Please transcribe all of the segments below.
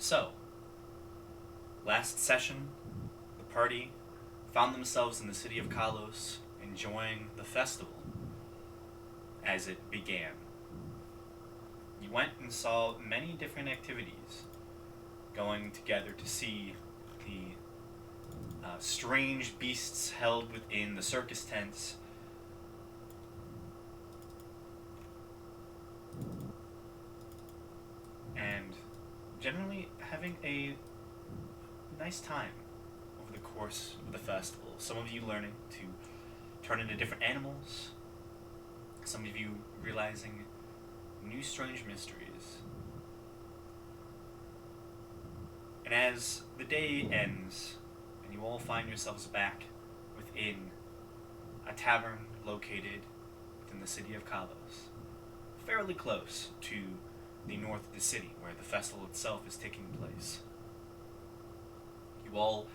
So, last session, the party found themselves in the city of Kalos, enjoying the festival as it began. You went and saw many different activities, going together to see the strange beasts held within the circus tents, and generally having a nice time over the course of the festival. Some of you learning to turn into different animals, some of you realizing new strange mysteries. And as the day ends, and you all find yourselves back within a tavern located within the city of Kalos, fairly close to the north of the city, where the festival itself is taking place. You all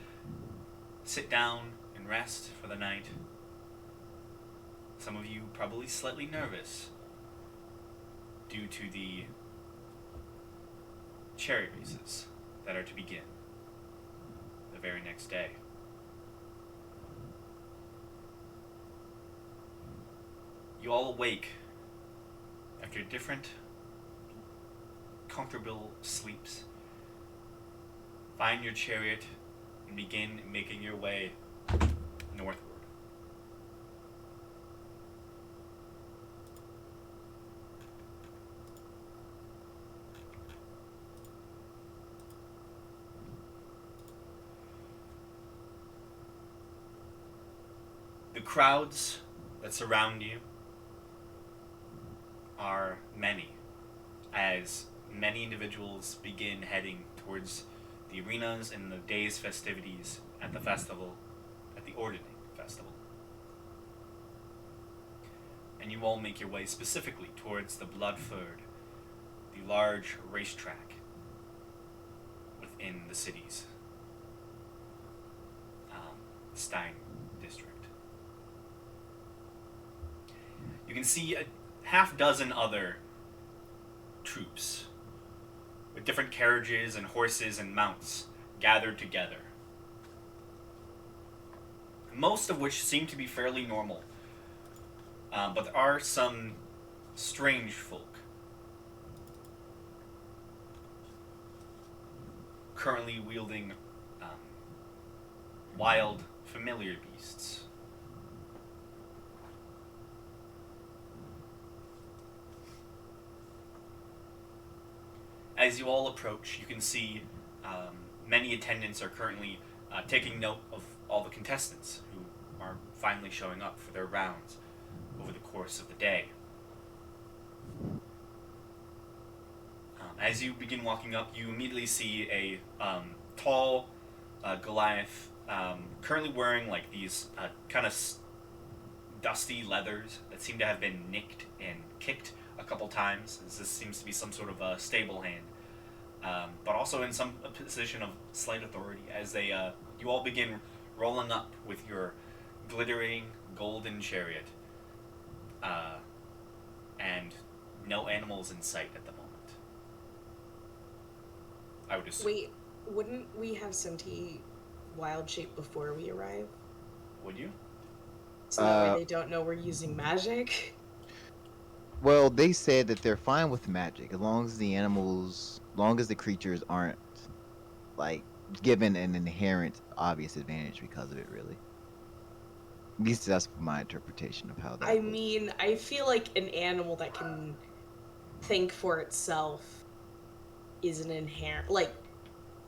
sit down and rest for the night. Some of you probably slightly nervous due to the chariot races that are to begin the very next day. You all awake after different comfortable sleeps, find your chariot, and begin making your way northward. The crowds that surround you are many, as many individuals begin heading towards the arenas and the day's festivities at the festival, at the ordaining festival. And you all make your way specifically towards the Bloodford, the large racetrack within the city's Stein district. You can see a half dozen other troops with different carriages and horses and mounts gathered together, most of which seem to be fairly normal, but there are some strange folk currently wielding wild, familiar beasts. As you all approach, you can see many attendants are currently taking note of all the contestants who are finally showing up for their rounds over the course of the day. As you begin walking up, you immediately see a tall Goliath, currently wearing like these kind of dusty leathers that seem to have been nicked and kicked a couple times, as this seems to be some sort of a stable hand, but also in some position of slight authority as they you all begin rolling up with your glittering golden chariot, and no animals in sight at the moment. I would assume. Wait, wouldn't we have Senti wild shape before we arrive? Would you? So that way they don't know we're using magic? Well, they said that they're fine with magic as long as the animals, long as the creatures aren't like given an inherent obvious advantage because of it. Really, at least that's my interpretation of how that. I mean, I feel like an animal that can think for itself is an inherent, like,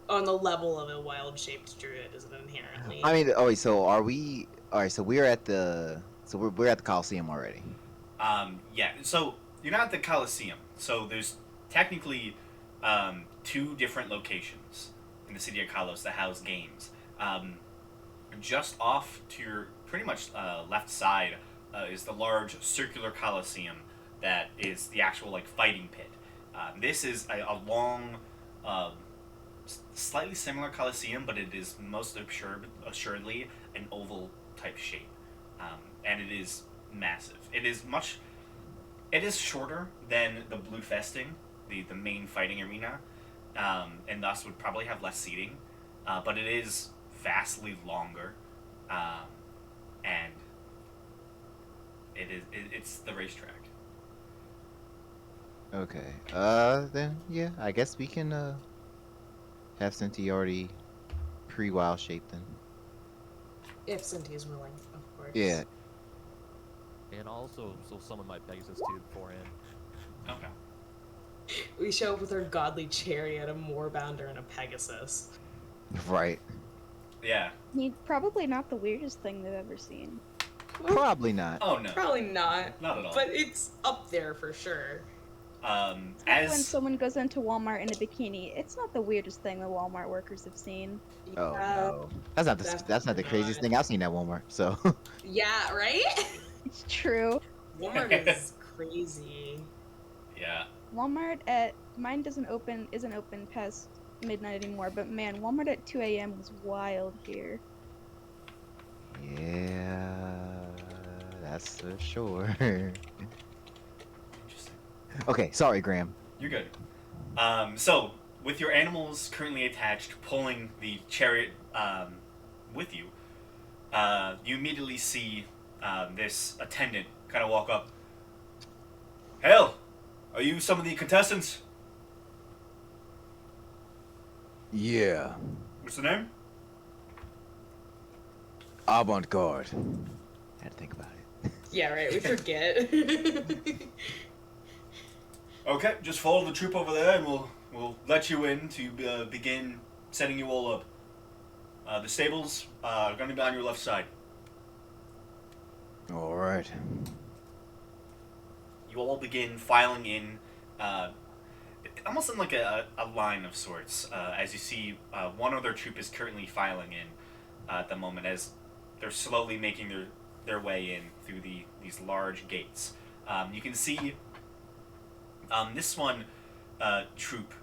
on the level of a wild-shaped druid is an inherently. I mean, oh, so are we? All right, so we're at the we're at the Coliseum already. Yeah. So you're not at the Coliseum. So there's technically two different locations in the city of Kalos that house games. Just off to your pretty much left side is the large circular Coliseum that is the actual like fighting pit. This is a long, slightly similar Coliseum, but it is most assuredly an oval type shape, and it is massive. It is much. It is shorter than the Blue Festing, the main fighting arena, and thus would probably have less seating, but it is vastly longer, um, and it's the racetrack. Okay. Then yeah, I guess we can have Cinti already pre-wild shape then. If Cynthia's willing, of Yeah. course. And also, so summon my Pegasus too beforehand. Okay. We show up with our godly chariot, a moorbounder, and a Pegasus. Right. Yeah. He's probably not the weirdest thing they've ever seen. Probably not. Oh no. Probably not. Not at all. But it's up there for sure. When As someone goes into Walmart in a bikini, it's not the weirdest thing the Walmart workers have seen. Oh Yeah. no. That's not the craziest not. thing I've seen at Walmart. So. Yeah, right? It's true. Walmart is crazy. yeah. Walmart at mine isn't open past midnight anymore, but man, Walmart at 2 a.m. was wild here. Yeah. That's for sure. Interesting. Okay. Sorry, Graham. You're good. So with your animals currently attached, pulling the chariot with you, you immediately see this attendant kind of walk up. Hail! Are you some of the contestants? Yeah. What's the name? Avant-garde. Had to think about it. Yeah, right. We forget. Okay, just follow the troop over there, and we'll let you in to begin setting you all up. The stables are going to be on your left side. All right. You all begin filing in, almost in like a line of sorts, as you see one other troop is currently filing in at the moment as they're slowly making their way in through these large gates. You can see this one troop,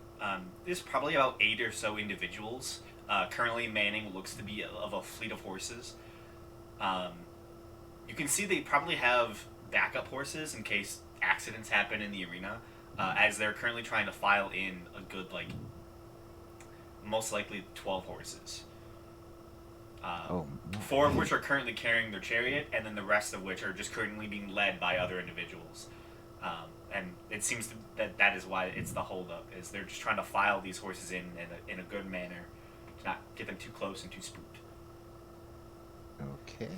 there's probably about 8 or so individuals currently manning what looks to be of a fleet of horses. You can see they probably have backup horses in case accidents happen in the arena, as they're currently trying to file in a good, like, most likely 12 horses. Oh. 4 of which are currently carrying their chariot, and then the rest of which are just currently being led by other individuals. And it seems that is why it's the holdup, is they're just trying to file these horses in a good manner to not get them too close and too spooked. Okay.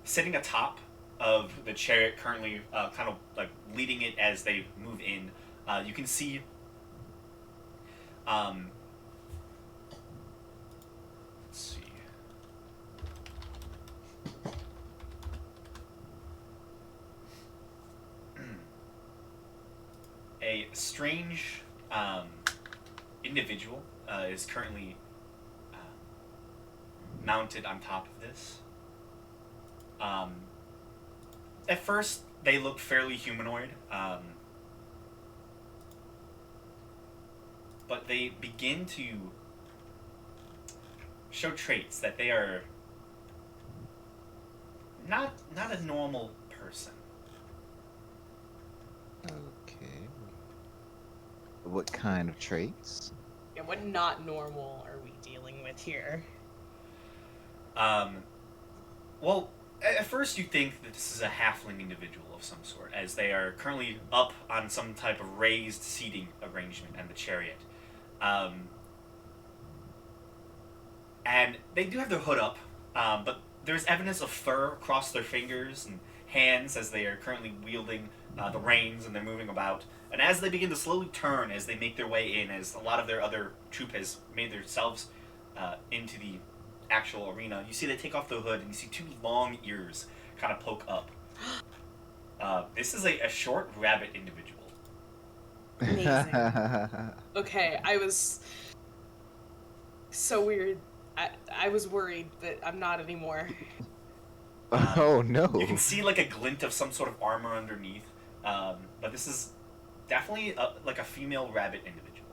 Sitting atop of the chariot, currently kind of like leading it as they move in, you can see let's see. A strange individual is currently mounted on top of this. At first, they look fairly humanoid, but they begin to show traits that they are not a normal person. Okay. What kind of traits? Yeah, what not normal are we dealing with here? Well, at first you think that this is a halfling individual of some sort, as they are currently up on some type of raised seating arrangement in the chariot. And they do have their hood up, but there's evidence of fur across their fingers and hands as they are currently wielding the reins and they're moving about. And as they begin to slowly turn as they make their way in, as a lot of their other troop has made themselves into the actual arena, you see they take off the hood and you see 2 long ears kind of poke up. This is a short rabbit individual. Amazing. Okay, I was so weird. I was worried, but I'm not anymore. Oh no. You can see like a glint of some sort of armor underneath, but this is definitely like a female rabbit individual.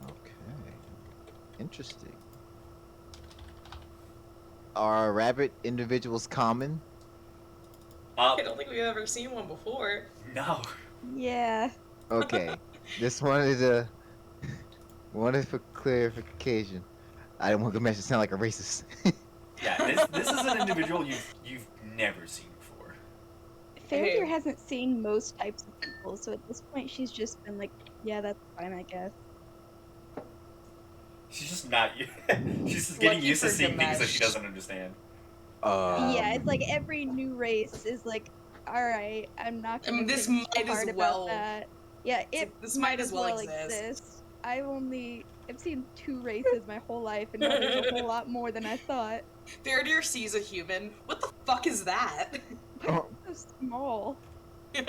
Okay. Interesting. Are rabbit individuals common? I don't think we've ever seen one before. No. Yeah. Okay. This one is for clarification. I don't want the message to sound like a racist. Yeah, this is an individual you've never seen before. Failure Okay. hasn't seen most types of people, so at this point she's just been like, yeah, that's fine, I guess. She's just not. She's just getting Lucky used to for seeing things that she Gamesh. doesn't understand. Yeah, it's like Um, every new race is like, alright, I'm not I gonna mean, this think so might as hard well. about that. Yeah, It's it like, this might as well exist. I've seen 2 races my whole life, and now there's a whole lot more than I thought. Faradar sees a human. What the fuck is that? Why is it so small? Why is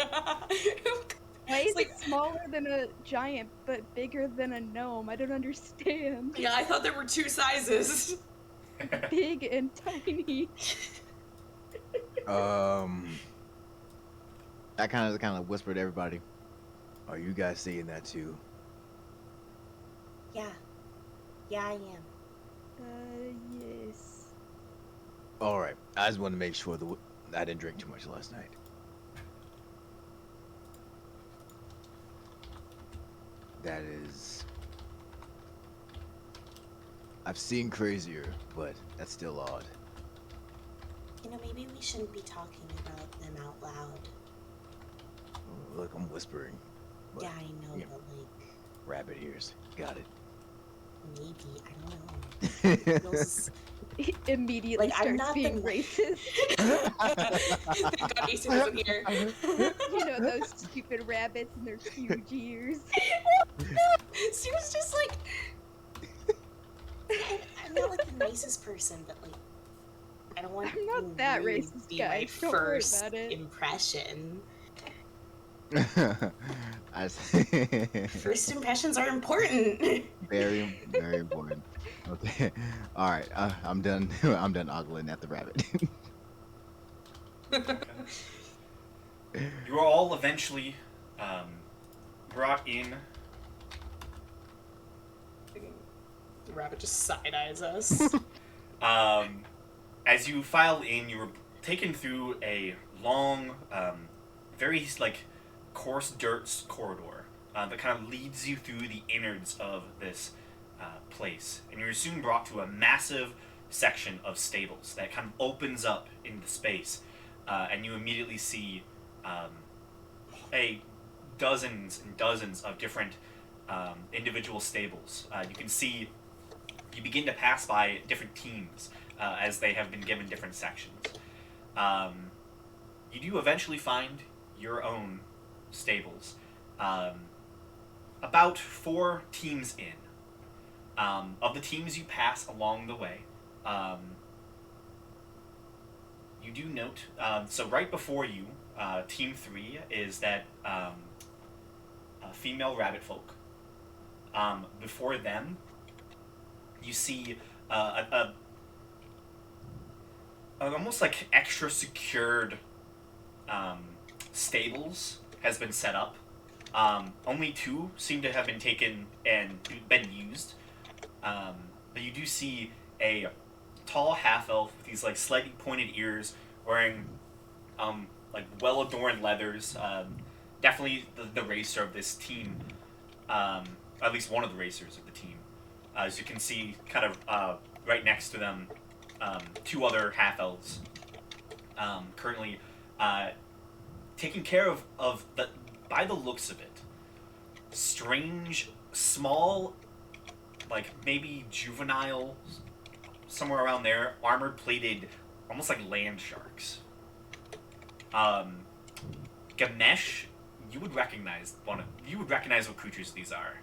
It's like, it smaller than a giant but bigger than a gnome? I don't understand. yeah, I thought there were 2 sizes. Big and tiny. I kind of whispered to everybody. Are you guys seeing that too? Yeah. Yeah, I am. Yes. All right. I just want to make sure that I didn't drink too much last night. That is. I've seen crazier, but that's still odd. You know, maybe we shouldn't be talking about them out loud. Look, I'm whispering. But, Yeah, I know, yeah. but like, Rabbit ears. Got maybe, I don't know. it. Feels- Immediately Like, I'm starts not being the- racist. Thank God Ace isn't here. You know, those stupid rabbits and their huge ears. She was just like, I'm not like the nicest person, but like, I don't want I'm not to that really racist, be guys. my Don't worry first about it. impression. I First impressions are important. very, very important. Okay. All right. I'm done. I'm done ogling at the rabbit. You are all eventually brought in. the rabbit just side eyes us. As you file in, you were taken through a long, very like coarse dirt corridor that kind of leads you through the innards of this place, and you're soon brought to a massive section of stables that kind of opens up into space, and you immediately see a dozens and dozens of different individual stables. You begin to pass by different teams as they have been given different sections. You do eventually find your own stables. About 4 teams in. Of the teams you pass along the way, you do note, so right before you, Team 3 is that female rabbit folk. Before them, you see an almost like extra secured stables has been set up. Only 2 seem to have been taken and been used. But you do see a tall half elf with these like slightly pointed ears, wearing like well adorned leathers. Definitely the racer of this team, at least one of the racers of the team. As you can see, kind of right next to them, 2 other half elves. Currently, taking care of the, by the looks of it, strange, small, like maybe juvenile, somewhere around there, armored plated, almost like land sharks. Ganesh, you would recognize what creatures these are.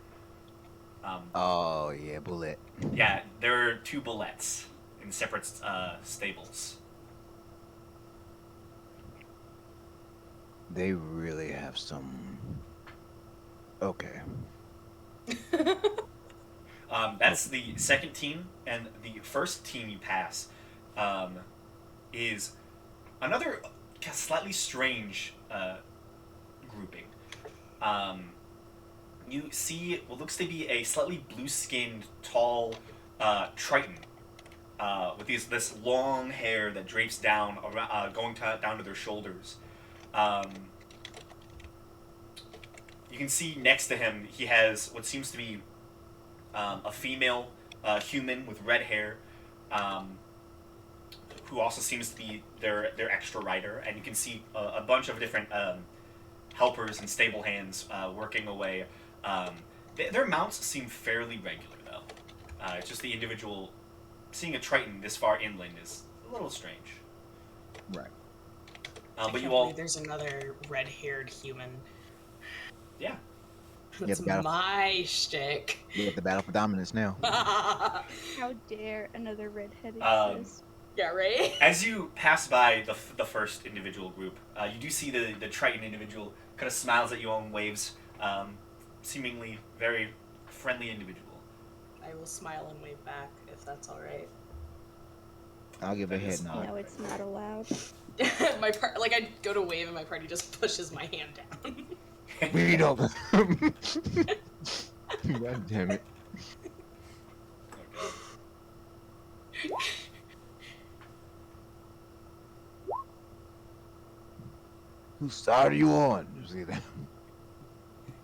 Oh yeah, bullet. Yeah, there are 2 bullets in separate stables. They really have some. Okay. That's the second team, and the first team you pass is another slightly strange grouping. You see what looks to be a slightly blue-skinned, tall Triton with this long hair that drapes down, going down to their shoulders. you can see next to him he has what seems to be a female human with red hair, who also seems to be their extra rider, and you can see a bunch of different helpers and stable hands working away. Their mounts seem fairly regular though. It's just the individual seeing a Triton this far inland is a little strange. Right. I But can't you all, believe there's another red-haired human. yeah, That's the battle- my shtick. We have the battle for dominance now. How dare another redhead Um, exist? Yeah, right? as you pass by the first individual group, you do see the Triton individual kind of smiles at you all and waves, seemingly very friendly individual. I will smile and wave back if that's alright. I'll give a That head is nod. No, it's not allowed. I go to wave and my party just pushes my hand down. We don't. God damn it. Okay. Whose side are you on? You see that?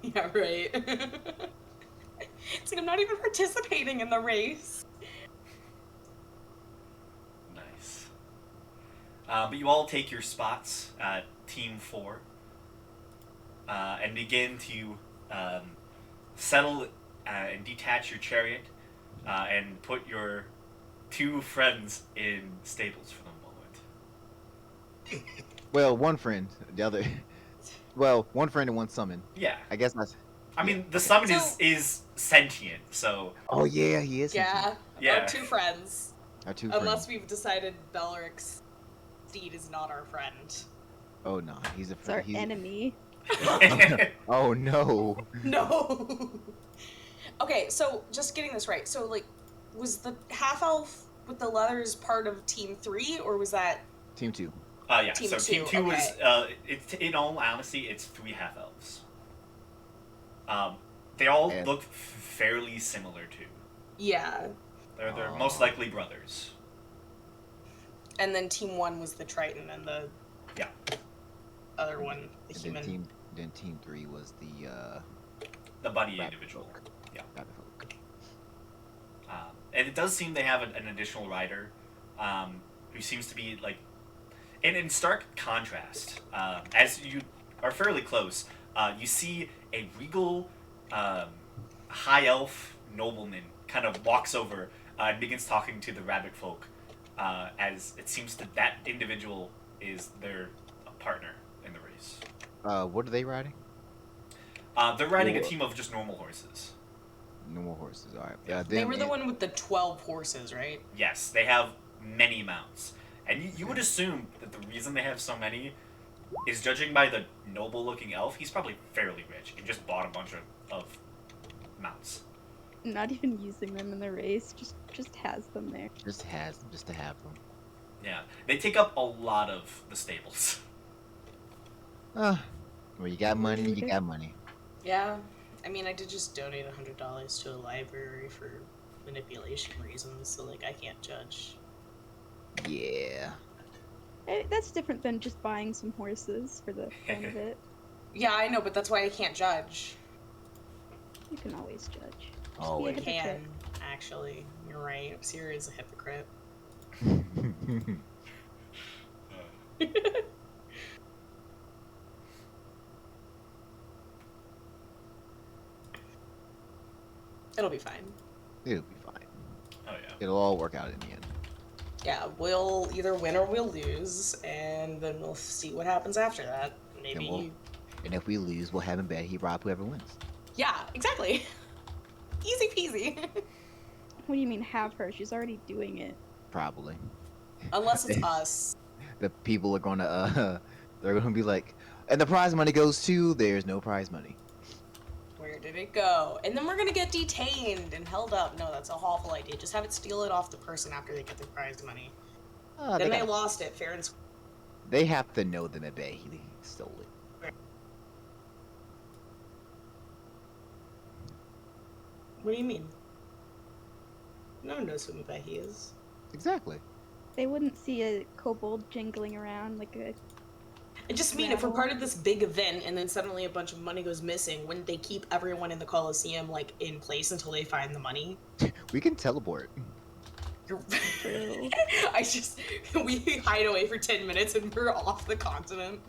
Yeah, right. It's like I'm not even participating in the race. Nice. But you all take your spots, Team 4, and begin to settle and detach your chariot and put your 2 friends in stables for the moment. Well, one friend, the other. Well, one friend and one summon. Yeah. I guess that's. I mean, the summon So- is sentient, so Oh yeah, he is. Yeah, Yeah. our 2 friends. Our 2 Unless friends. we've decided Belric's steed is not our friend. Oh no, he's a It's our friend. enemy. Oh no. No. Okay, so just getting this right. So like, was the half elf with the leathers part of Team 3, or was that? Team 2. yeah, Team so Team 2, 2 was, it's, in all honesty, it's 3 half-elves. They all And- look fairly similar, too. Yeah. They're most likely brothers. And then Team 1 was the Triton, and the Yeah. other one, the And human. then team 3 was the The bunny rabbit individual. folk. Yeah. Rabbit folk. And it does seem they have an additional rider, who seems to be, like, in stark contrast, as you are fairly close, you see a regal, high elf nobleman kind of walks over and begins talking to the rabbit folk, as it seems that individual is their partner in the race. What are they riding? They're riding a Cool. team of just normal horses. Normal horses. All right. Yeah. They were the one with the 12 horses, right? Yes, they have many mounts. And you would assume that the reason they have so many is, judging by the noble-looking elf, he's probably fairly rich and just bought a bunch of mounts. Not even using them in the race, just has them there. Just to have them. Yeah, they take up a lot of the stables. Well, you got money, you got money. Yeah. I mean, I did just donate $100 to a library for manipulation reasons, so, like, I can't judge. Yeah. That's different than just buying some horses for the fun of it. Yeah, I know, but that's why I can't judge. You can always judge. Just Always. be a Can, hypocrite. actually. You're right. Siri is a hypocrite. It'll be fine. It'll be fine. Oh yeah. It'll all work out in the end. Yeah, we'll either win or we'll lose, and then we'll see what happens after that. Maybe. And we'll- And if we lose, we'll have him bet he rob whoever wins. Yeah, exactly. Easy peasy. What do you mean have her? She's already doing it. Probably. Unless it's us. The people are gonna they're gonna be like, and the prize money goes to. There's no prize money. Where did it go? And then we're gonna get detained and held up. No, that's a awful idea. Just have it steal it off the person after they get their prize money. Then they lost it, fair and square. They have to know that Mebe he stole it. What do you mean? No one knows who Mbehi is. Exactly. They wouldn't see a kobold jingling around like a I just mean if we're part of this big event and then suddenly a bunch of money goes missing, wouldn't they keep everyone in the Coliseum like in place until they find the money? We can teleport. You're... True. we hide away for 10 minutes and we're off the continent.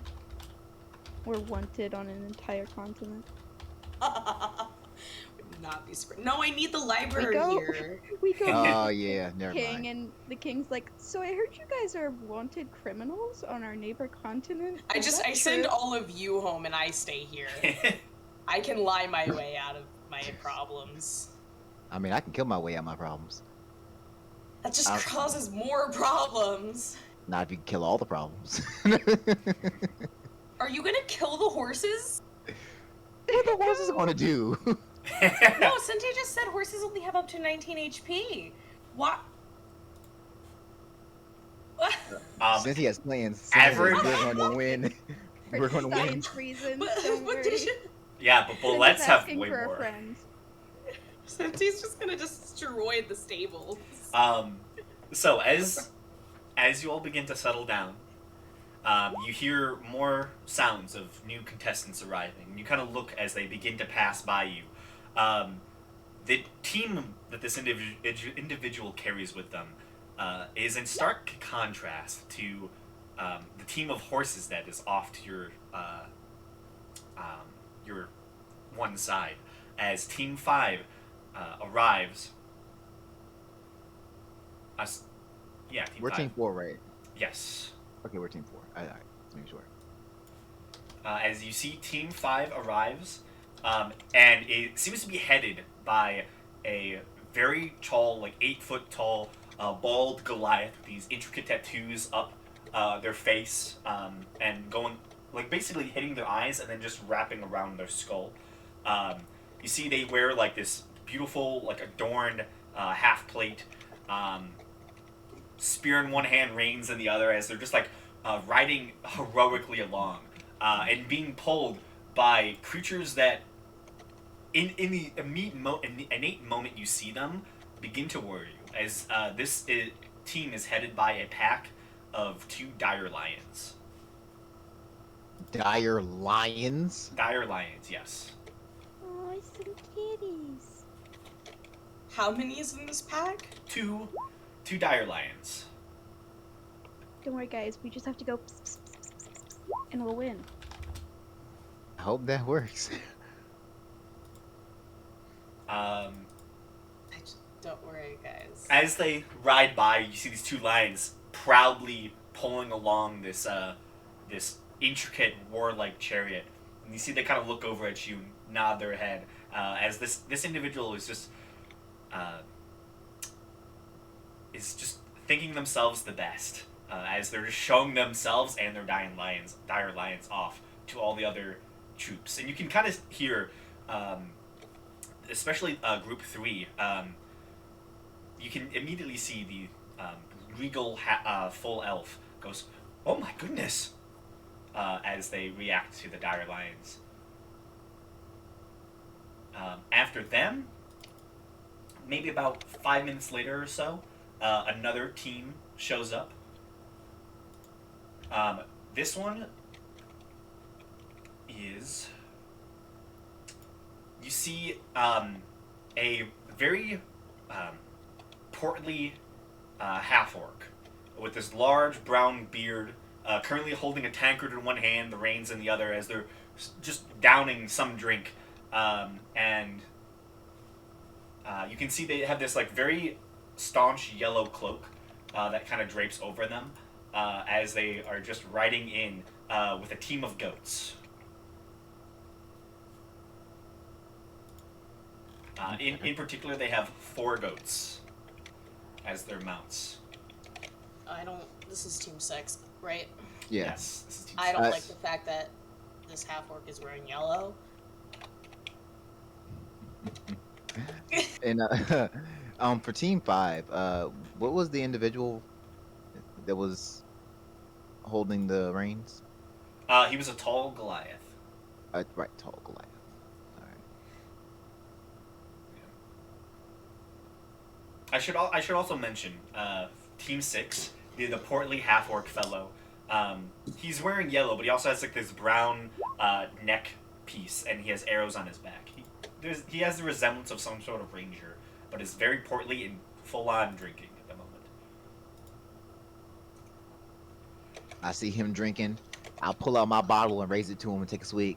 We're wanted on an entire continent. Would not be no, I need the library go- here. We go Oh to yeah, the never king, mind. and the king's like, so I heard you guys are wanted criminals on our neighbor continent. I Is that send true?" all of you home and I stay here. I can lie my way out of my problems. I mean, I can kill my way out of my problems. That just I'll- causes more problems. Not if you can kill all the problems. Are you gonna kill the horses? What the horses gonna do? No, Sente just said horses only have up to 19 HP. What? Since he has plans, Average- we're gonna win. For We're gonna win. science reasons, don't What worry. did you... Yeah, but Sente's bullets have asking way for a more. friend. Sente's just gonna destroy the stables. So as you all begin to settle down, you hear more sounds of new contestants arriving. You kind of look as they begin to pass by you. The team that this individual carries with them is in stark contrast to the team of horses that is off to your one side. As Team 5 arrives. Yeah, Team We're 5. team 4, right? Yes. Okay, we're team 4. Alright, let's make sure. As you see, Team 5 arrives, and it seems to be headed by a very tall, like 8-foot tall, bald Goliath with these intricate tattoos up their face, and going, like basically hitting their eyes and then just wrapping around their skull. You see they wear like this beautiful, like adorned half plate, spear in one hand, reins in the other, as they're just like riding heroically along, and being pulled by creatures that, in the innate moment you see them, begin to worry you. As this team is headed by a pack of 2 dire lions. Dire lions? Dire lions, yes. Oh, some kitties. How many is in this pack? 2 dire lions. Don't worry, guys. We just have to go pss, pss, pss, pss, pss, pss, and we'll win. I hope that works. Don't worry, guys. As they ride by, you see these 2 lions proudly pulling along this this intricate warlike chariot, and you see they kind of look over at you, nod their head, as this individual is just thinking themselves the best, as they're just showing themselves and their dire lions off to all the other troops, and you can kind of hear, especially Group 3. You can immediately see the regal full elf goes, "Oh my goodness," as they react to the dire lions. After them, maybe about 5 minutes later or so, another team shows up. This one is... You see a very portly half-orc with this large brown beard, currently holding a tankard in one hand, the reins in the other, as they're just downing some drink. And you can see they have this like very staunch yellow cloak that kind of drapes over them, as they are just riding in with a team of goats. In particular, they have 4 goats as their mounts. This is Team 6, right? Yeah. Yes, this is Team I don't Uh, like the fact that this half-orc is wearing yellow. And for Team 5, what was the individual that was holding the reins? He was a tall Goliath. Right, tall Goliath. All right. I should also mention Team 6, the portly half-orc fellow. He's wearing yellow, but he also has like this brown neck piece, and he has arrows on his back. He has the resemblance of some sort of ranger, but is very portly and full-on drinking at the moment. I see him drinking. I'll pull out my bottle and raise it to him and take a swig.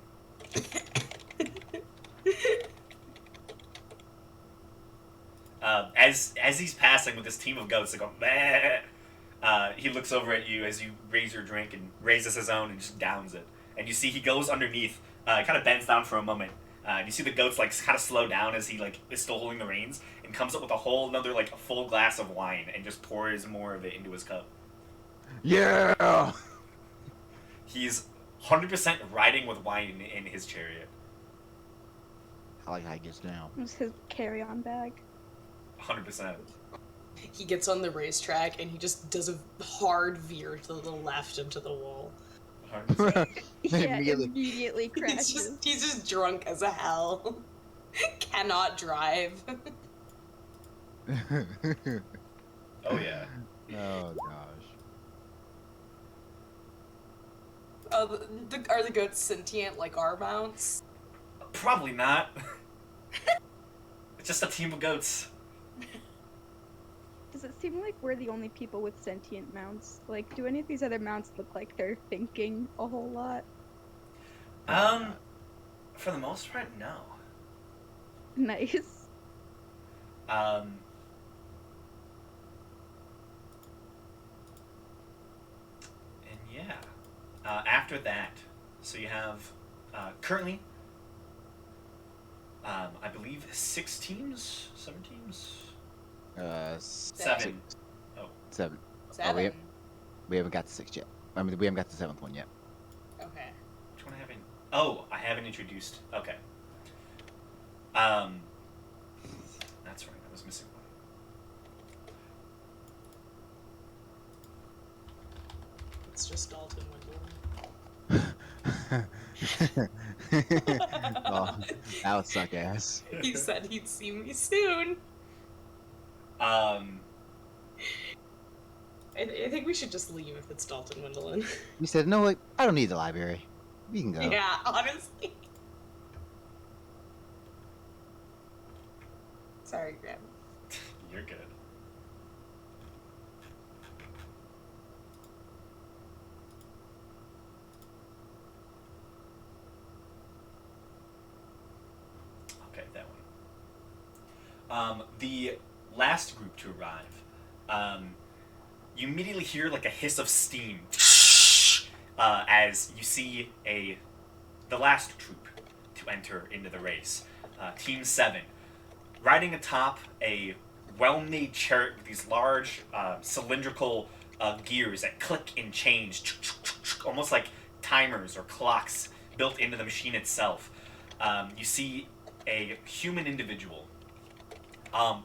As he's passing with this team of goats, they go, meh. He looks over at you as you raise your drink and raises his own and just downs it. And you see he goes underneath, kind of bends down for a moment. And you see the goats like kind of slow down as he like is still holding the reins and comes up with a whole another like full glass of wine and just pours more of it into his cup. Yeah. He's 100% riding with wine in his chariot. I like how he gets down. It's his carry-on bag. 100%. He gets on the racetrack and he just does a hard veer to the left into the wall. 100%. Yeah, Immediately. immediately crashes. He's just drunk as a hell. Cannot drive. Oh yeah. Oh gosh. Are the goats sentient like our mounts? Probably not. It's just a team of goats. Does it seem like we're the only people with sentient mounts? Like, do any of these other mounts look like they're thinking a whole lot? For the most part, no. Nice. And yeah. After that, so you have currently, I believe 6 teams, 7 teams, 7. Oh, 7. Seven. We haven't got the 6 yet. I mean, we haven't got the 7th one yet. Okay. which one I haven't? Oh, I haven't introduced. Okay. That's right. I was missing one. It's just Dalton Oh, that would suck ass. He said he'd see me soon. Um. I think we should just leave if it's Dalton Wendolin. You said, no, like, I don't need the library. We can go. Yeah, honestly. Sorry, Graham. You're good. Okay, that one. The last group to arrive, you immediately hear like a hiss of steam as you see the last troop to enter into the race. Team 7, riding atop a well-made chariot with these large cylindrical gears that click and change, almost like timers or clocks built into the machine itself. You see a human individual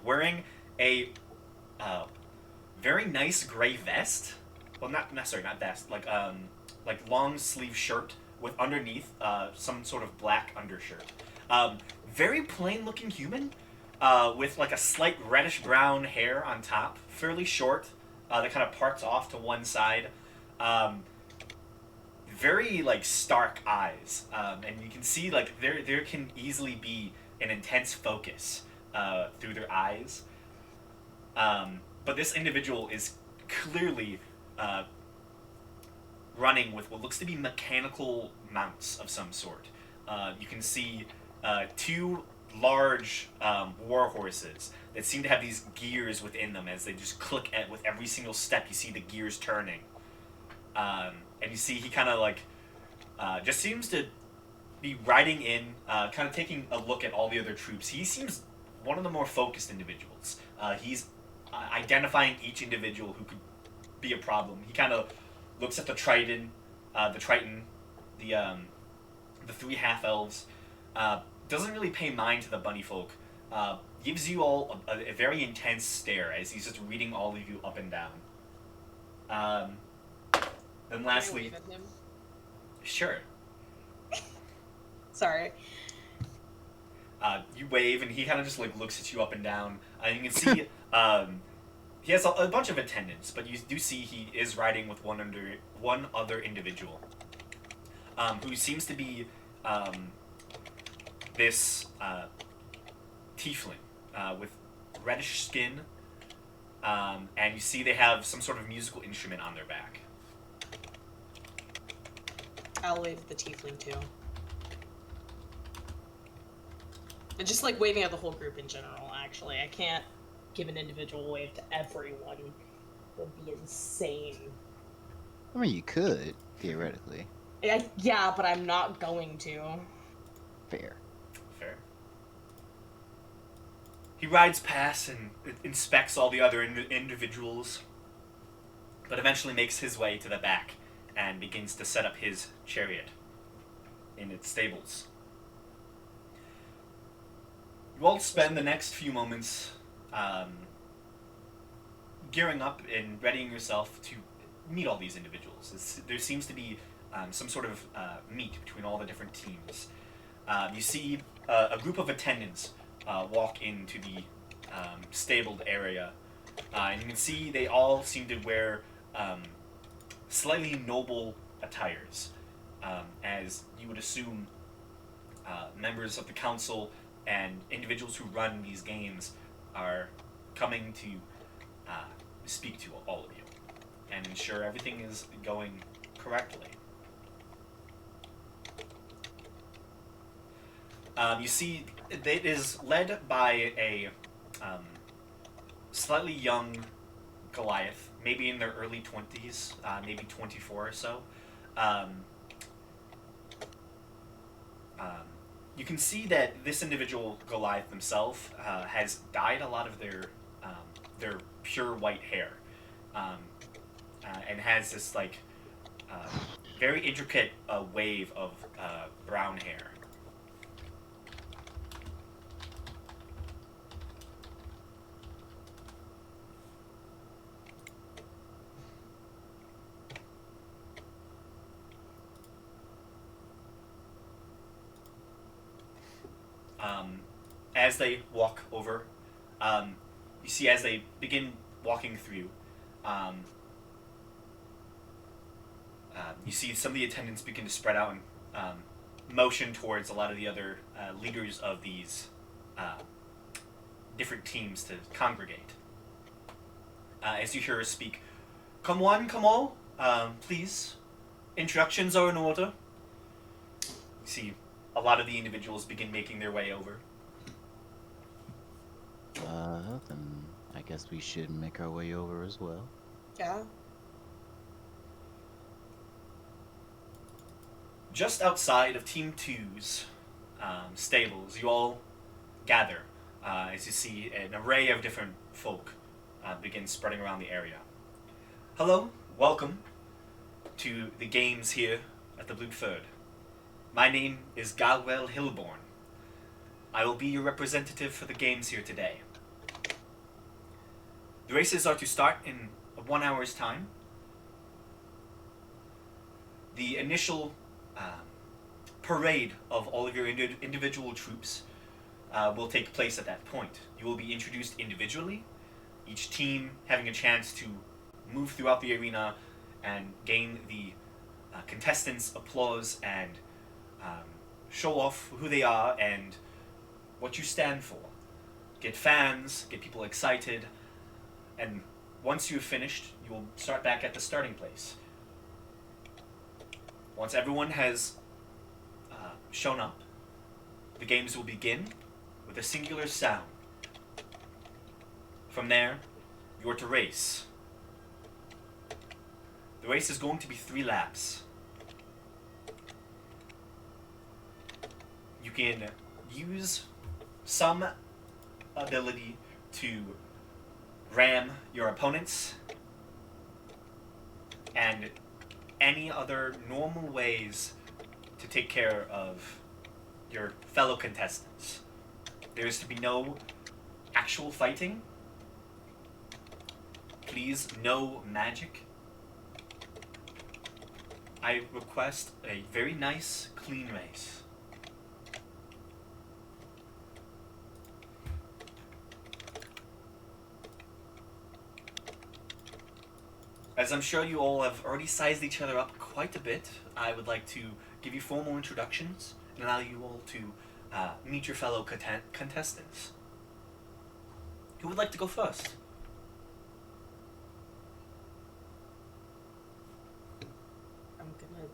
wearing a very nice gray vest. Well, not vest. Like long sleeve shirt with underneath some sort of black undershirt. Very plain looking human with like a slight reddish brown hair on top, fairly short, that kind of parts off to one side. Very like stark eyes, and you can see like there can easily be an intense focus through their eyes. But this individual is clearly running with what looks to be mechanical mounts of some sort. You can see 2 large war horses that seem to have these gears within them as they just click with every single step. You see the gears turning. And you see he kind of like just seems to be riding in, kind of taking a look at all the other troops. He seems one of the more focused individuals. He's identifying each individual who could be a problem. He kind of looks at the Triton, the 3 half-elves, doesn't really pay mind to the bunny folk, gives you all a very intense stare as he's just reading all of you up and down. Then lastly... Can I wave at him? Sure. Sorry. You wave, and he kind of just like looks at you up and down. And you can see he has a bunch of attendants, but you do see he is riding with one other individual, who seems to be this tiefling with reddish skin, and you see they have some sort of musical instrument on their back. I'll wave at the tiefling too. And just like waving at the whole group in general, actually. I can't give an individual wave to everyone. It would be insane. I mean, you could, theoretically. Yeah, but I'm not going to. Fair. Fair. He rides past and inspects all the other individuals, but eventually makes his way to the back and begins to set up his chariot in its stables. You all spend the next few moments gearing up and readying yourself to meet all these individuals. There seems to be some sort of meet between all the different teams. You see a group of attendants walk into the stabled area, and you can see they all seem to wear slightly noble attires, as you would assume members of the council and individuals who run these games are coming to speak to all of you and ensure everything is going correctly. You see, it is led by a slightly young Goliath, maybe in their early 20s, maybe 24 or so. You can see that this individual Goliath himself has dyed a lot of their pure white hair, and has this like very intricate wave of brown hair. As they walk over, you see as they begin walking through, you see some of the attendants begin to spread out and motion towards a lot of the other leaders of these different teams to congregate. As you hear her speak, "Come one, come all, please. Introductions are in order." You see a lot of the individuals begin making their way over. Then I guess we should make our way over as well. Yeah. Just outside of Team 2's stables, you all gather as you see an array of different folk begin spreading around the area. Hello, welcome to the games here at the Blue Third. My name is Galwell Hilborn. I will be your representative for the games here today. The races are to start in 1 hour's time. The initial parade of all of your individual troops will take place at that point. You will be introduced individually, each team having a chance to move throughout the arena and gain the contestants' applause and show off who they are and what you stand for. Get fans, get people excited, and once you've finished, you will start back at the starting place. Once everyone has shown up, the games will begin with a singular sound. From there, you're to race. The race is going to be 3 laps. You can use some ability to ram your opponents and any other normal ways to take care of your fellow contestants. There is to be no actual fighting. Please, no magic. I request a very nice, clean race. as I'm sure you all have already sized each other up quite a bit, I would like to give you formal introductions and allow you all to meet your fellow contestants. Who would like to go first? I'm gonna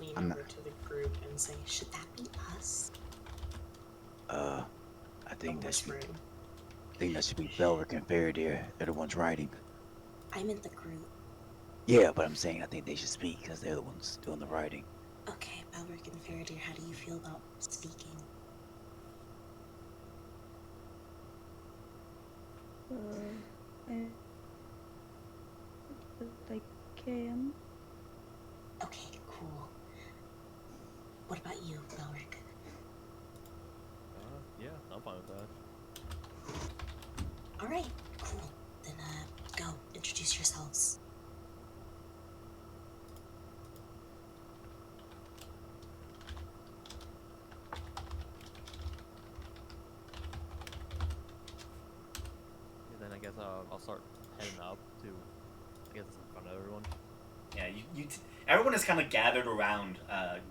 lean I'm over not- to the group and say, "Should that be us?" I I'm think that should, whispering. I think that should be Belric and Faraday. They're the ones writing. I'm in the group. Yeah, but I'm saying I think they should speak because they're the ones doing the writing. Okay, Belric and Faraday, how do you feel about speaking? I can. Okay, cool. What about you, Belric? Yeah, I'm fine with that. Alright, cool. Then, go. Introduce yourselves. Yeah, then I guess I'll start heading up to, I guess it's in front of everyone. Yeah, everyone is kind of gathered around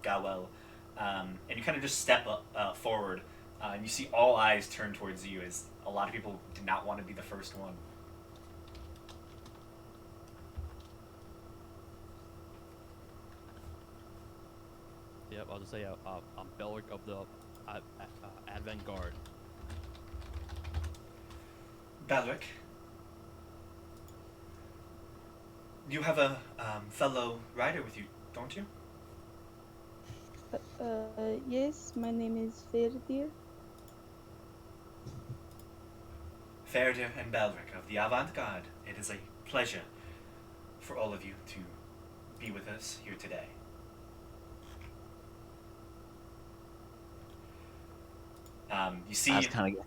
Gawel, and you kind of just step up, forward, and you see all eyes turn towards you as a lot of people did not want to be the first one. Yep, I'll just say I'm Belric of the Advent Guard. Balric, you have a fellow rider with you, don't you? Yes, my name is Ferdir. Ferder and Balric of the Avant-Garde, it is a pleasure for all of you to be with us here today. You see, I kind of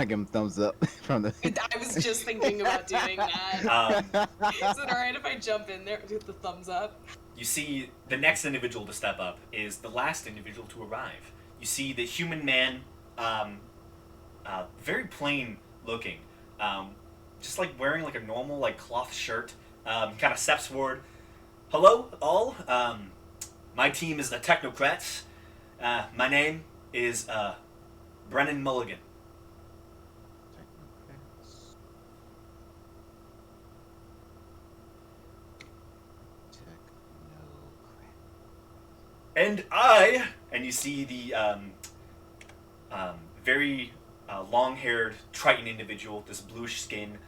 give him thumbs up from the. I was just thinking about doing that. Is it alright if I jump in there with the thumbs up? you see the next individual to step up is the last individual to arrive. You see the human man, very plain looking, just like wearing like a normal like cloth shirt. Kind of steps forward. Hello, all. My team is the Technocrats. My name is Brennan Mulligan. And you see the very long-haired Triton individual, this bluish skin,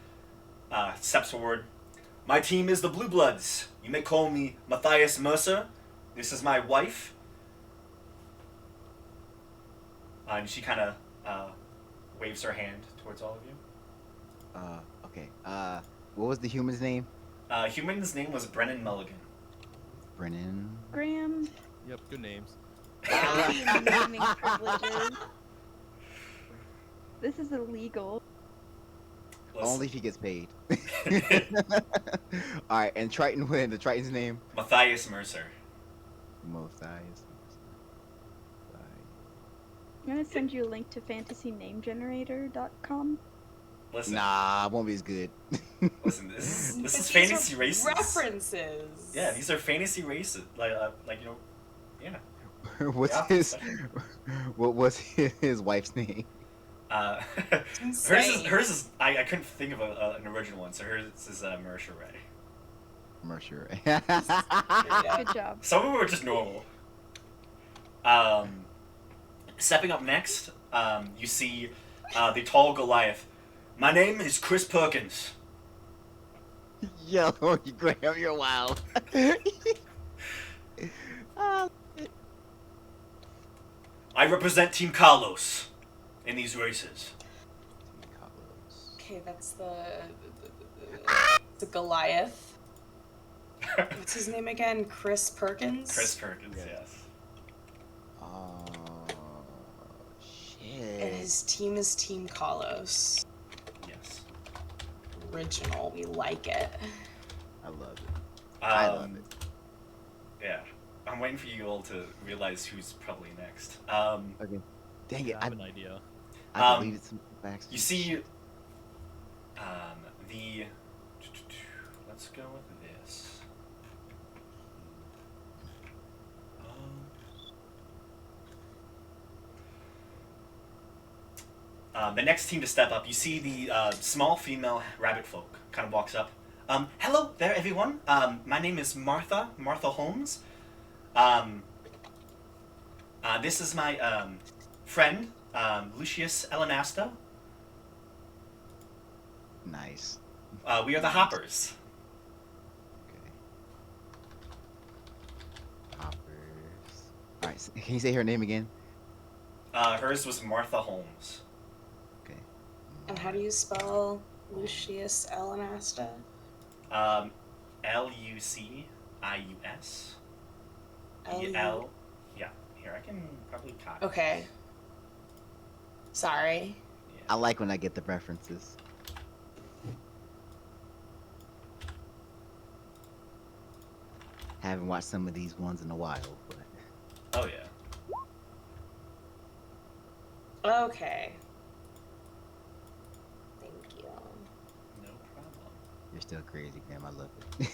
steps forward. My team is the Blue Bloods. You may call me Matthias Mercer. This is my wife. And she kind of waves her hand towards all of you. Okay. What was the human's name? Human's name was Brennan Mulligan. Brennan. Graham. Yep, good names. Naming privileges. This is illegal. Only if he gets paid. All right, and Triton. When the Triton's name? Matthias Mercer. Matthias. I'm gonna send you a link to fantasynamegenerator.com. Listen, Nah, it won't be as good. listen. This But is these fantasy are races. References. Yeah, these are fantasy races. Like you know, yeah. What's Yeah. his? What was his wife's name? Insane. Hers is I couldn't think of an original one, so hers is Mercer Ray. Mercer. Yeah. Good job. Some of them are just normal. Stepping up next, you see the tall Goliath. My name is Chris Perkins. Yo, Graham, you're wild. I represent Team Carlos in these races. Okay, that's the Goliath. What's his name again? Chris Perkins? Chris Perkins, yes. Oh shit. And his team is Team Kalos. Yes. Original. We like it. I love it. I love it. Yeah. I'm waiting for you all to realize who's probably next. Okay. Dang it! I have an idea. I deleted some facts. You see the let's go with this. The next team to step up, you see the small female rabbit folk kind of walks up. Hello there, everyone. My name is Martha Holmes. This is my friend, Lucius Elenasta. Nice. We are the Hoppers. Okay. Hoppers. All right. Can you say her name again? Hers was Martha Holmes. Okay. And how do you spell Lucius Elenasta? Lucius. L-U- L. Yeah. Here, I can probably copy. Okay. Sorry. I like when I get the references. Haven't watched some of these ones in a while, but Oh yeah. Okay. Thank you. No problem. you're still crazy, Graham. I love it.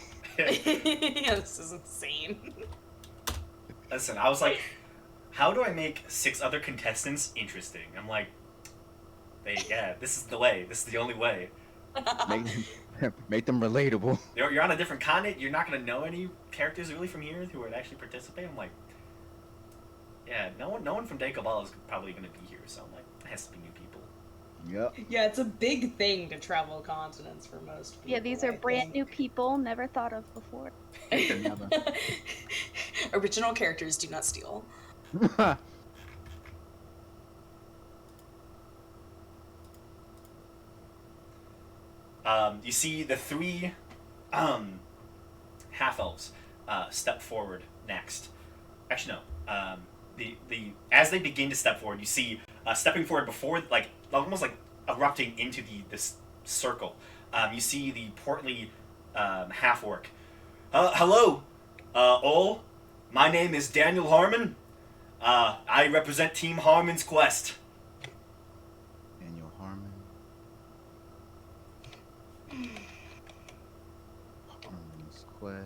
Yeah, this is insane. Listen, I was like, how do I make 6 other contestants interesting? I'm like, this is the way. This is the only way. Make them relatable. You're on a different continent. You're not gonna know any characters really from here who would actually participate. I'm like, yeah, no one from Daycabal is probably gonna be here. So I'm like, it has to be new people. Yep. Yeah, it's a big thing to travel continents for most people. Yeah, these are I brand think. new people, never thought of before. Never. Original characters do not steal. You see the 3 half elves step forward next. Actually, no. The as they begin to step forward, you see stepping forward before, like almost like erupting into this circle. You see the portly half orc. Hello, all. My name is Daniel Harmon. I represent Team Harmon's Quest. Daniel Harmon. Harmon's Quest.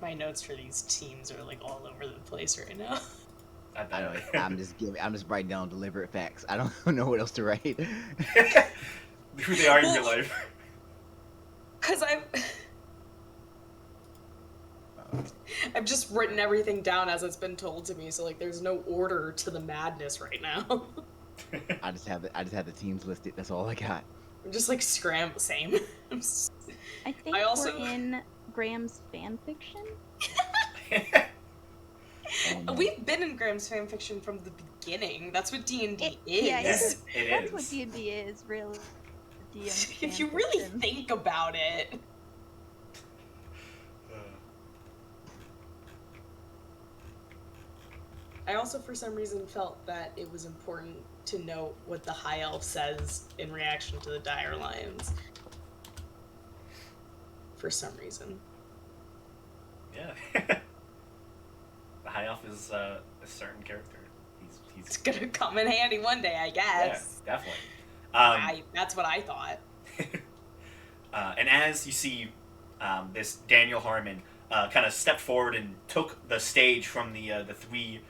My notes for these teams are like all over the place right now. I I know. bet. I'm just writing down deliberate facts. I don't know what else to write. Who they are in real life. Cause I've just written everything down as it's been told to me, so like there's no order to the madness right now. I just have the teams listed. That's all I got. I'm just like same. I think I also- we're in Graham's fan fiction. Oh, no. We've been in Graham's fanfiction from the beginning. That's what D&D is. Yeah, Yes, it that's is. what D&D is, really. DM's If fan you really fiction. think about it. I also, for some reason, felt that it was important to note what the High Elf says in reaction to the Dire Lions. For some reason. Yeah. The High Elf is a certain character. It's He's gonna come in handy one day, I guess. yeah, definitely. That's what I thought. And as you see this Daniel Harmon kind of step forward and took the stage from the 3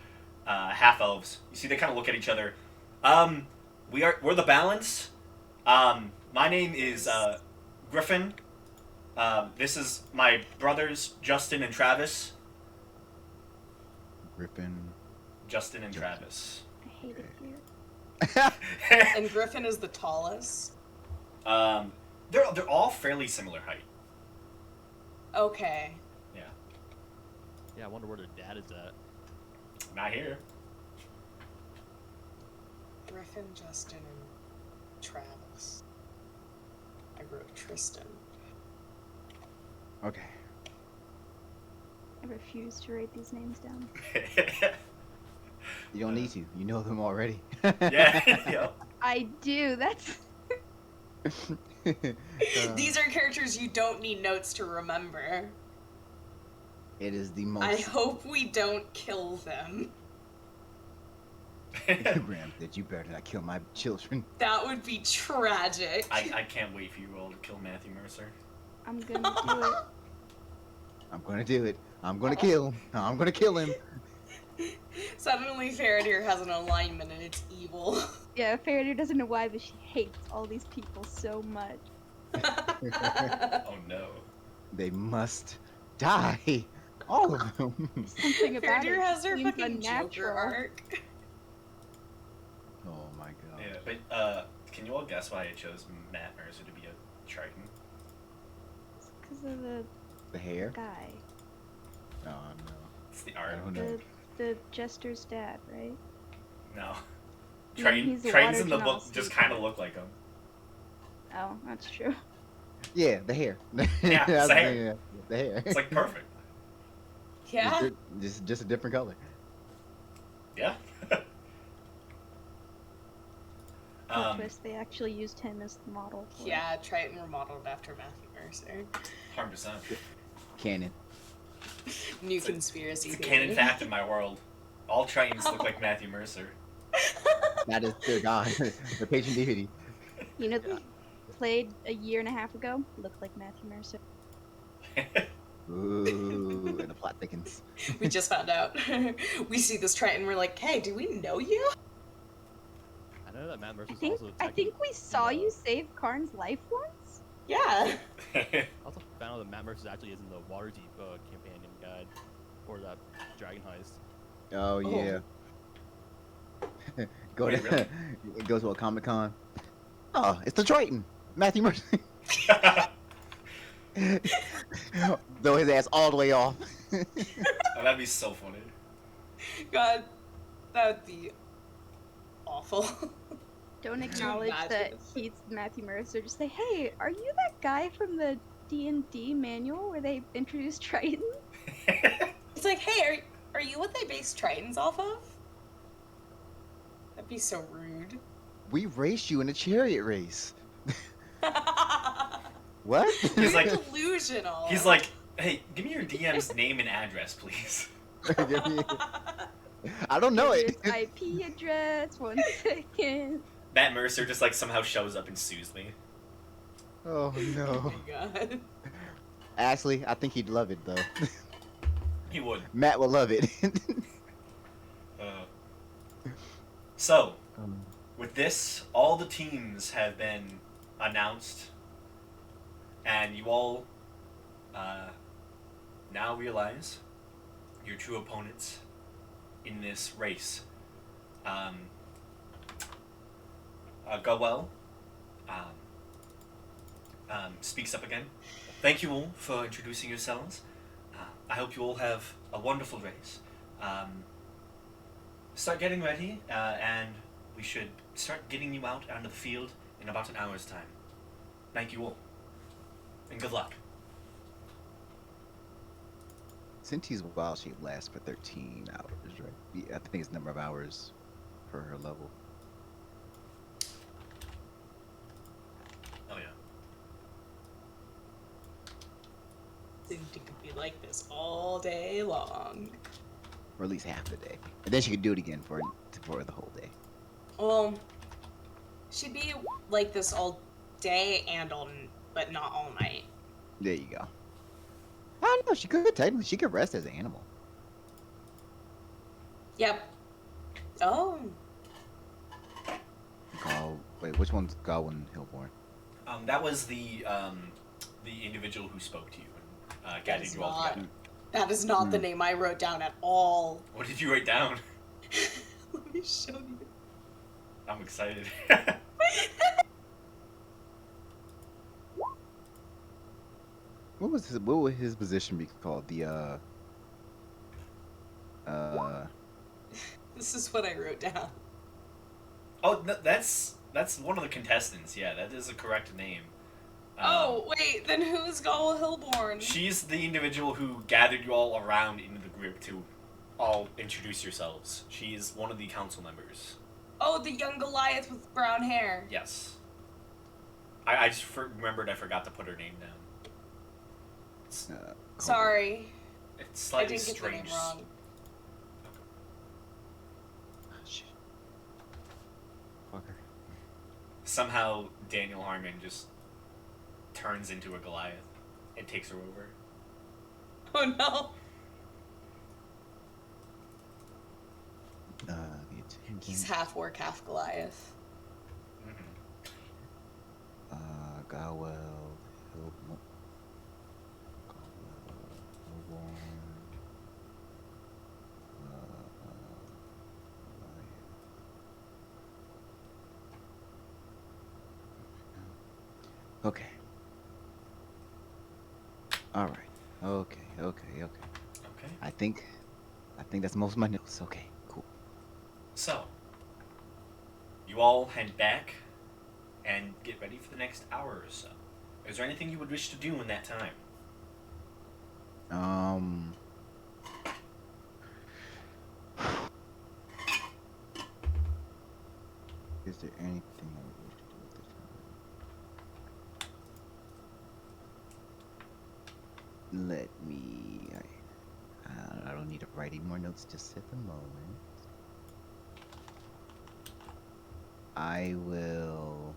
half elves, you see they kind of look at each other. We're the Balance. My name is Griffin. This is my brothers Justin and Travis. Griffin. Justin and Travis. I hate it here. And Griffin is the tallest. They're all fairly similar height. Okay. Yeah, I wonder where their dad is at. Not here. Griffin, Justin, and Travis. I wrote Tristan. Okay. I refuse to write these names down. You don't need to. You know them already. Yeah. Yep. I do. That's. These are characters you don't need notes to remember. It is the most. I hope we don't kill them. Graham said, "You better not kill my children." That would be tragic. I can't wait for you all to kill Matthew Mercer. I'm gonna do it. I'm gonna do it. I'm gonna kill him. I'm gonna kill him. Suddenly Faradir has an alignment and it's evil. Yeah, Faraday doesn't know why, but she hates all these people so much. Oh no. They must die. All of them. Something about Faradir it has her seems fucking Joker unnatural. arc. Oh my god. Yeah, but can you all guess why I chose Matt Mercer to be a Triton? Because of the The hair? guy. Oh no. It's the I art. don't know. The Jester's dad, right? No. Yeah, he's the Tritons in the water book genasi just guy. kind of look like him. Oh, that's true. Yeah, the hair. Yeah, it's the hair. Yeah, the hair. It's like perfect. Yeah. Just a different color. Yeah. Plot twist, they actually used him as the model for it. Yeah, Triton were modeled after Matthew Mercer. 100%. Canon. New It's a- conspiracy It's a theory. canon fact in my world. All Tritons look like Matthew Mercer. That is their god, their patron deity. You know, the played a year and a half ago, looked like Matthew Mercer. Ooh, and the plot thickens. We just found out. We see this Triton, we're like, hey, do we know you? I know that Matt Mercer's I think also I think we saw in the- you save Karn's life once. Yeah. I also found out that Matt Mercer actually is in the Waterdeep companion guide for that dragon heist. Oh yeah. Go Wait, to go to a Comic Con. Oh, it's the Triton, Matthew Mercer. Throw his ass all the way off. Oh, that'd be so funny. God, that would be awful. Don't acknowledge that imagine? he's Matthew Mercer. Just say, hey, are you that guy from the D&D manual where they introduced Triton? It's like, hey, are you what they based Tritons off of? That'd be so rude. We raced you in a chariot race. What? He's like, delusional. he's like, hey, give me your DM's name and address, please. I don't know it. Here's IP address, 1 second. Matt Mercer just like somehow shows up and sues me. Oh Oh no. my god. Ashley, I think he'd love it though. He would. Matt will love it. So, with this, all the teams have been announced, and you all now realize your true opponents in this race. Gowell speaks up again. Thank you all for introducing yourselves. I hope you all have a wonderful race. Start getting ready, and we should start getting you out onto the field in about an hour's time. Thank you all, and good luck. Since he's wild, she lasts for 13 hours, right? Yeah, I think it's number of hours per her level. Oh yeah. Think it could be like this all day long. Or at least half the day. And then she could do it again for the whole day. Well, she'd be like this all day and but not all night. There you go. I don't know, she could technically, she could rest as an animal. Yep. Oh. Wait, which one's Godwin Hillborn? That was the individual who spoke to you and gathered you all together. That is not the name I wrote down at all. What did you write down? Let me show you. I'm excited. What would his position be called? This is what I wrote down. Oh, that's one of the contestants. Yeah, that is a correct name. Oh, wait, then who's Gall Hillborn? She's the individual who gathered you all around into the group to all introduce yourselves. She's one of the council members. Oh, the young Goliath with brown hair. Yes. I just remembered I forgot to put her name down. Sorry. It's I slightly didn't get the name strange. wrong. Shit. somehow Daniel Harmon just turns into a Goliath and takes her over. Oh no. The attendant. He's half orc, half Goliath. Gowell, Hillborn, okay. All right. Okay. Okay. I think that's most of my notes. Okay. Cool. So, you all head back and get ready for the next hour or so. Is there anything you would wish to do in that time? Is there anything I would wish to do at this time? Let me. I don't need to write any more notes just at the moment. I will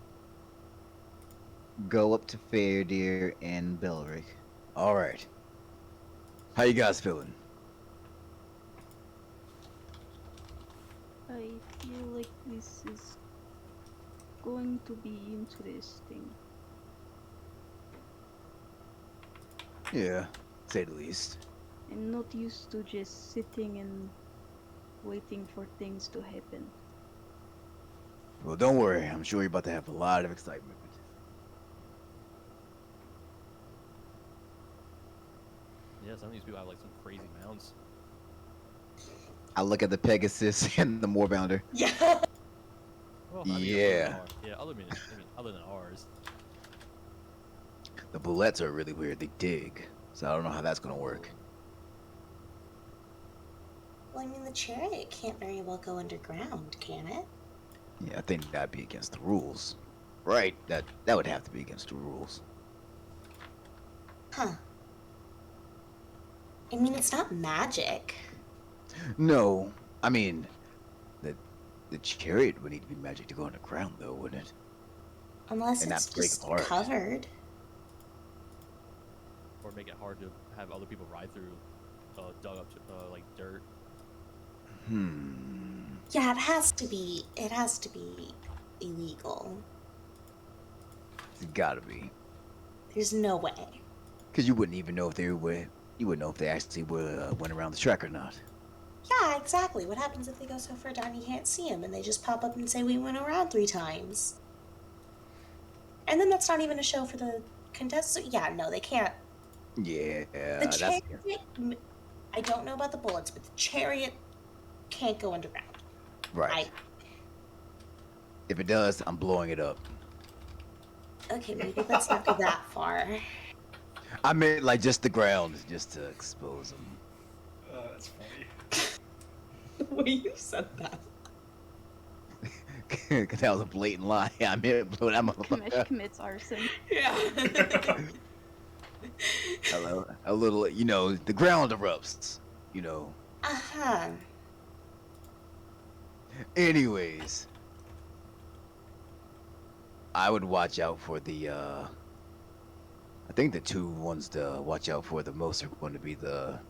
go up to Fairdeer and Belric. All right. How you guys feeling? I feel like this is going to be interesting. Yeah, say the least. I'm not used to just sitting and waiting for things to happen. Well, don't worry. I'm sure you're about to have a lot of excitement. Yeah, some of these people have like some crazy mounts. I look at the Pegasus and the Moorbounder. Yeah. Well, I mean, Yeah. other than other than ours. The bullets are really weird. They dig. So I don't know how that's gonna work. Well, I mean, the chariot can't very well go underground, can it? Yeah, I think that'd be against the rules. Right? That would have to be against the rules. Huh. I mean, it's not magic. No, I mean, the chariot would need to be magic to go underground, though, wouldn't it? Unless And it's not break just apart. covered. Or make it hard to have other people ride through dug up like dirt. Yeah, it has to be illegal. It's gotta be. There's no way. Because you wouldn't even know if they were. You wouldn't know if they actually went around the track or not. Yeah, exactly. What happens if they go so far down you can't see them and they just pop up and say we went around 3 times? And then that's not even a show for the contestants. Yeah, no, they can't. Yeah, The that's. chariot, I don't know about the bullets, but the chariot can't go underground. Right. If it does, I'm blowing it up. Okay, maybe let's not go that far. I meant like just the ground, just to expose them. That's funny. The way you said that. Cause that was a blatant lie. I meant blow that Kamesh motherfucker. commits arson. Yeah. A little, the ground erupts. Uh-huh. Anyways, I would watch out for the. I think the 2 ones to watch out for the most are going to be the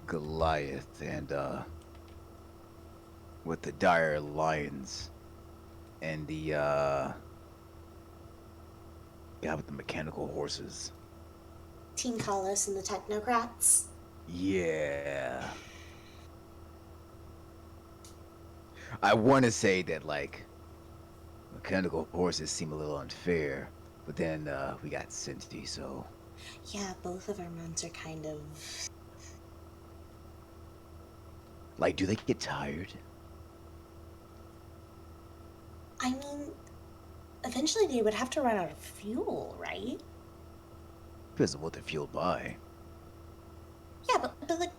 Goliath and with the dire lions and the with the mechanical horses. Team Kalos and the Technocrats. Yeah. I want to say that like mechanical horses seem a little unfair, but then we got Cindy, so Yeah, both of our mounts are kind of... like, do they get tired? I mean, eventually they would have to run out of fuel, right? Depends on what they're fueled by. Yeah, but like,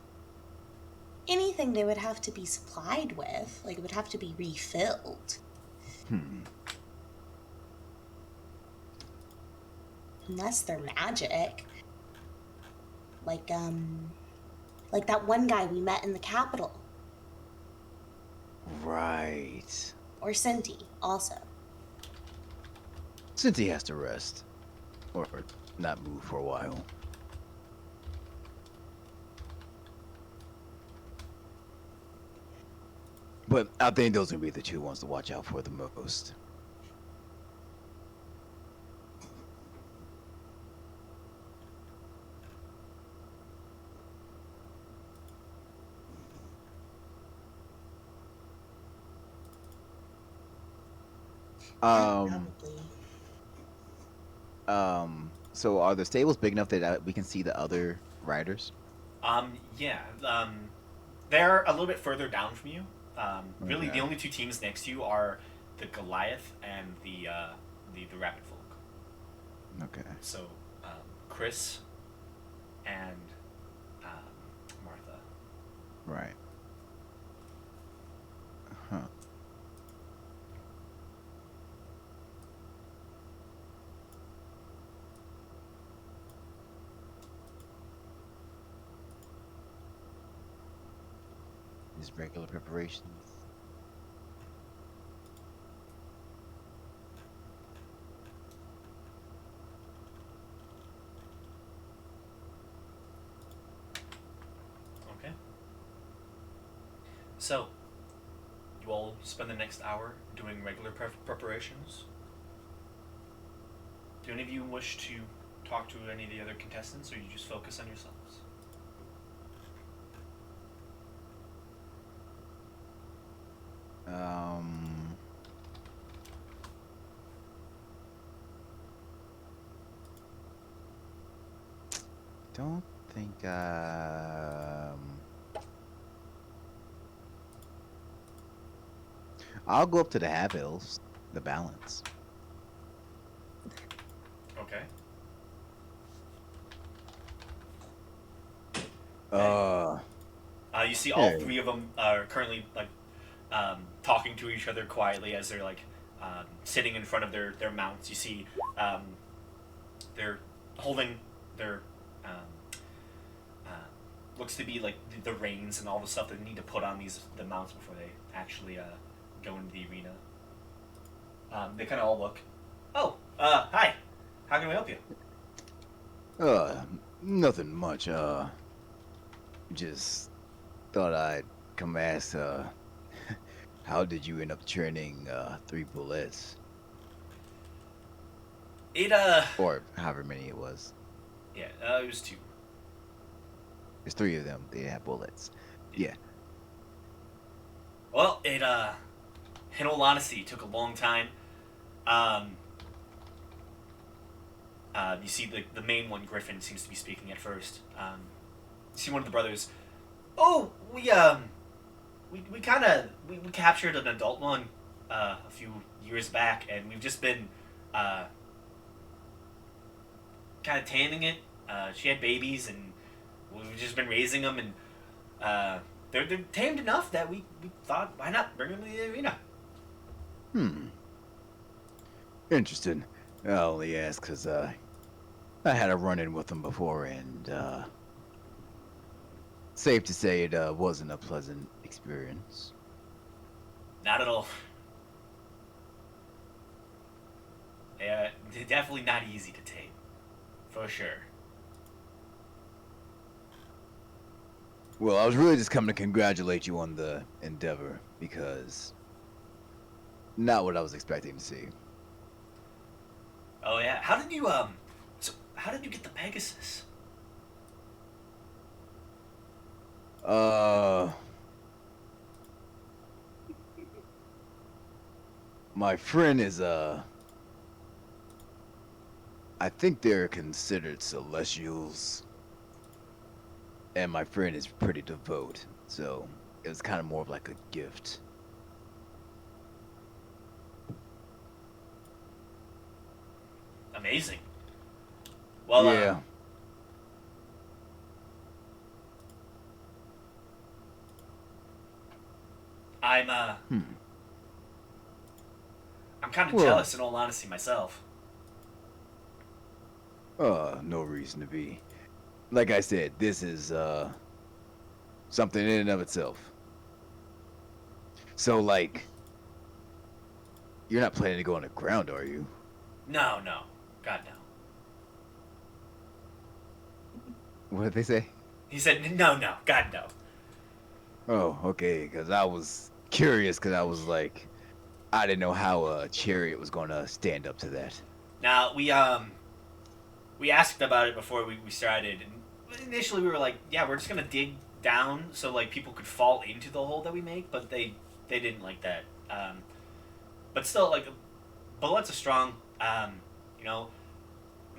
anything they would have to be supplied with, like, it would have to be refilled. Unless they're magic. Like that one guy we met in the Capitol. Right. Or Senti, also. since he has to rest or not move for a while. But I think those would be the two ones to watch out for the most. Um, Probably. So are the stables big enough that we can see the other riders? Yeah. They're a little bit further down from you. Really, the Okay. only two teams next to you are the Goliath and the Rapid Folk. Okay. So, Chris and Martha. Right. Huh. These regular preparations. Okay. So, you all spend the next hour doing regular preparations. Do any of you wish to talk to any of the other contestants, or you just focus on yourselves? Um. Don't think. I'll go up to the half elves, the balance. Okay. Uh, You see all Hey. three of them are currently talking to each other quietly as they're sitting in front of their mounts. You see they're holding their looks to be like the reins and all the stuff they need to put on the mounts before they actually go into the arena. They kind of all look. Oh, hi. How can we help you? Nothing much. Just thought I'd come ask, how did you end up training, 3 bullets? It Or however many it was. yeah, it was two. There's 3 of them. They have bullets. Yeah. Well, it in all honesty, took a long time. You see the main one, Griffin, seems to be speaking at first. You see one of the brothers. Oh, we captured an adult one a few years back, and we've just been kind of taming it. She had babies, and we've just been raising them, and they're tamed enough that we thought, why not bring them to the arena? Interesting. I only asked because, I had a run-in with them before, and, safe to say it, wasn't a pleasant experience. Not at all. Yeah, they're definitely not easy to tame, for sure. Well, I was really just coming to congratulate you on the endeavor, because not what I was expecting to see. Oh yeah, so how did you get the Pegasus? My friend is, I think they're considered celestials. And my friend is pretty devout, so it was kind of more of like a gift. Amazing. Well, Yeah. I'm Hmm. I'm kind of Well- jealous, in all honesty, myself. No reason to be. Like I said, this is, something in and of itself. So, like, you're not planning to go on the ground, are you? No, no. God, no. What did they say? He said, no, no. God, no. Oh, okay. Because I was curious. Because I was like, I didn't know how a chariot was gonna stand up to that. Now, we asked about it before we started, and initially we were like, yeah, we're just gonna dig down so like people could fall into the hole that we make, but they didn't like that. But still, like, bullets are strong. You know,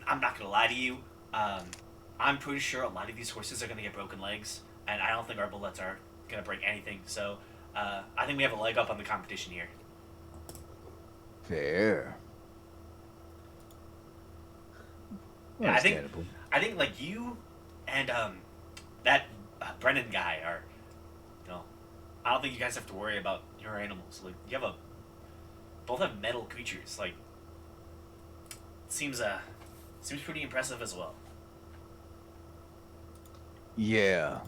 I'm not gonna lie to you. I'm pretty sure a lot of these horses are gonna get broken legs, and I don't think our bullets are gonna break anything. So I think we have a leg up on the competition here. Fair. Yeah, Understandable. I think like you and that Brennan guy are, you know, I don't think you guys have to worry about your animals. Like you have both have metal creatures. Like seems pretty impressive as well. Yeah.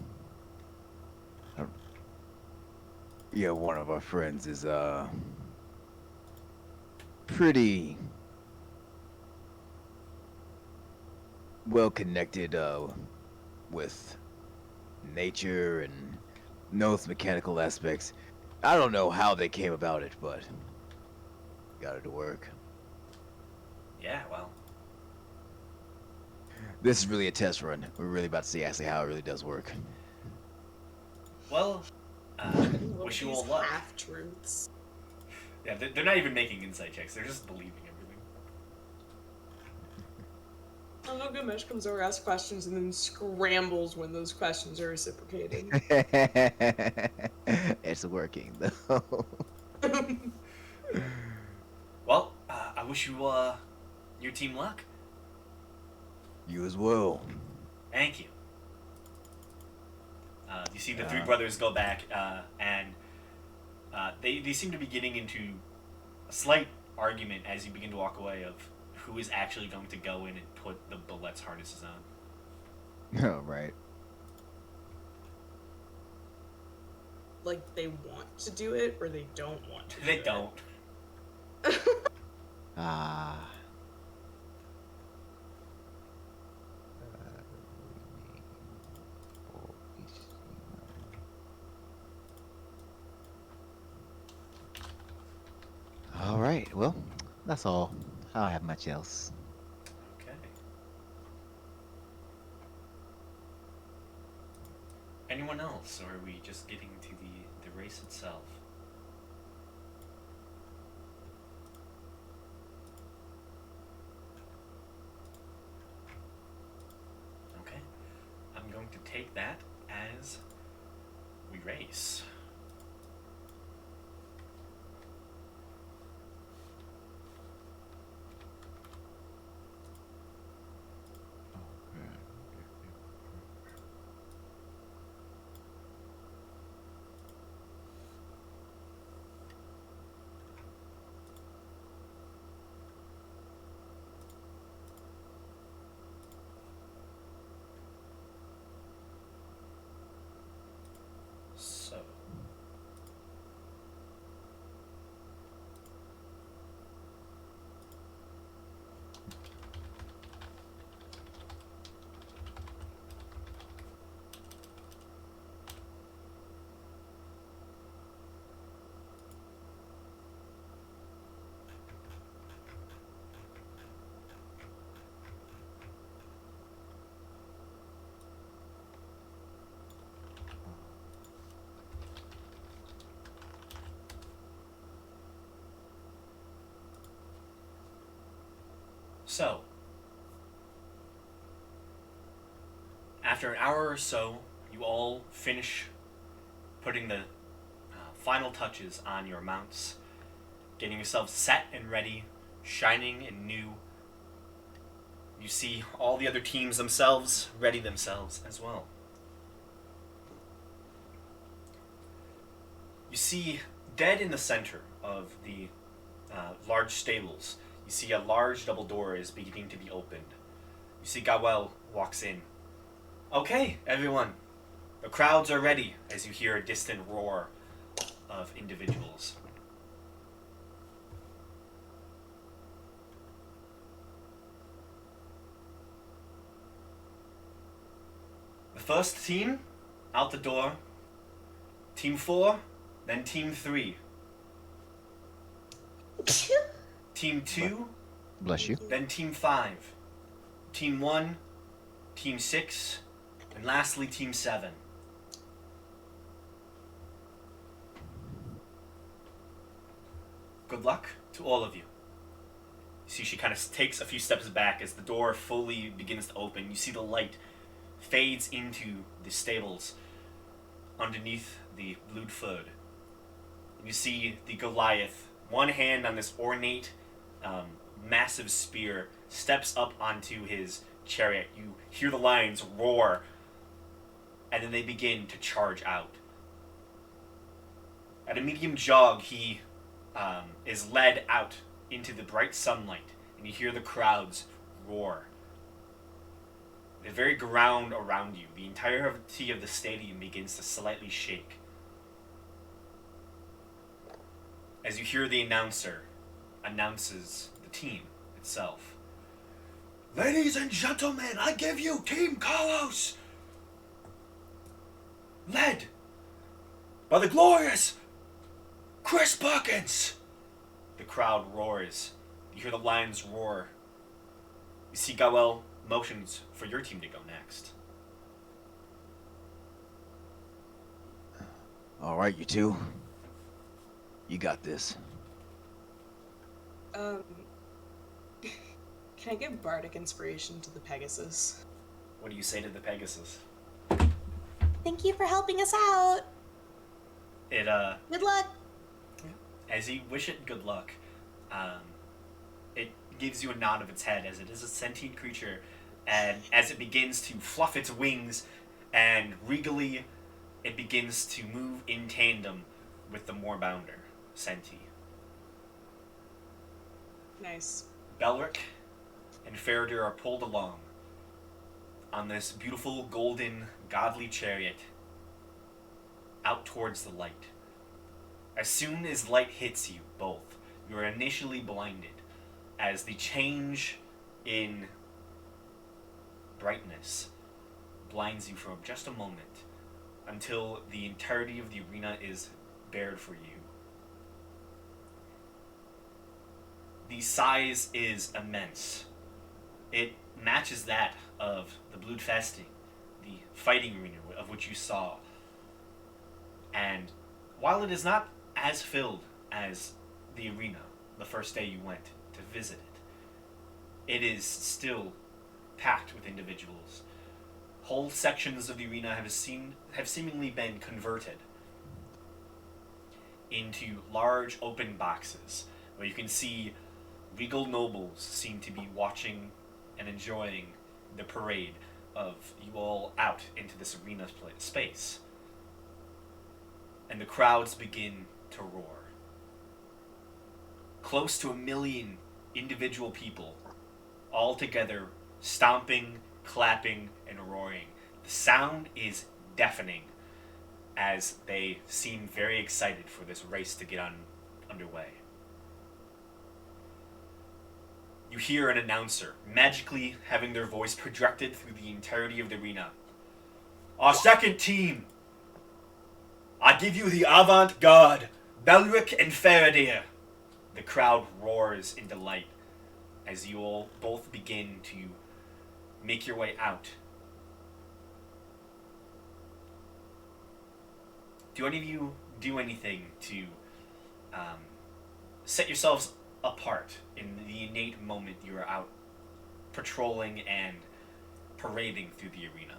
Yeah, one of our friends is pretty well connected with nature and knows mechanical aspects. I don't know how they came about it, but got it to work. Yeah, well, This is really a test run. We're really about to see actually how it really does work. well, All wish you these all luck. half truths. Yeah, they're not even making insight checks. They're just believing everything. I know Gamesh comes over, asks questions, and then scrambles when those questions are reciprocated. It's working though. Well, I wish you your team luck. You as well. Thank you. You see the three brothers go back, and they seem to be getting into a slight argument as you begin to walk away of who is actually going to go in and put the bullets harnesses on. Oh, right. Like they want to do it, or they don't want to. They do don't. It. Ah. All right. Well, that's all. I don't have much else. Okay. Anyone else, or are we just getting to the race itself? Okay. I'm going to take that as we race. So. So, after an hour or so, you all finish putting the final touches on your mounts, getting yourselves set and ready, shining and new. You see all the other teams themselves ready themselves as well. You see, dead in the center of the large stables, you see a large double door is beginning to be opened. You see Gawel walks in. Okay, everyone. The crowds are ready as you hear a distant roar of individuals. first team, out the door. Team 4, then Team 3. Team 2, Bless you. then Team 5. Team 1, Team 6, and lastly Team 7. Good luck to all of you. See, she kind of takes a few steps back as the door fully begins to open. You see the light fades into the stables underneath the blued food. You see the Goliath, one hand on this ornate, massive spear, steps up onto his chariot. You hear the lions roar, and then they begin to charge out. At a medium jog, he is led out into the bright sunlight, and you hear the crowds roar. The very ground around you, the entirety of the stadium begins to slightly shake. As you hear the announcer announces the team itself. Ladies and gentlemen, I give you Team Carlos, led by the glorious Chris Perkins. The crowd roars. You hear the lions roar. You see Gawel motions for your team to go next. All right, you two. You got this. Can I give bardic inspiration to the Pegasus? What do you say to the Pegasus? Thank you for helping us out. It Good luck. as you wish it good luck, it gives you a nod of its head as it is a sentient creature, and as it begins to fluff its wings and regally it begins to move in tandem with the Moorbounder, Senti. Nice. Belric and Faradir are pulled along on this beautiful golden godly chariot out towards the light. As soon as light hits you both, you are initially blinded as the change in brightness blinds you for just a moment until the entirety of the arena is bared for you. The size is immense. It matches that of the Blood Festing, the fighting arena of which you saw. And while it is not as filled as the arena the first day you went to visit it, it is still packed with individuals. Whole sections of the arena have seemingly been converted into large open boxes where you can see regal nobles seem to be watching and enjoying the parade of you all out into this arena space. And the crowds begin to roar. Close to 1 million individual people, all together, stomping, clapping, and roaring. The sound is deafening as they seem very excited for this race to get underway. You hear an announcer magically having their voice projected through the entirety of the arena. Our second team, I give you the avant-garde, Belric and Faradir. The crowd roars in delight as you all both begin to make your way out. Do any of you do anything to set yourselves apart in the innate moment you are out patrolling and parading through the arena?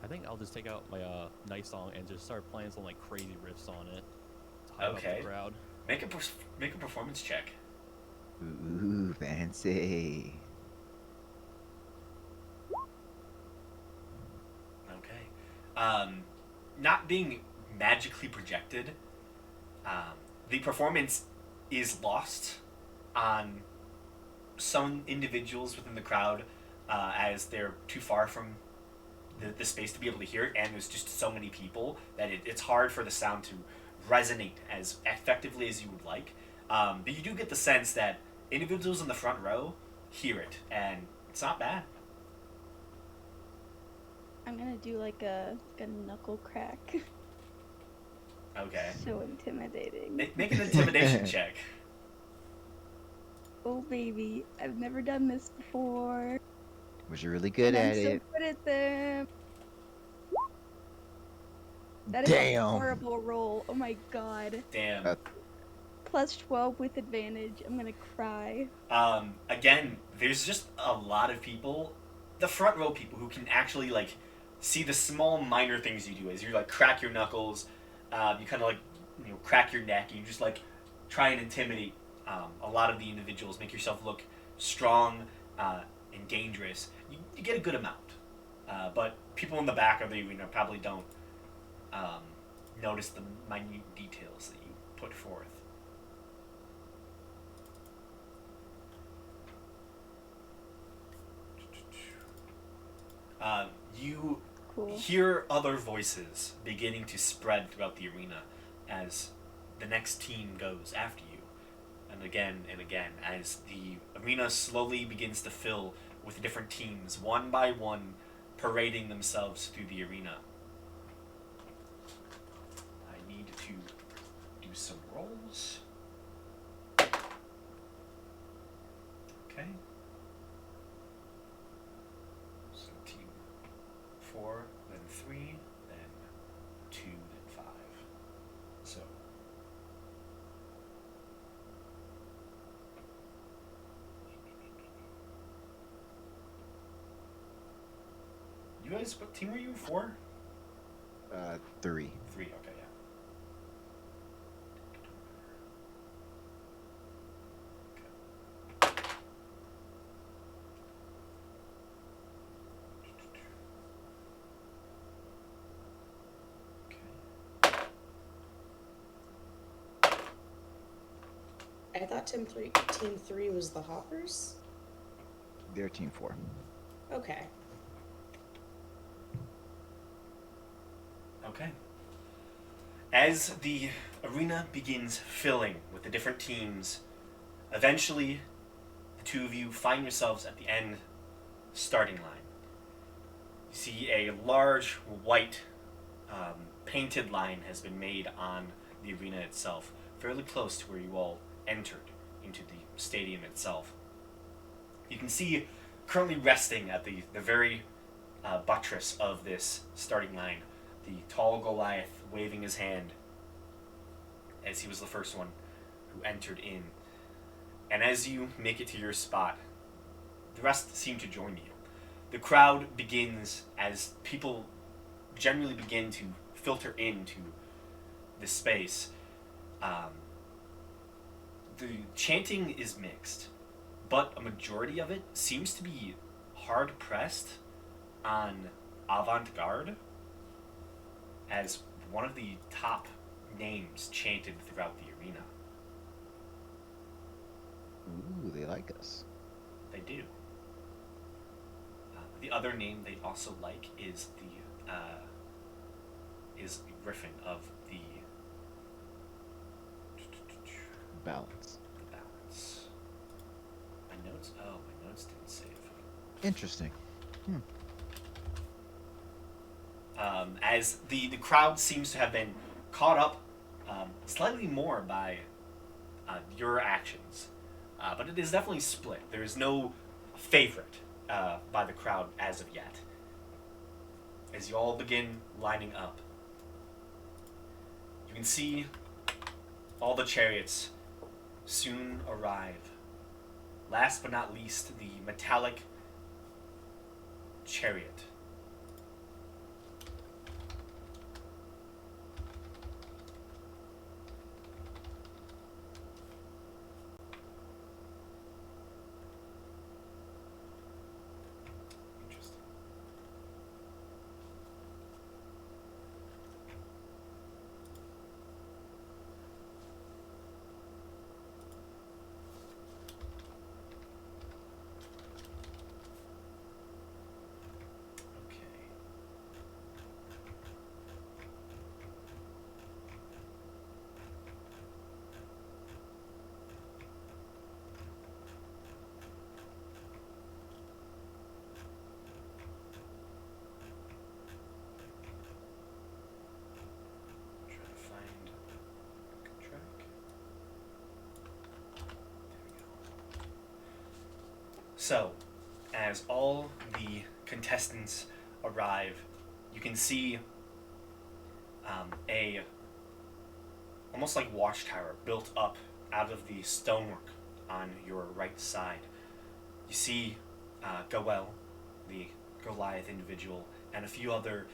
I think I'll just take out my nice song and just start playing some like crazy riffs on it to hype up Okay. the crowd. Make a performance check. Ooh, fancy. Okay. Not being magically projected, the performance is lost on some individuals within the crowd as they're too far from the space to be able to hear it, and there's just so many people that it's hard for the sound to resonate as effectively as you would like. But you do get the sense that individuals in the front row hear it, and it's not bad. I'm gonna do like a knuckle crack. Okay. So intimidating. Make an intimidation check. Oh baby, I've never done this before. Was you really good and at I'm so it? good at them. That is a Damn. horrible roll. Oh my god. Damn. Plus 12 with advantage. I'm gonna cry. Again, there's just a lot of people, the front row people, who can actually like see the small minor things you do. As you like crack your knuckles, you kind of like crack your neck. You just like try and intimidate a lot of the individuals, make yourself look strong and dangerous. You get a good amount, but people in the back of the arena probably don't notice the minute details that you put forth. You Cool. hear other voices beginning to spread throughout the arena as the next team goes after you. And again, as the arena slowly begins to fill with different teams, one by one, parading themselves through the arena. I need to do some rolls. Okay. So team 4, then 3, then 2, then 5. So you guys, what team were you? 4? 3. 3, okay, yeah. I thought team three was the Hoppers. They're team 4. Okay. Okay. As the arena begins filling with the different teams, eventually the two of you find yourselves at the end starting line. You see a large white painted line has been made on the arena itself, fairly close to where you all entered into the stadium itself. You can see currently resting at the very buttress of this starting line, the tall Goliath waving his hand as he was the first one who entered in. And as you make it to your spot, the rest seem to join you. The crowd begins as people generally begin to filter into this space. The chanting is mixed, but a majority of it seems to be hard pressed on avant-garde as one of the top names chanted throughout the arena. Ooh, they like us. They do. The other name they also like is the Griffin of the Balance. Balance. My notes didn't save. Interesting. As the crowd seems to have been caught up slightly more by your actions, but it is definitely split. There is no favorite by the crowd as of yet. As you all begin lining up, you can see all the chariots soon arrive. Last but not least, the metallic chariot. Interesting. So, as all the contestants arrive, you can see a almost like watchtower built up out of the stonework on your right side. You see Goel, the Goliath individual, and a few other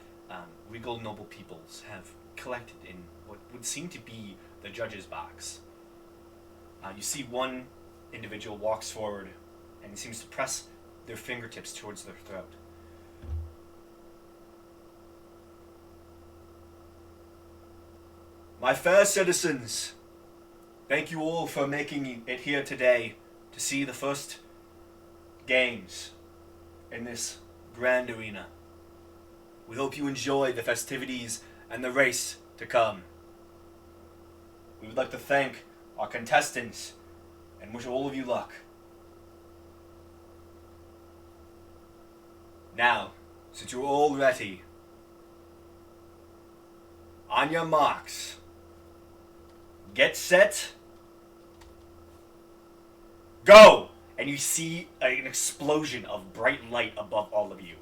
regal noble peoples have collected in what would seem to be the judge's box. You see one individual walks forward and he seems to press their fingertips towards their throat. My fair citizens, thank you all for making it here today to see the first games in this grand arena. We hope you enjoy the festivities and the race to come. We would like to thank our contestants and wish all of you luck. Now, since you're all ready, on your marks, get set, go! And you see an explosion of bright light above all of you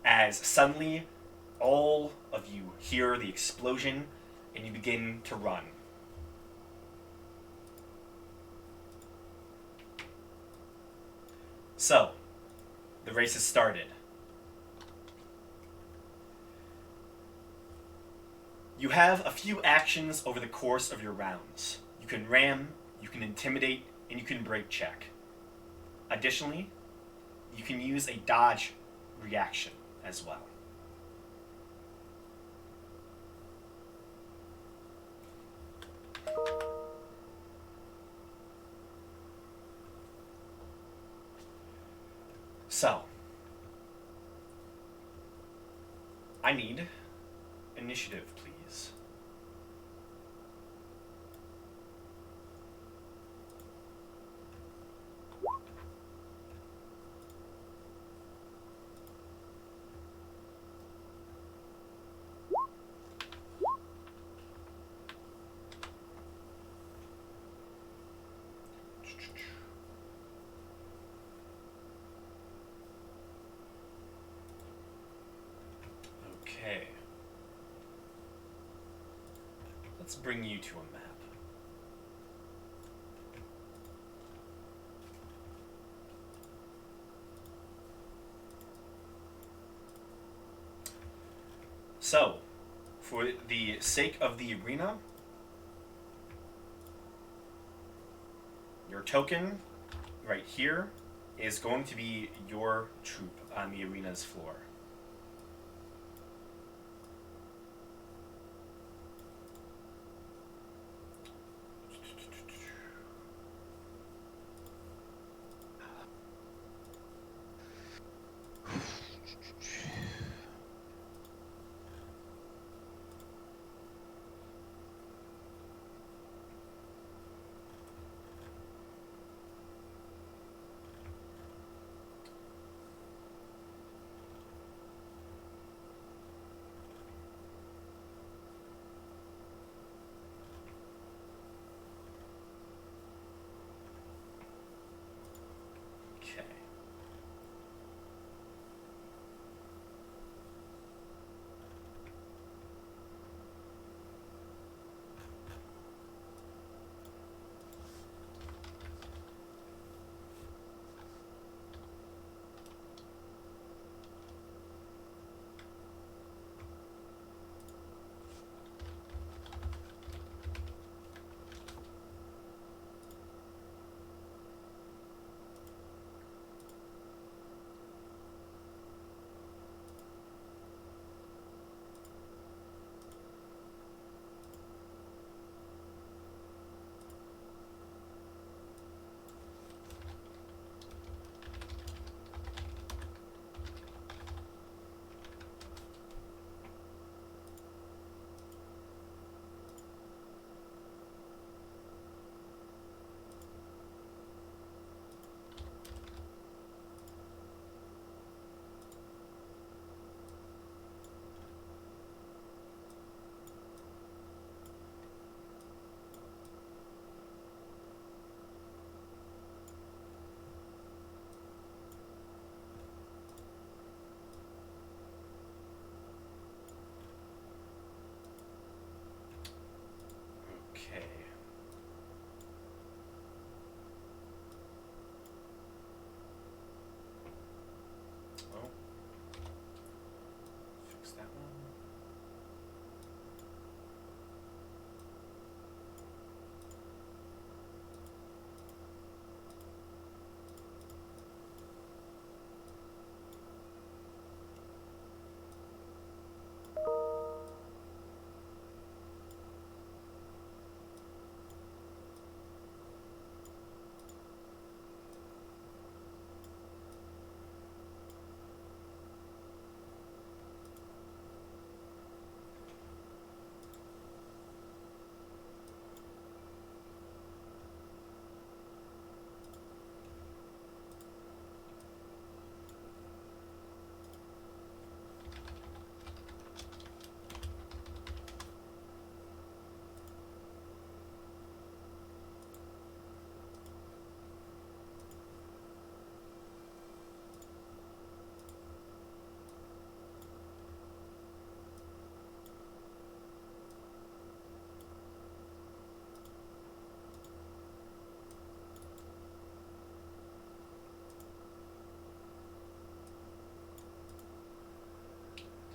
as suddenly all of you hear the explosion and you begin to run. So, the race has started. You have a few actions over the course of your rounds. You can ram, you can intimidate, and you can brake check. Additionally, you can use a dodge reaction as well. So, I need initiative, please. Okay. Let's bring you to a map. So, for the sake of the arena, your token right here is going to be your troop on the arena's floor.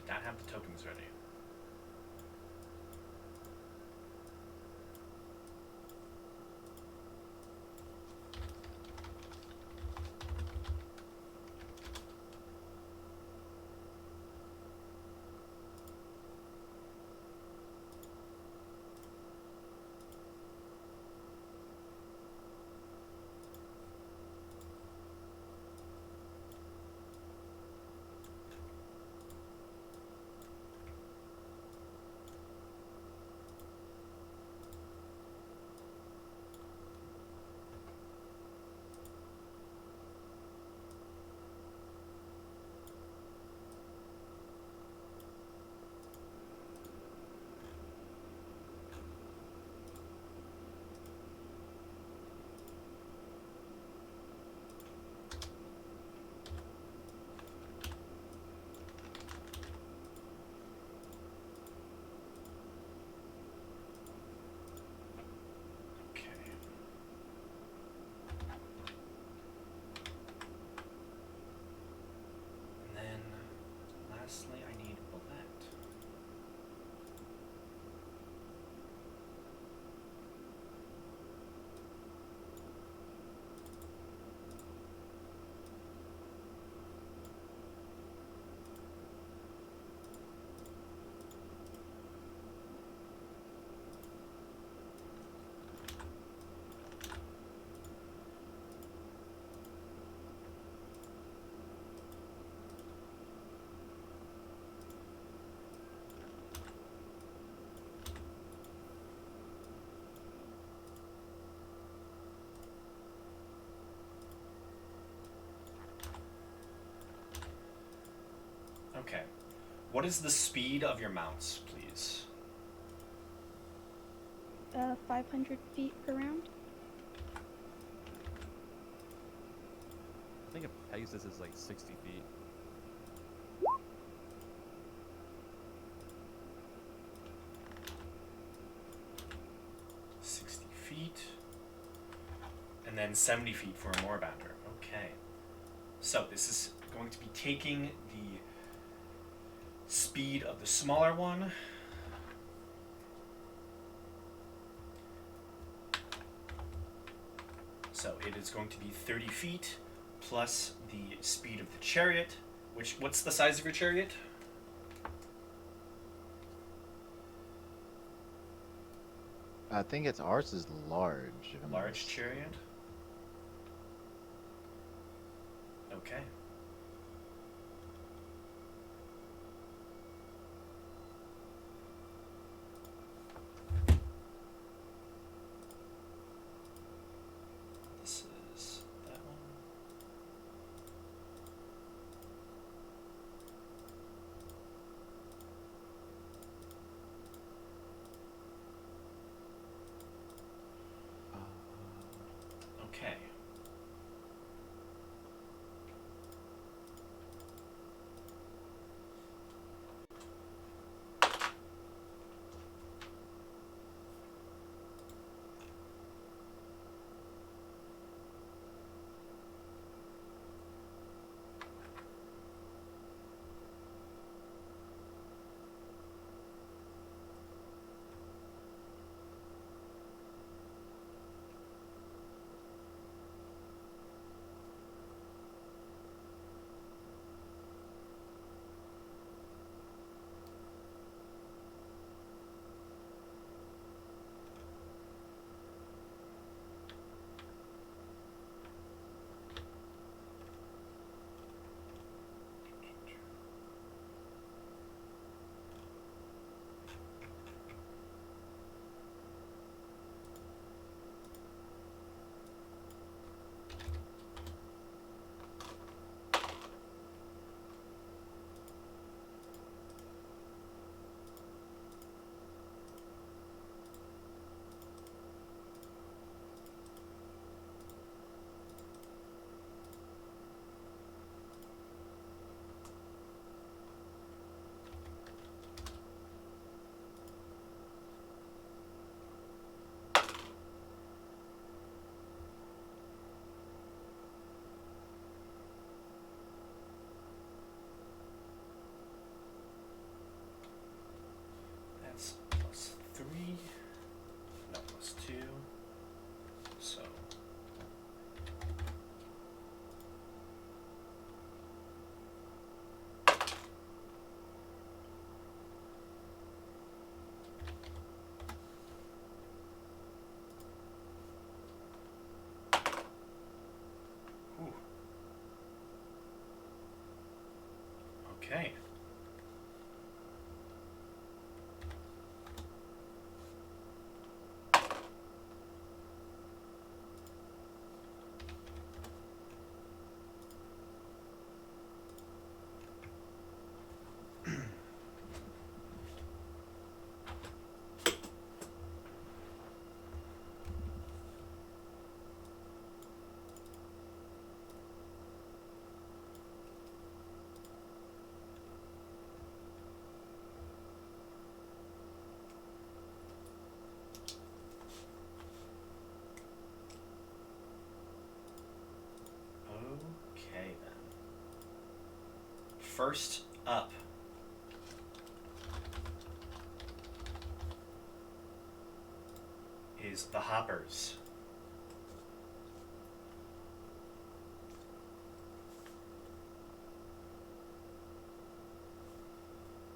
not have the tokens ready. Okay. And then, lastly, I need bullet. Okay. What is the speed of your mounts, please? 500 feet per round. I think a Pegasus is like 60 feet. feet. And then 70 feet for a moorbounder. Okay. So this is going to be taking the speed of the smaller one. So it is going to be 30 feet plus the speed of the chariot. What's the size of your chariot? I think it's ours is large. If I'm not Large mistaken. chariot. Okay. This is that one. Okay. first up is the Hoppers.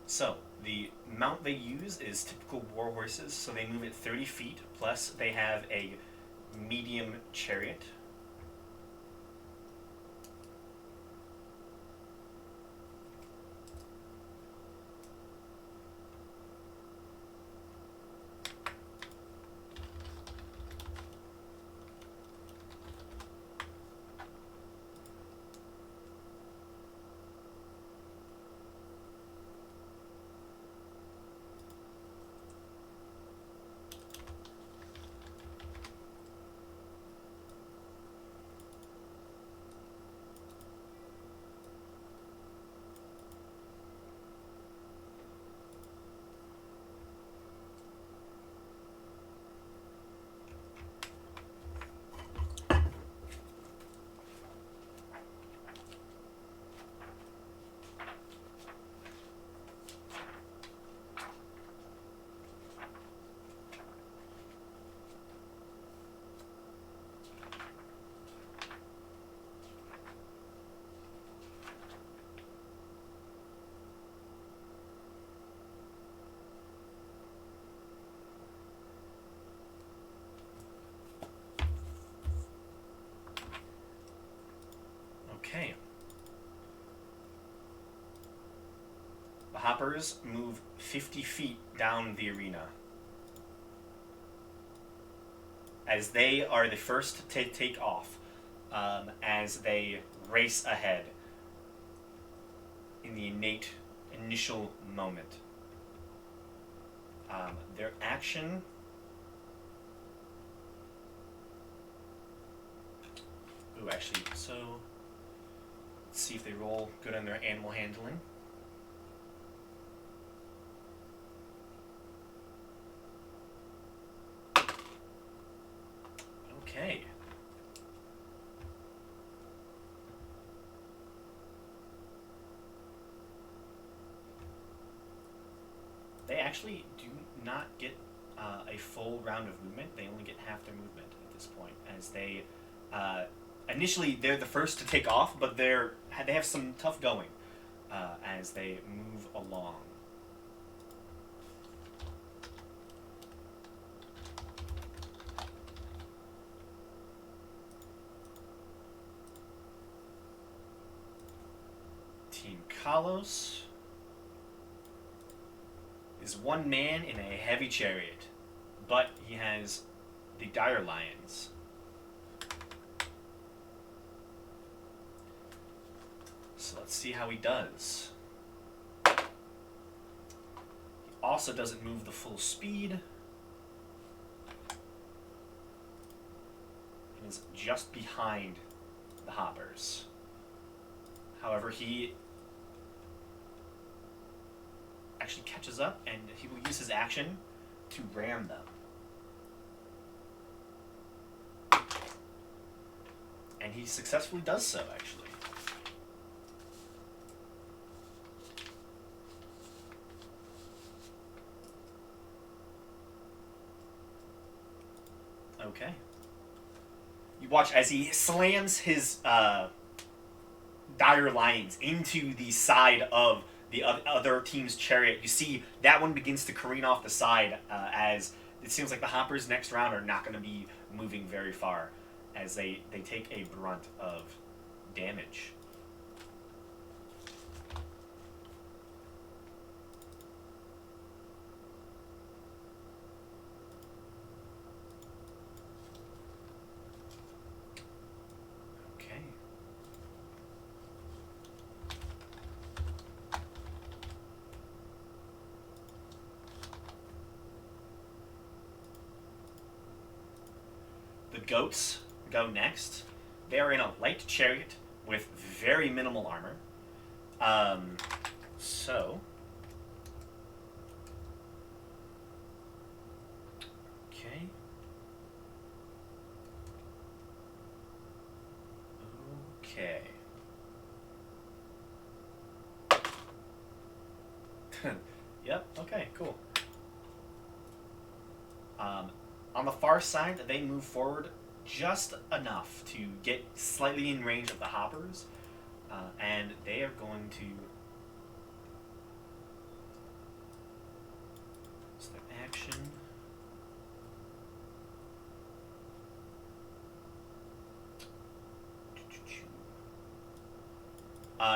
So, the mount they use is typical war horses, so they move at 30 feet, plus they have a medium chariot. Okay. The Hoppers move 50 feet down the arena. As they are the first to take off, as they race ahead in the innate initial moment. Their action... Ooh, actually, so... Let's see if they roll good on their animal handling. Okay. They actually do not get a full round of movement. They only get half their movement at this point, as they initially they're the first to take off, but they have some tough going as they move along. Team Kalos is one man in a heavy chariot, but he has the Dire Lions. So let's see how he does. He also doesn't move the full speed, and is just behind the Hoppers. However, he actually catches up, and he will use his action to ram them. And he successfully does so, actually. Okay. You watch as he slams his Dire Lions into the side of the other team's chariot. You see that one begins to careen off the side as it seems like the Hoppers next round are not going to be moving very far as they take a brunt of damage. Okay. The goats go next. They are in a light chariot with very minimal armor. So... Okay. Okay. Yep. Okay. Cool. On the far side, they move forward just enough to get slightly in range of the hoppers, and they are going to. What's their action?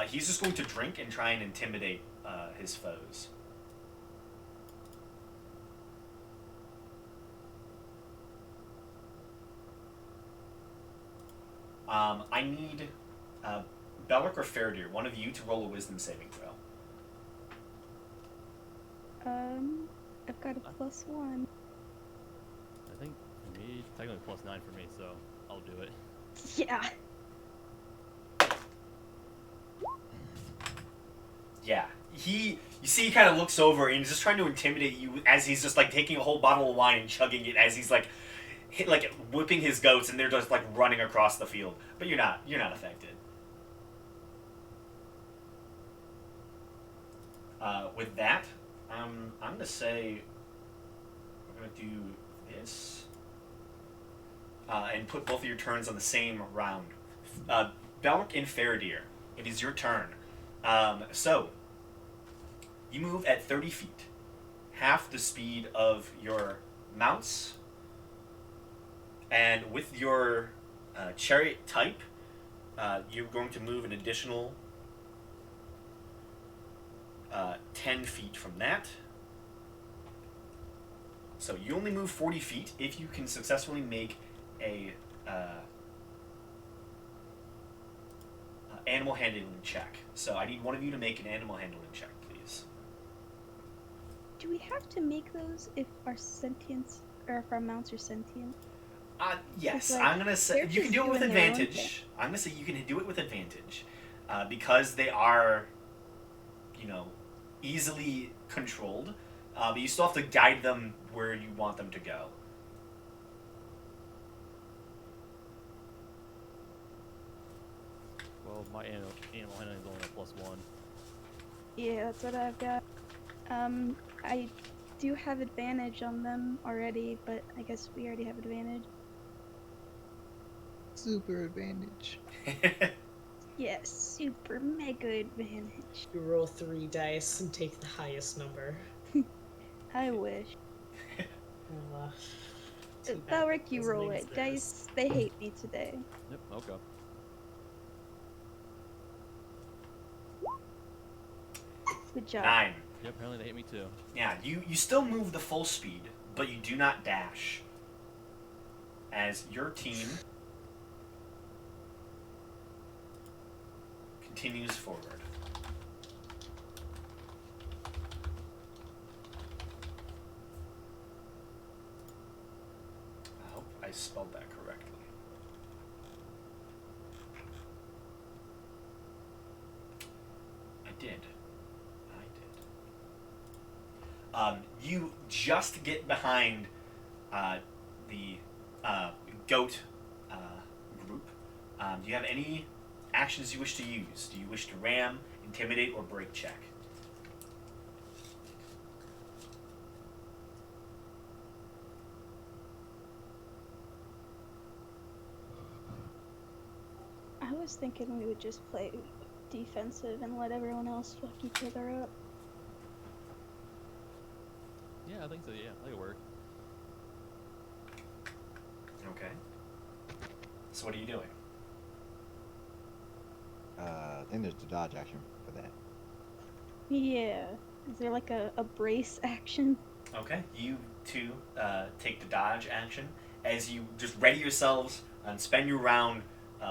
He's just going to drink and try and intimidate his foes. I need Belric or Faradir, one of you, to roll a wisdom saving throw. I've got a +1. I think for me, technically +9 for me, so I'll do it. Yeah. Yeah, you see, he kind of looks over and he's just trying to intimidate you as he's just like taking a whole bottle of wine and chugging it as he's like, whipping his goats, and they're just like running across the field. But you're not affected. With that, I'm gonna say we're gonna do this and put both of your turns on the same round. Belric and Faradir, it is your turn. So, you move at 30 feet, half the speed of your mounts, and with your chariot type, you're going to move an additional 10 feet from that. So you only move 40 feet if you can successfully make a animal handling check. So I need one of you to make an animal handling check, please. Do we have to make those if our sentience or if our mounts are sentient? Yes, It's like, I'm gonna say they're you can just do it with doing their own thing. advantage. I'm gonna say you can do it with advantage, because they are, easily controlled. But you still have to guide them where you want them to go. Well, my animal handling is only a +1. Yeah, that's what I've got. I do have advantage on them already, but I guess we already have advantage. Super advantage. Yes, super mega advantage. You roll 3 dice and take the highest number. I wish. Uh, too bad Belric, you doesn't roll it. exist. Dice, they hate me today. Yep, okay. Good job. 9. Yep, apparently they hate me too. Yeah, you still move the full speed, but you do not dash. As your team continues forward. I hope I spelled that correctly. I did. You just get behind the goat group. Do you have any actions you wish to use? Do you wish to ram, intimidate, or break check? I was thinking we would just play defensive and let everyone else fuck each other up. Yeah, I think so. Yeah, that could work. Okay. So what are you doing? I think there's the dodge action for that. Yeah. Is there like a brace action? Okay, you two take the dodge action as you just ready yourselves and spend your round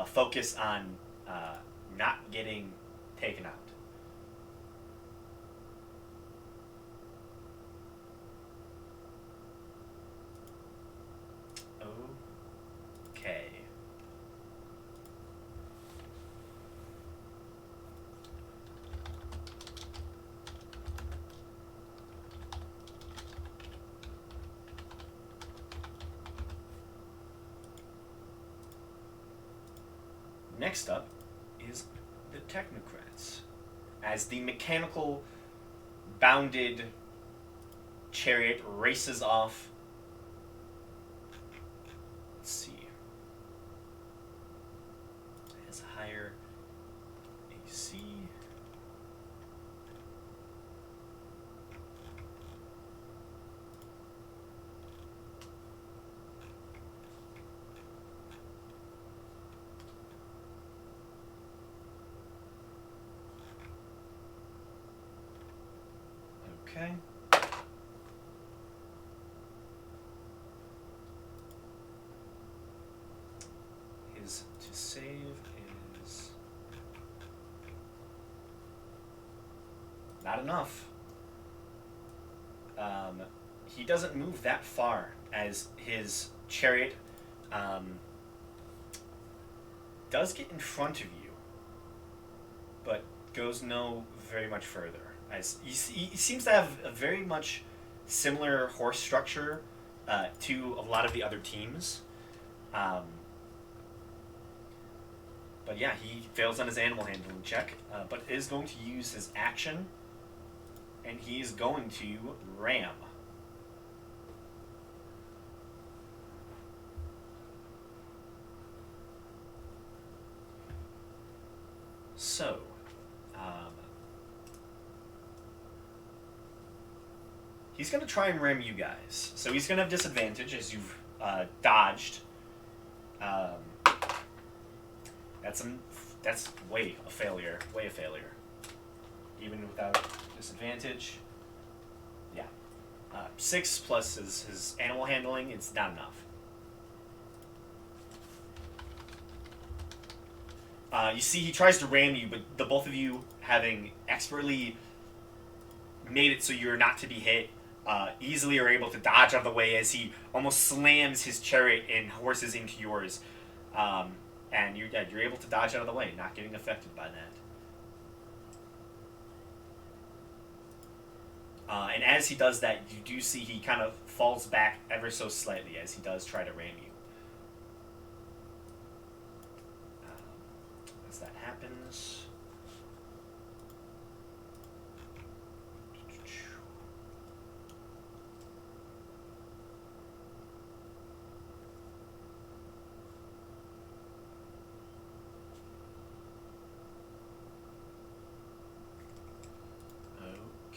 focus on not getting taken out. Okay. Next up is the Technocrats. As the mechanical bounded chariot races off. Let's see. It has a higher AC. Okay. His to save is not enough. He doesn't move that far as his chariot does get in front of you, but goes no very much further. As he seems to have a very much similar horse structure to a lot of the other teams. But yeah, he fails on his animal handling check, but is going to use his action, and he is going to ram. So, he's going to try and ram you guys. So he's going to have disadvantage as you've dodged. That's way a failure. Way a failure. Even without disadvantage. Yeah. 6 plus his animal handling, it's not enough. You see, he tries to ram you, but the both of you, having expertly made it so you're not to be hit, easily are able to dodge out of the way as he almost slams his chariot and horses into yours. And you're able to dodge out of the way, not getting affected by that. And as he does that, you do see he kind of falls back ever so slightly as he does try to ram you. As that happens...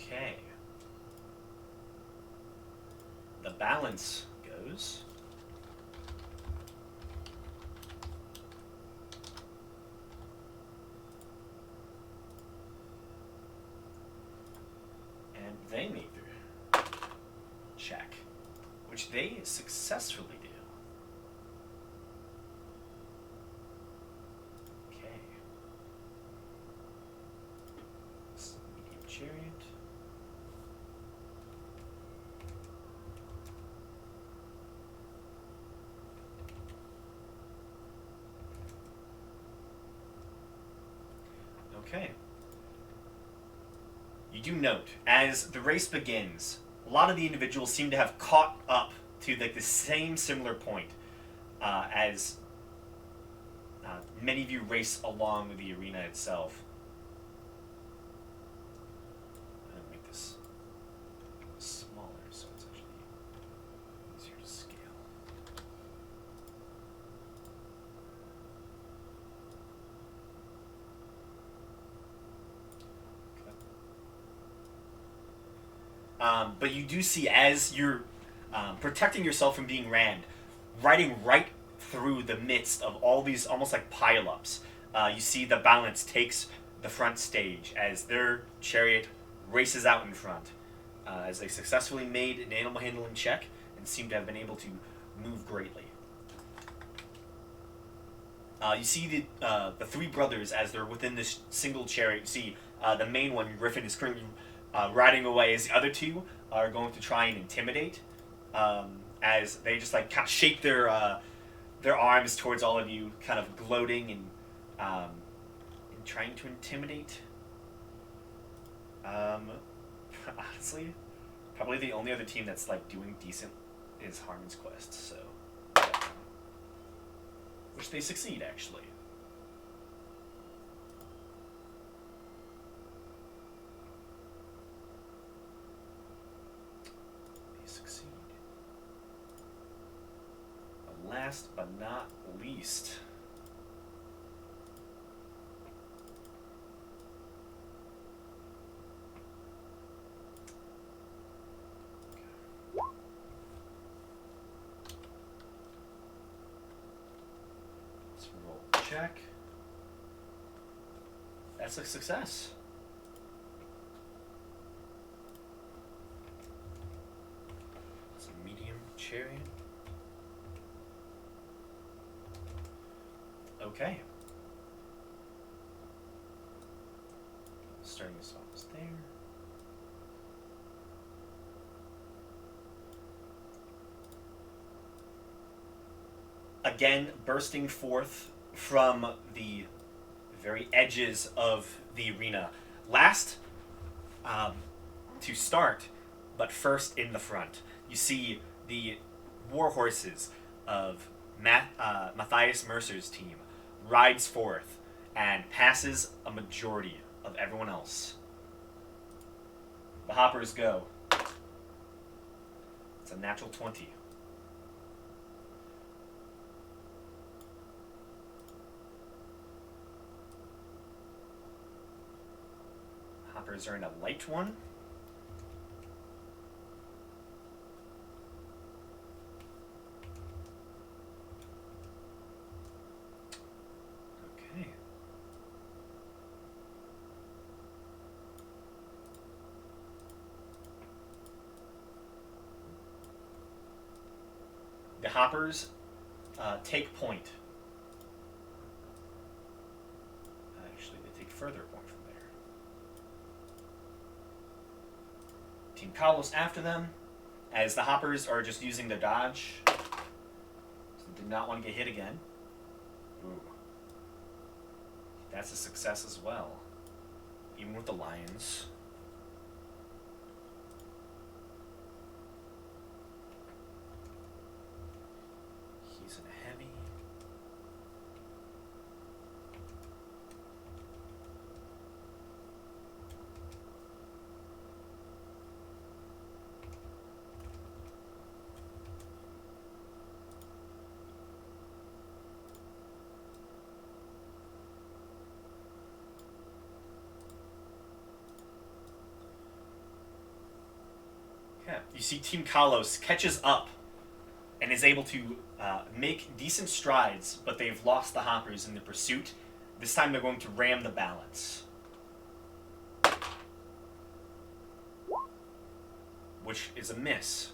Okay. The balance goes. And they make their check, which they successfully do. Okay. Medium chariot. Okay. You do note, as the race begins, a lot of the individuals seem to have caught up to the same similar point as many of you race along the arena itself. I'm going to make this smaller so it's actually easier to scale. But you do see, as you're protecting yourself from being rammed, riding right through the midst of all these almost like pile-ups, you see the balance takes the front stage as their chariot races out in front, as they successfully made an animal handling check and seem to have been able to move greatly. You see the three brothers as they're within this single chariot. You see the main one, Griffin, is currently riding away, as the other two are going to try and intimidate, as they just like kind of shake their arms towards all of you, kind of gloating and trying to intimidate. Honestly, probably the only other team that's like doing decent is Harmon's Quest, so which they succeed actually. succeed. But last but not least, let's roll a check. That's a success. It's a medium chariot. Okay. Starting us off there. Again, bursting forth from the very edges of the arena. Last to start, but first in the front, you see the war horses of Matthias Mercer's team rides forth and passes a majority of everyone else. The hoppers go. It's a natural 20. Hoppers are in a light one. Okay. The hoppers take point. Actually, they take further point from there. Team Kalos after them, as the hoppers are just using their dodge. So they did not want to get hit again. Ooh. That's a success as well. Even with the lions. He's in a heavy. Yeah, you see Team Kalos catches up and is able to make decent strides, but they've lost the hoppers in the pursuit. This time they're going to ram the balance. Which is a miss.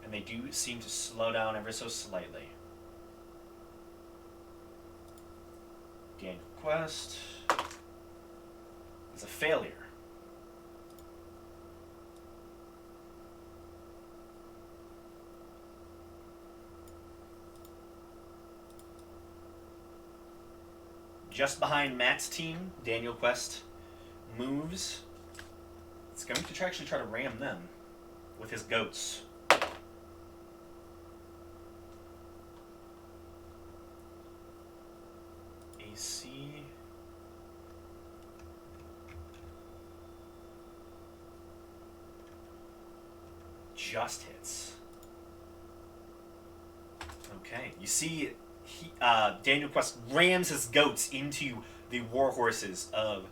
And they do seem to slow down ever so slightly. Daniel Quest is a failure. Just behind Matt's team, Daniel Quest moves. It's going to actually try to ram them with his goats. AC. Just hits. Okay, you see Daniel Quest rams his goats into the war horses of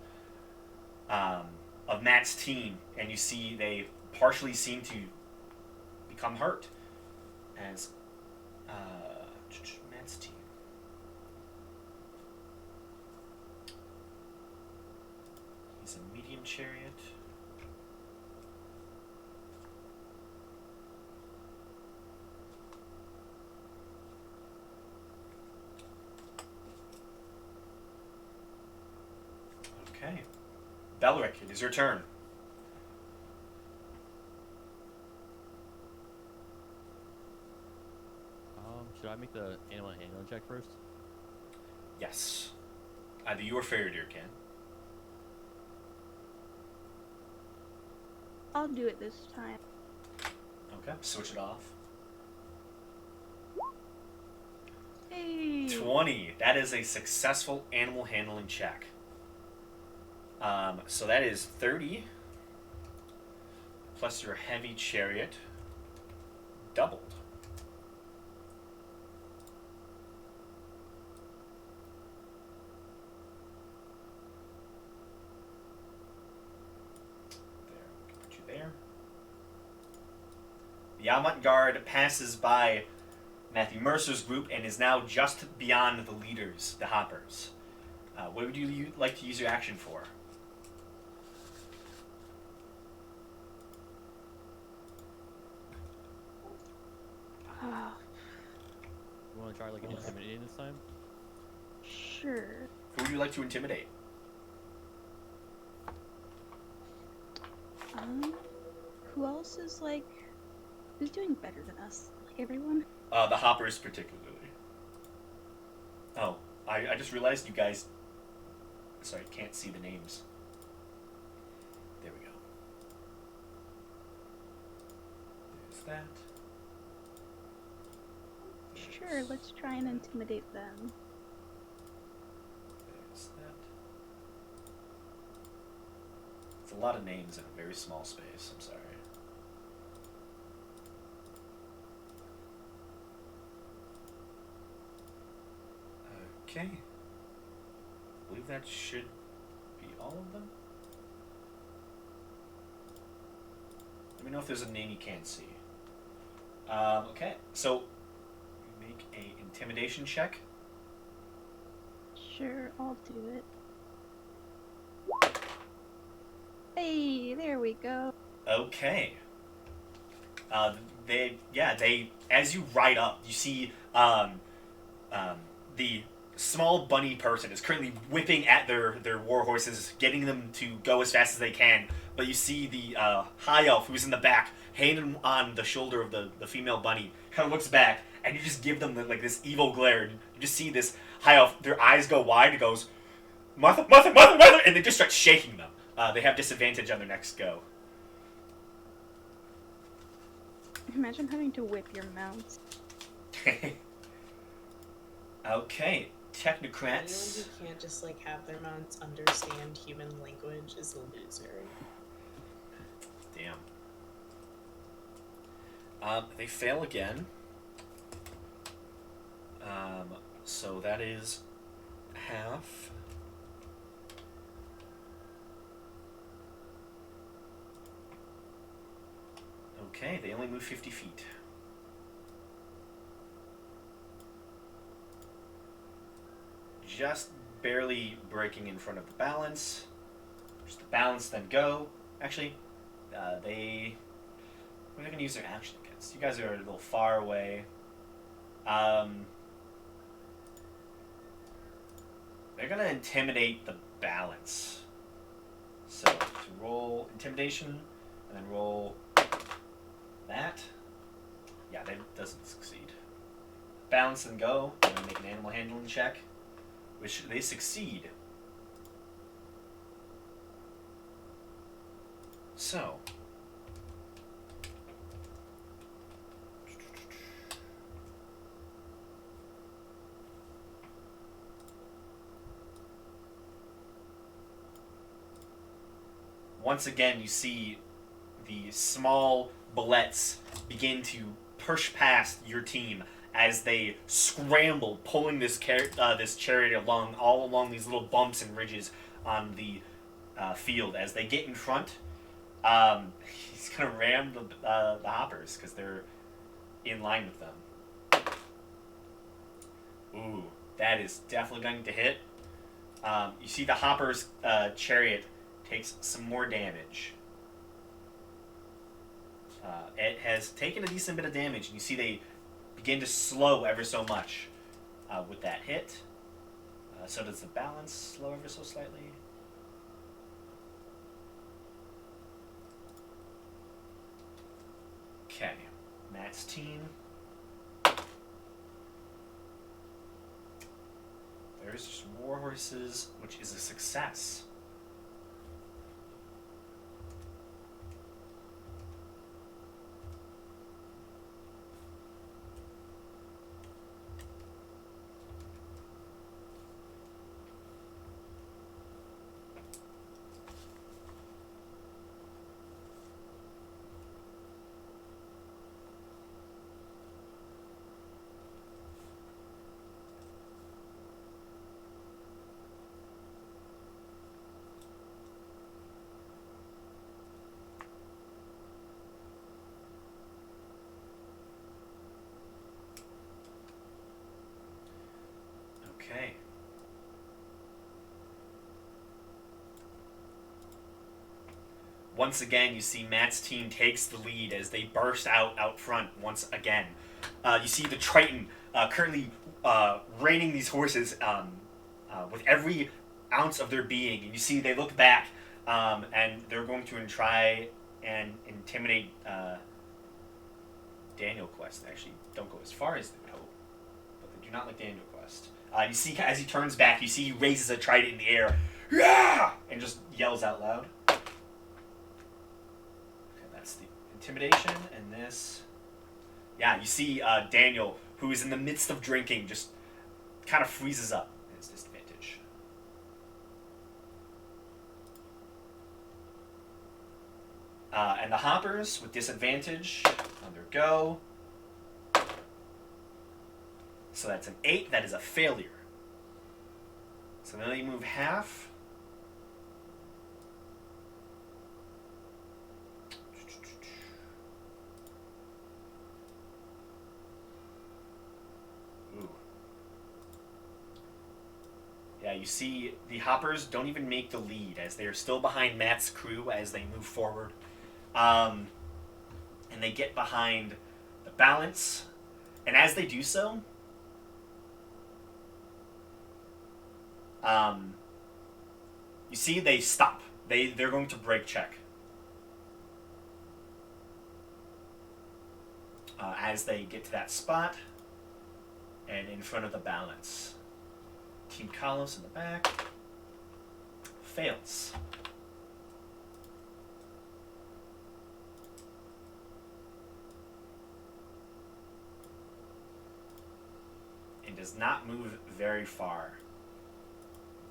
Matt's team, and you see they partially seem to become hurt as Matt's team. He's a medium chariot. Okay. Belric, it is your turn. Should I make the animal handling check first? Yes. Either you or Faradir can. I'll do it this time. Okay, switch it off. Hey. 20. That is a successful animal handling check. So that is 30. plus your heavy chariot doubled. There, we can put you there. The avant-garde passes by Matthew Mercer's group and is now just beyond the leaders, the hoppers. What would you like to use your action for? You want to try like an intimidating this time? Sure. Who would you like to intimidate? Who else is like, who's doing better than us? Like everyone? The hoppers particularly. Oh, I just realized you guys... Sorry, can't see the names. There we go. There's that. Sure, let's try and intimidate them. There's that. It's a lot of names in a very small space, I'm sorry. Okay. I believe that should be all of them. Let me know if there's a name you can't see. Okay, so make a intimidation check. Sure, I'll do it. Hey, there we go. Okay. They as you ride up, you see the small bunny person is currently whipping at their war horses, getting them to go as fast as they can. But you see the high elf who's in the back, hand on the shoulder of the female bunny, kind of looks back, and you just give them like this evil glare. And you just see this high elf, their eyes go wide, it goes, Martha, Martha, Martha, Martha, and they just start shaking them. They have disadvantage on their next go. Imagine having to whip your mounts. Okay, Anyone technocrats. who can't just like have their mounts understand human language is a loser. Damn. They fail again. So that is half. Okay, they only move 50 feet. Just barely breaking in front of the balance. Just the balance, then go. Actually, what are they going to use their action against? You guys are a little far away. They're going to intimidate the balance. So, to roll intimidation, and then roll that. Yeah, that doesn't succeed. Balance and go. I'm going to make an animal handling check, which they succeed. So, once again, you see the small bullets begin to push past your team as they scramble, pulling this chariot all along these little bumps and ridges on the field. As they get in front, he's gonna ram the hoppers because they're in line with them. Ooh, that is definitely going to hit. You see the hopper's chariot takes some more damage. It has taken a decent bit of damage, and you see they begin to slow ever so much with that hit. So does the balance slow ever so slightly. Okay, Matt's team. There's war horses, which is a success. once again, you see Matt's team takes the lead as they burst out front once again. You see the Triton currently reining these horses with every ounce of their being. And you see they look back and they're going to try and intimidate Daniel Quest. They actually don't go as far as they would hope, but they do not like Daniel Quest. You see as he turns back, you see he raises a trident in the air, yeah, and just yells out loud. Okay, that's the intimidation, and this. Yeah, you see Daniel, who is in the midst of drinking, just kind of freezes up. It's disadvantage. And the hoppers with disadvantage on their go. So that's an 8. That is a failure. So then they move half. Ooh. Yeah, you see the hoppers don't even make the lead as they are still behind Matt's crew as they move forward. And they get behind the balance. And as they do so, you see they stop. They're going to brake check. As they get to that spot and in front of the balance. Team Kalos in the back fails. And does not move very far.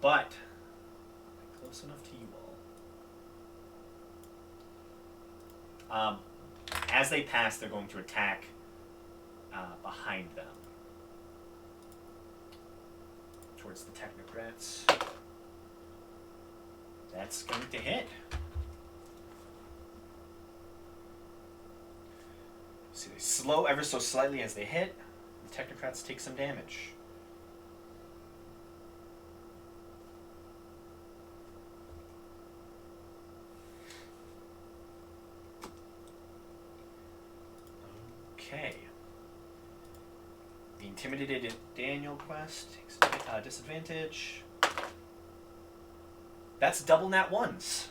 But close enough to you all. As they pass, they're going to attack behind them. Towards the Technocrats. That's going to hit. See, they slow ever so slightly as they hit. The Technocrats take some damage. Okay. The intimidated Daniel Quest takes disadvantage. That's double nat ones.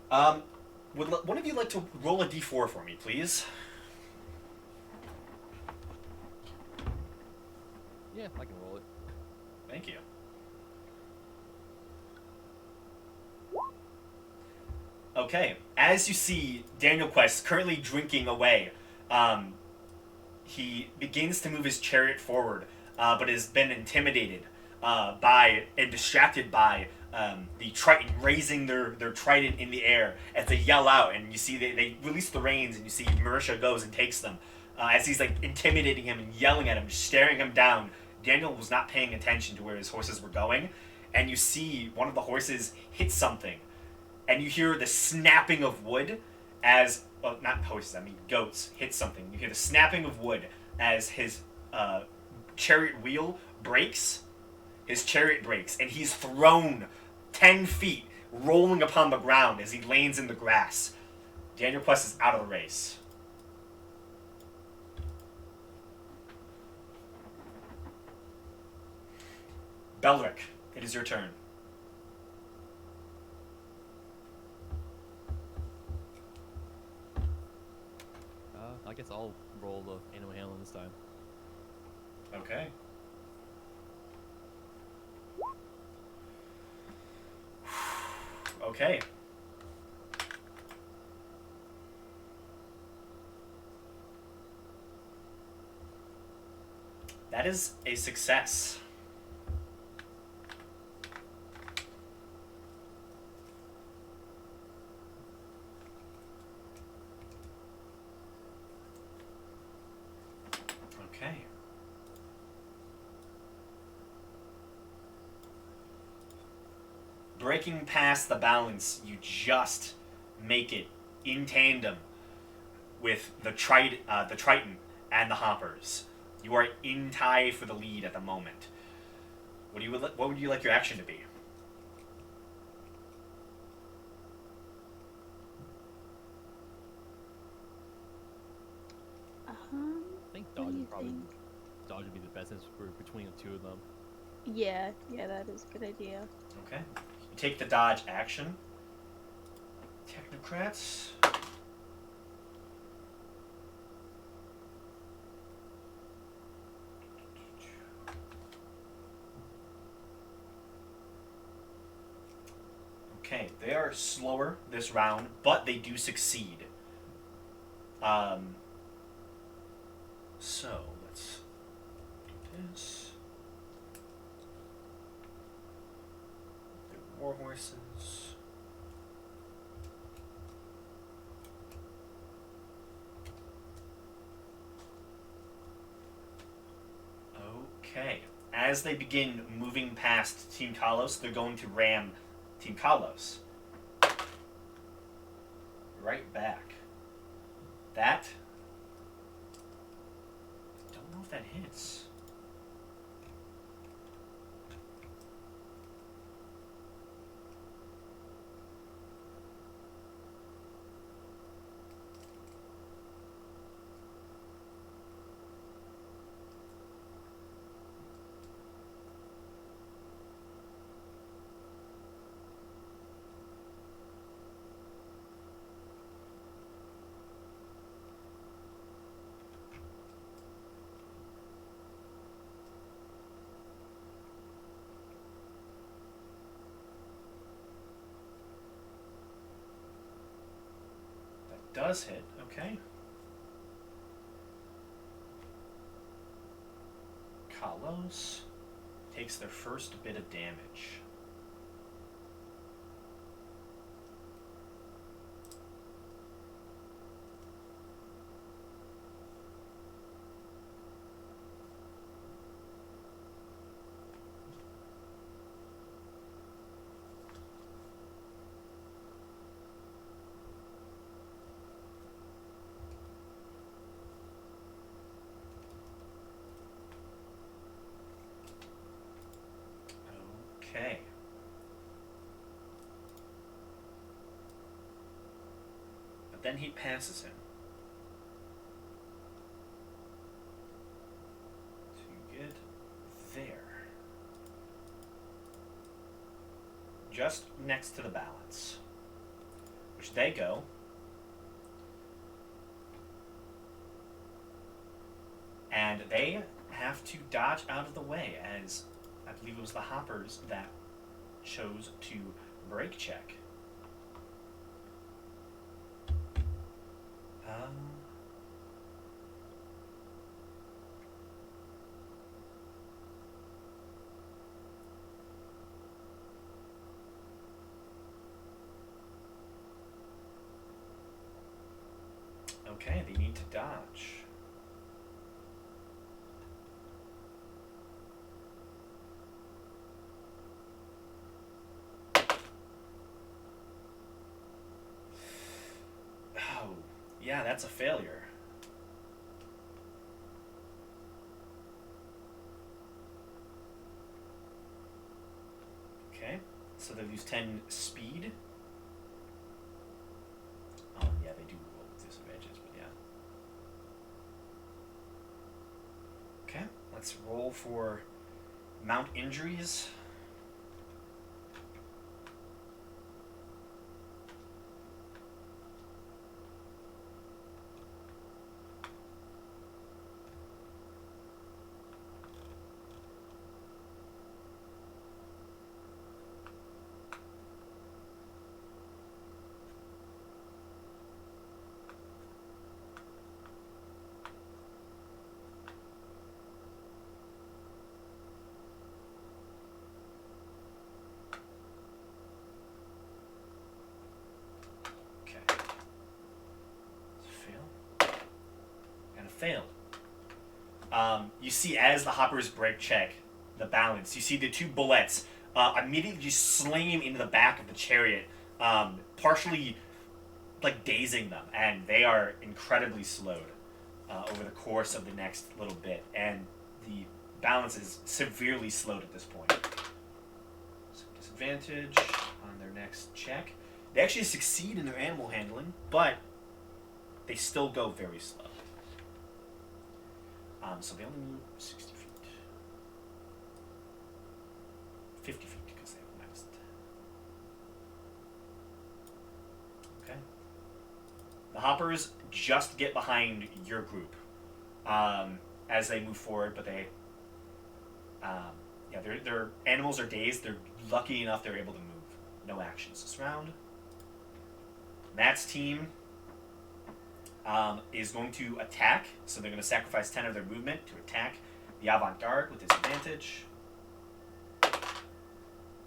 Would one of you like to roll a d4 for me, please? Yeah, I can roll it. Thank you. Okay, as you see Daniel Quest currently drinking away, he begins to move his chariot forward, but has been intimidated by and distracted by the Triton raising their trident in the air as they yell out, and you see they release the reins, and you see Marisha goes and takes them. As he's like intimidating him and yelling at him, staring him down, Daniel was not paying attention to where his horses were going, and you see one of the horses hit something. And you hear the snapping of wood as, well, not horses, I mean goats hit something. You hear the snapping of wood as his chariot wheel breaks. His chariot breaks, and he's thrown 10 feet, rolling upon the ground as he lands in the grass. Daniel Quest is out of the race. Beldrick, it is your turn. I guess I'll roll the animal handling this time. Okay. Okay. That is a success. Okay. Breaking past the balance, you just make it in tandem with the Triton and the Hoppers. You are in tie for the lead at the moment. What would you like your action to be? think What dodge do is you probably think? dodge would be the best since we're between the two of them. Yeah, that is a good idea. Okay. You take the dodge action. Technocrats. Okay, they are slower this round, but they do succeed. So let's do this. The war horses. Okay. As they begin moving past Team Kalos, they're going to ram Team Kalos. Right back. That. Don't know if that hits. Does hit, okay. Kalos takes their first bit of damage. Okay. But then he passes him. To get there. Just next to the balance. Which they go. And they have to dodge out of the way as I believe it was the hoppers that chose to brake check. Okay, they need to dodge. Oh, yeah, that's a failure. Okay, so they lose 10 speed. Oh, yeah, they do roll with disadvantages, but yeah. Okay, let's roll for mount injuries. Failed. You see, as the hoppers brake check the balance, you see the two bullets immediately just sling him into the back of the chariot, partially like dazing them, and they are incredibly slowed over the course of the next little bit, and the balance is severely slowed at this point. So disadvantage on their next check. They actually succeed in their animal handling, but they still go very slow. So they only move 60 feet. 50 feet because they have minus 10. Okay. The hoppers just get behind your group as they move forward, but they, their animals are dazed. They're lucky enough they're able to move. No actions this round. Matt's team is going to attack, so they're going to sacrifice 10 of their movement to attack the avant-garde with disadvantage.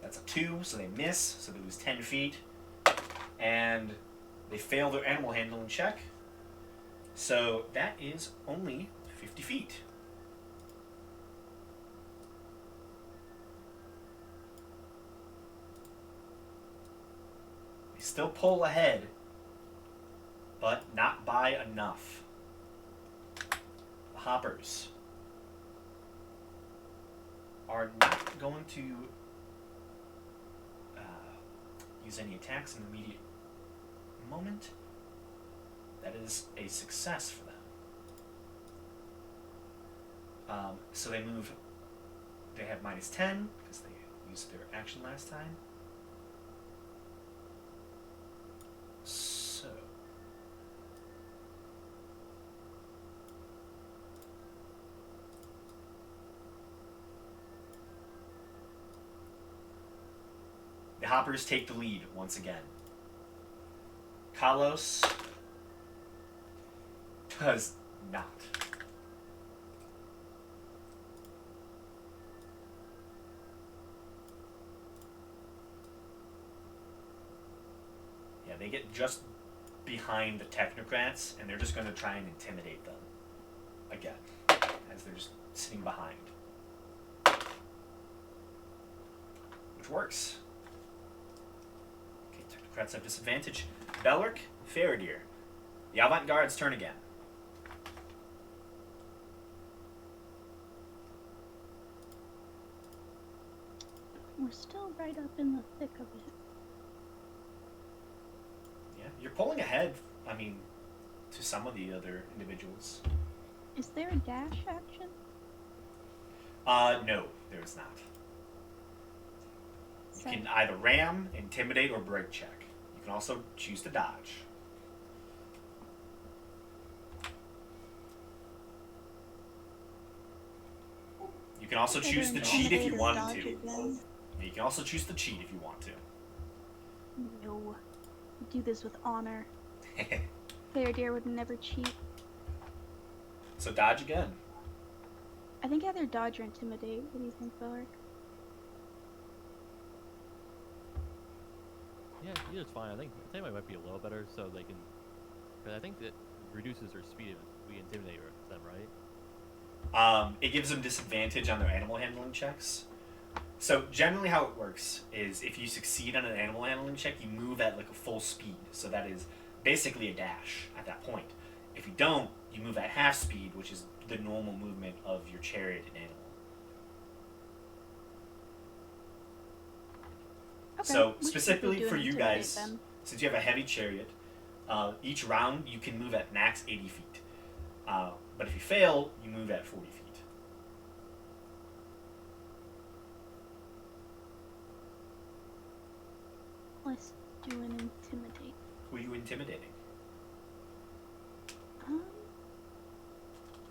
That's a 2, so they miss, so they lose 10 feet. And they fail their animal handling check. So that is only 50 feet. They still pull ahead, but not by enough. The hoppers are not going to use any attacks in the immediate moment. That is a success for them. So they move. They have minus 10 because they used their action last time. So the hoppers take the lead once again. Kalos does not. Yeah, they get just behind the technocrats, and they're just going to try and intimidate them again, as they're just sitting behind. Which works. Okay, technocrats have disadvantage. Belric, Faradir. The avant-garde's turn again. We're still right up in the thick of it. Yeah, you're pulling ahead, I mean, to some of the other individuals. Is there a dash action? No, there is not. So, You can either ram, intimidate, or break check. You can also choose to dodge. You can also either choose to cheat if you intimidate or wanted dodge to. again. You can also choose to cheat if you want to. No. We do this with honor. Faradir would never cheat. So dodge again. I think either dodge or intimidate. What do you think, Belric? Yeah, either's fine. I think it might be a little better so they can. Because I think that reduces their speed if we intimidate them, right? It gives them disadvantage on their animal handling checks. So generally how it works is if you succeed on an animal handling check, you move at like a full speed. So that is basically a dash at that point. If you don't, you move at half speed, which is the normal movement of your chariot and animal. Okay, So we should specifically do for an you intimidate guys, then. since you have a heavy chariot, each round you can move at max 80 feet. But if you fail, you move at 40 feet. Let's do an intimidate. Who are you intimidating?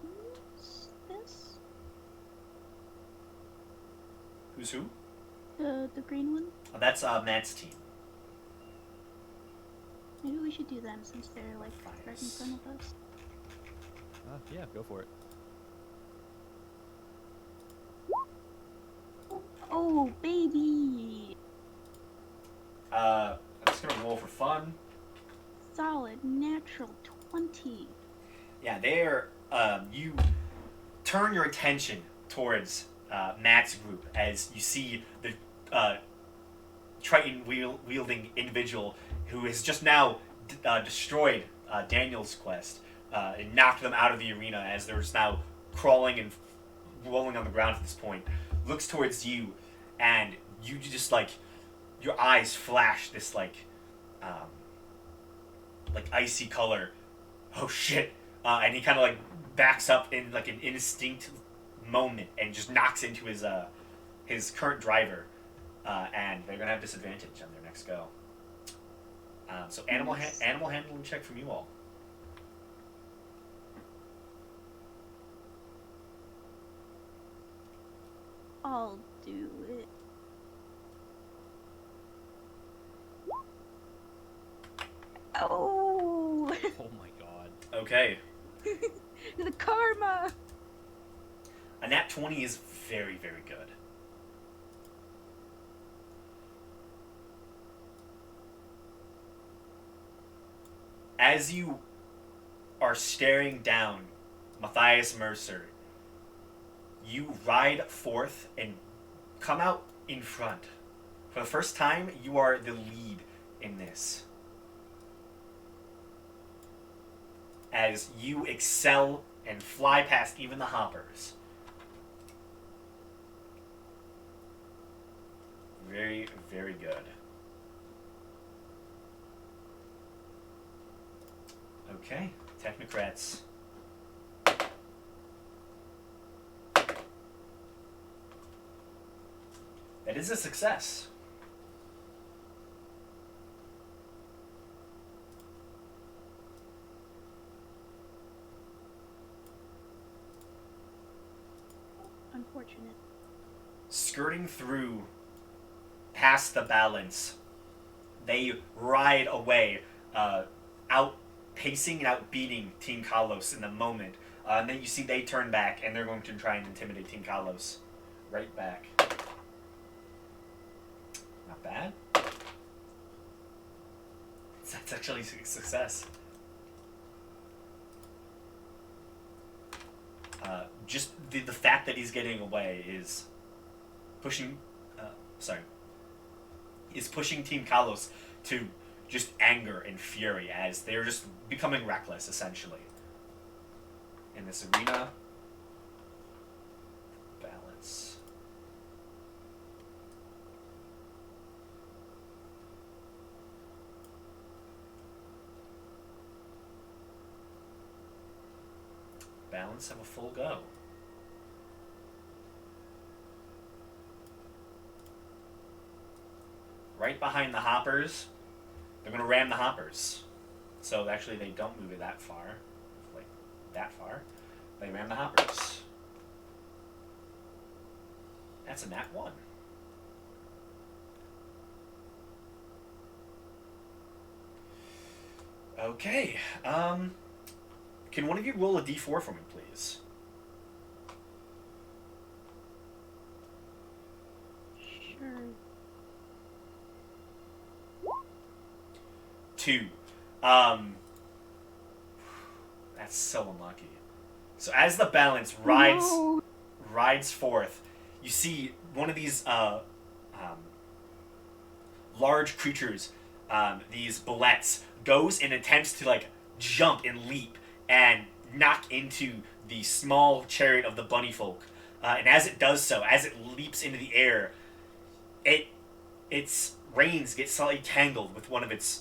Who's this? Who's who? The green one? That's Matt's team. Maybe we should do them since they're like right in front of us. Yeah, go for it. Oh, baby! I'm just gonna roll for fun. Solid natural 20. Yeah, they're you turn your attention towards Matt's group as you see the Triton wielding individual who has just now destroyed Daniel's quest and knocked them out of the arena as they're just now crawling and rolling on the ground at this point. Looks towards you, and you just like your eyes flash this like icy color. Oh shit! And he kind of like backs up in like an instinct moment and just knocks into his current driver, and they're gonna have disadvantage on their next go. So animal handling check from you all. I'll do it. Oh, Oh my god. Okay, the karma. a nat 20 is very, very good. As you are staring down Matthias Mercer, you ride forth and come out in front. For the first time, you are the lead in this. As you excel and fly past even the hoppers. Very, very good. Okay, Technocrats. That is a success. Unfortunate. Skirting through past the balance, they ride away, outpacing and outbeating Team Kalos in the moment. And then you see they turn back and they're going to try and intimidate Team Kalos right back. Not bad. That's actually a success. Just the fact that he's getting away is pushing, is pushing Team Kalos to just anger and fury as they're just becoming reckless, essentially. In this arena. Balance. Balance have a full go. Right behind the hoppers, they're going to ram the hoppers. So actually they don't move it that far. Like, that far. They ram the hoppers. That's a nat 1. Okay. Can one of you roll a d4 for me, please? Sure. 2. That's so unlucky. So as the balance rides forth, you see one of these large creatures, these bullets, goes and attempts to like jump and leap and knock into the small chariot of the bunny folk. And as it does so, as it leaps into the air, its reins get slightly tangled with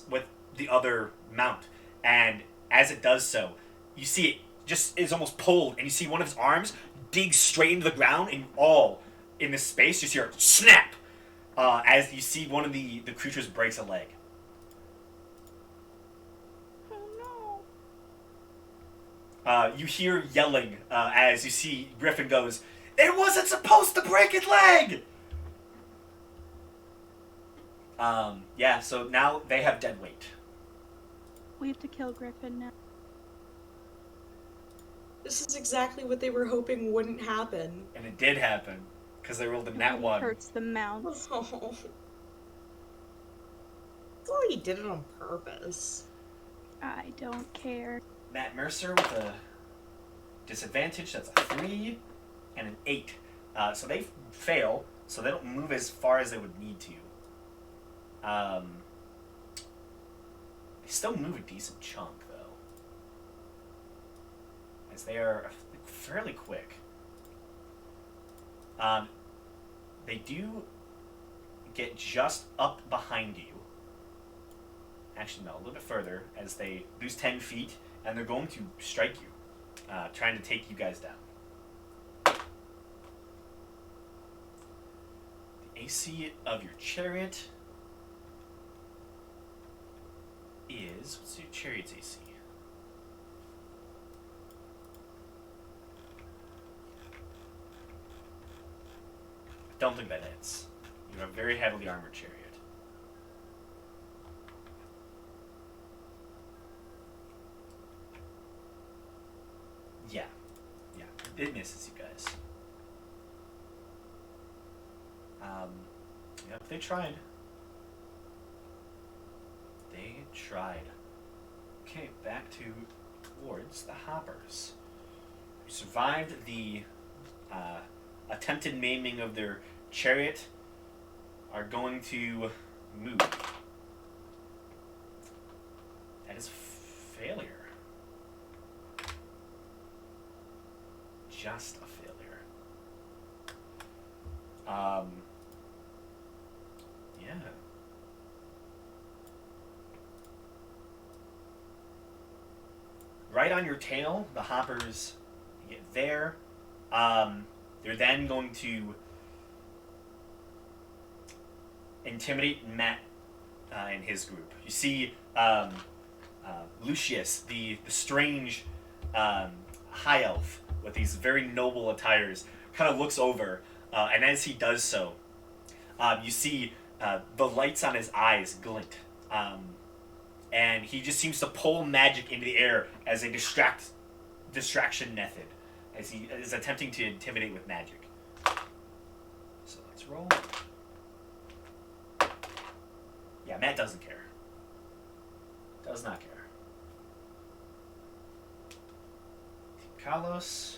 with the other mount. And as it does so, you see it just is almost pulled, and you see one of his arms dig straight into the ground, and all in this space, just hear a snap as you see one of the creatures breaks a leg. Oh no. You hear yelling as you see Griffin goes, "It wasn't supposed to break its leg!" Yeah, so now they have dead weight. We have to kill Griffin now. This is exactly what they were hoping wouldn't happen. And it did happen, because they rolled a nat It 1. hurts the mounts. Oh. It's like he did it on purpose. I don't care. Matt Mercer with a disadvantage, that's a 3 and an 8. So they fail, so they don't move as far as they would need to. They still move a decent chunk, though. As they are fairly quick. They do get just up behind you. Actually, no, a little bit further, as they lose 10 feet, and they're going to strike you. trying to take you guys down. The AC of your chariot is, what's your chariot's AC? Don't think that hits. You have a very heavily armored chariot. Yeah. Yeah. It misses you guys. Yep, they tried. They tried. Okay, back towards the hoppers. You survived the attempted maiming of their chariot, are going to move. That is failure. Just a failure. Yeah. Right on your tail, the hoppers get there. They're then going to intimidate Matt and his group. You see Lucius, the strange high elf with these very noble attires, kind of looks over, and as he does so, you see the lights on his eyes glint, and he just seems to pull magic into the air as a distraction method, as he is attempting to intimidate with magic. So let's roll. Yeah, Matt doesn't care. Does not care. Carlos.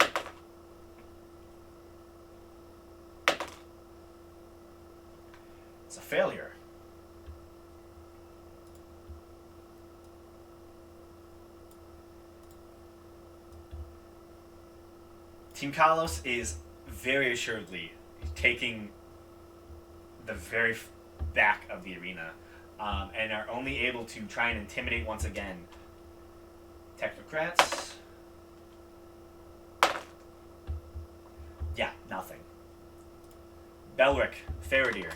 It's a failure. Team Carlos is very assuredly taking the very back of the arena, and are only able to try and intimidate once again. Technocrats. Yeah, nothing. Belric, Faradir.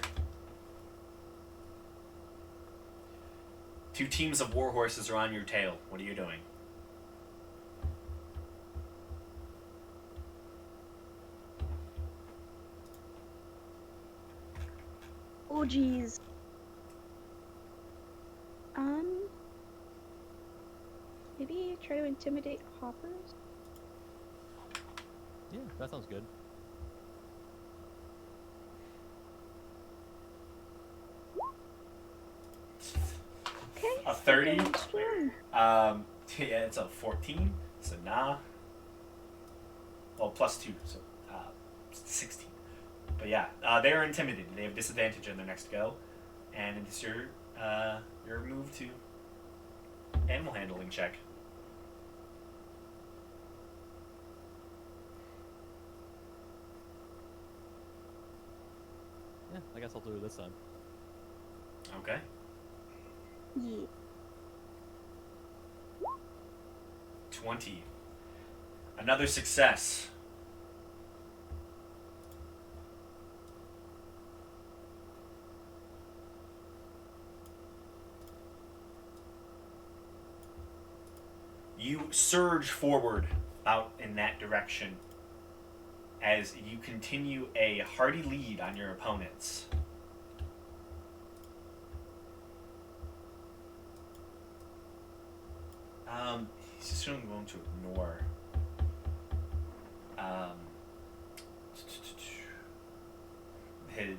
Two teams of warhorses are on your tail. What are you doing? Oh, jeez. Maybe try to intimidate hoppers? Yeah, that sounds good. Okay. A 30? Going strong. Yeah, it's a 14, so nah. Well, plus 2, so 16. But yeah, they are intimidated. They have disadvantage on their next go, and it's your move to animal handling check. Yeah, I guess I'll do it this time. Okay. Yeah. 20. Another success. You surge forward out in that direction as you continue a hearty lead on your opponents. He's just going to ignore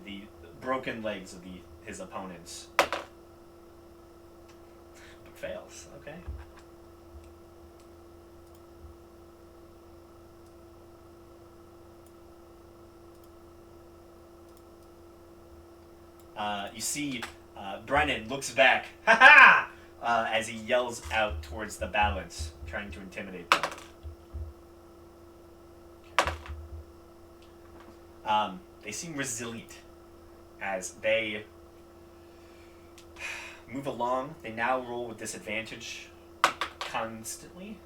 the broken legs of his opponents, but fails. Okay. You see Brennan looks back, ha ha, as he yells out towards the balance, trying to intimidate them. They seem resilient as they move along. They now roll with disadvantage constantly.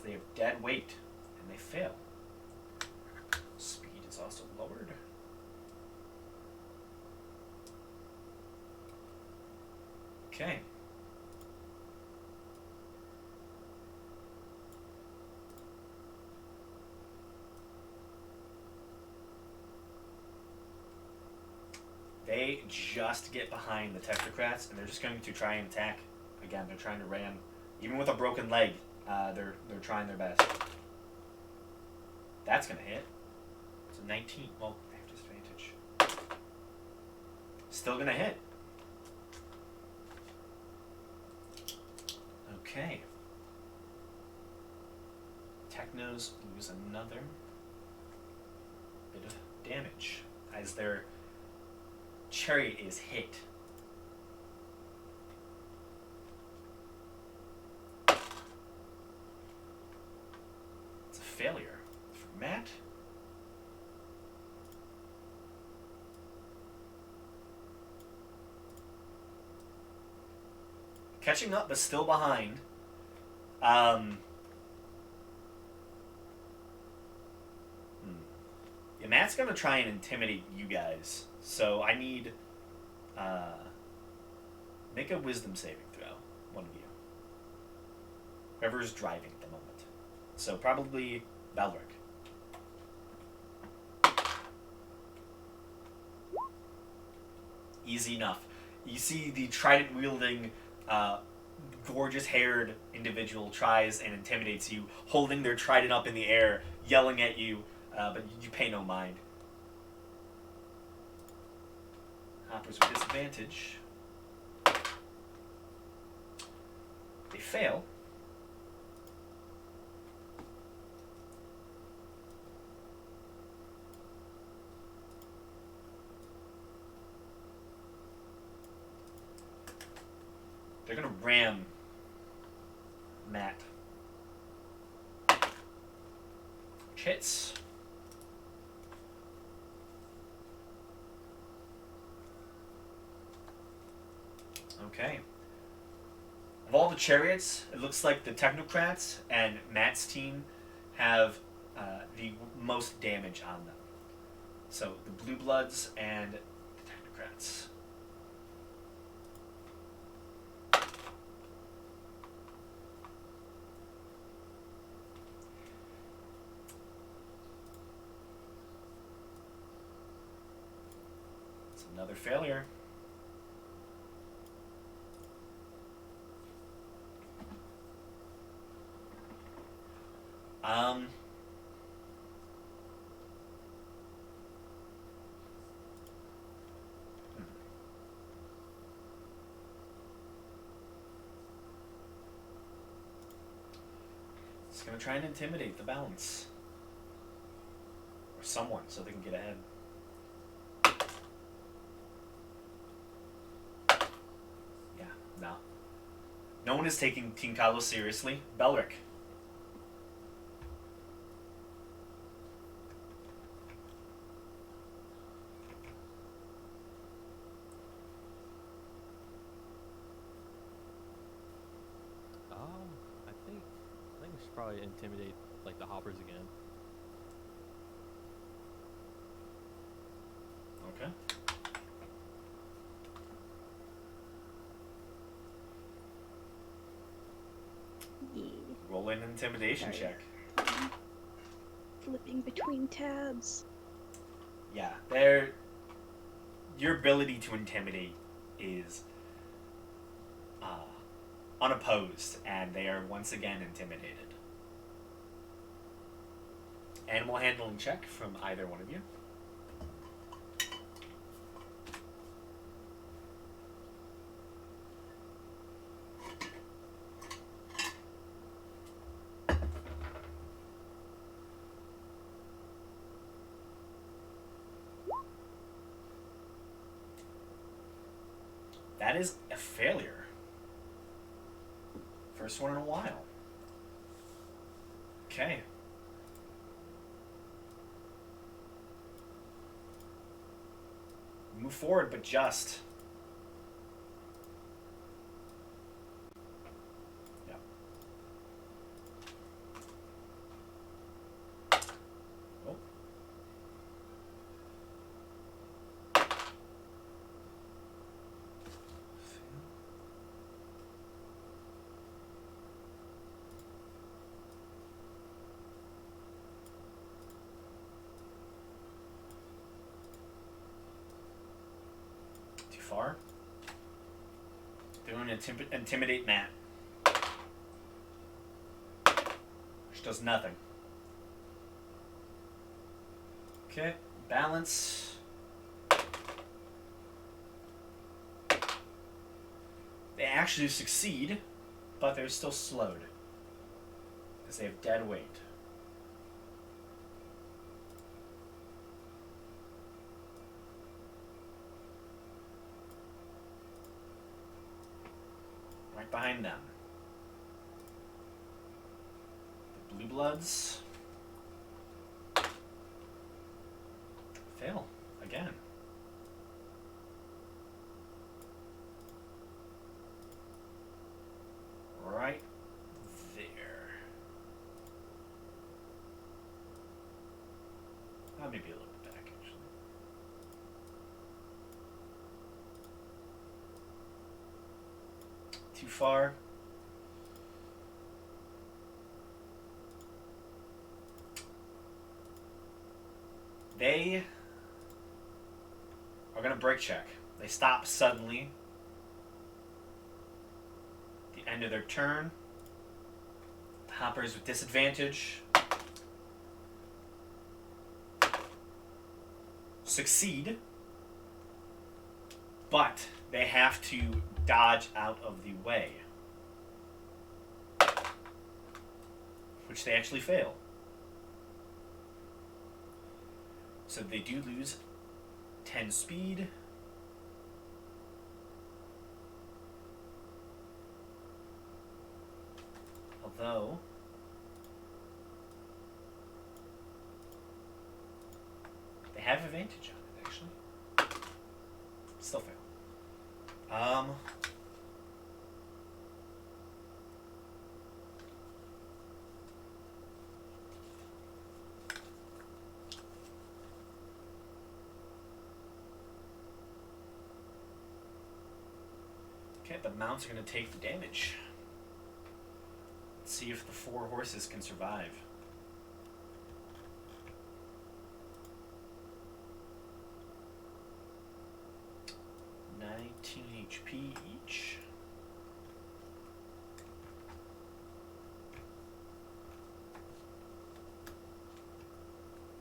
they have dead weight, and they fail. Speed is also lowered. Okay. They just get behind the technocrats, and they're just going to try and attack. Again, they're trying to ram. Even with a broken leg, they're trying their best. That's going to hit. It's a 19. Well, they have disadvantage. Still going to hit. Okay. Technos lose another bit of damage as their chariot is hit. It's a failure for Matt. Catching up, but still behind. Yeah, Matt's gonna try and intimidate you guys. So I need make a wisdom saving throw, one of you. Whoever's driving at the moment. So probably Belric. Easy enough. You see the trident wielding gorgeous haired individual tries and intimidates you, holding their trident up in the air, yelling at you, but you pay no mind. Hoppers with disadvantage. They fail. They're gonna ram Matt. Hits. Okay. Of all the chariots, it looks like the technocrats and Matt's team have the most damage on them. So the blue bloods and the technocrats. It's another failure. It's gonna try and intimidate the balance. Or someone, so they can get ahead. Yeah, no. No one is taking Team Kalos seriously. Belric. I think we should probably intimidate like the hoppers again. Okay. Yeah. Roll an intimidation Sorry. check. Flipping between tabs. Yeah, your ability to intimidate is unopposed, and they are once again intimidated. Animal handling check from either one of you. That is a failure. First one in a while. Okay. Move forward, but just. Yeah. far. They're going to intimidate Matt. Which does nothing. Okay, balance. They actually succeed, but they're still slowed. Because they have dead weight. Right behind them. The Blue Bloods fail again. Right there. Maybe a little bit back, actually. Too far. They are going to break check. They stop suddenly. At the end of their turn. The hoppers with disadvantage. Succeed. But they have to dodge out of the way. Which they actually fail. So they do lose 10 speed. Although they have advantage on it, actually. Still fail. Okay, the mounts are going to take the damage. Let's see if the 4 horses can survive. 19 HP each.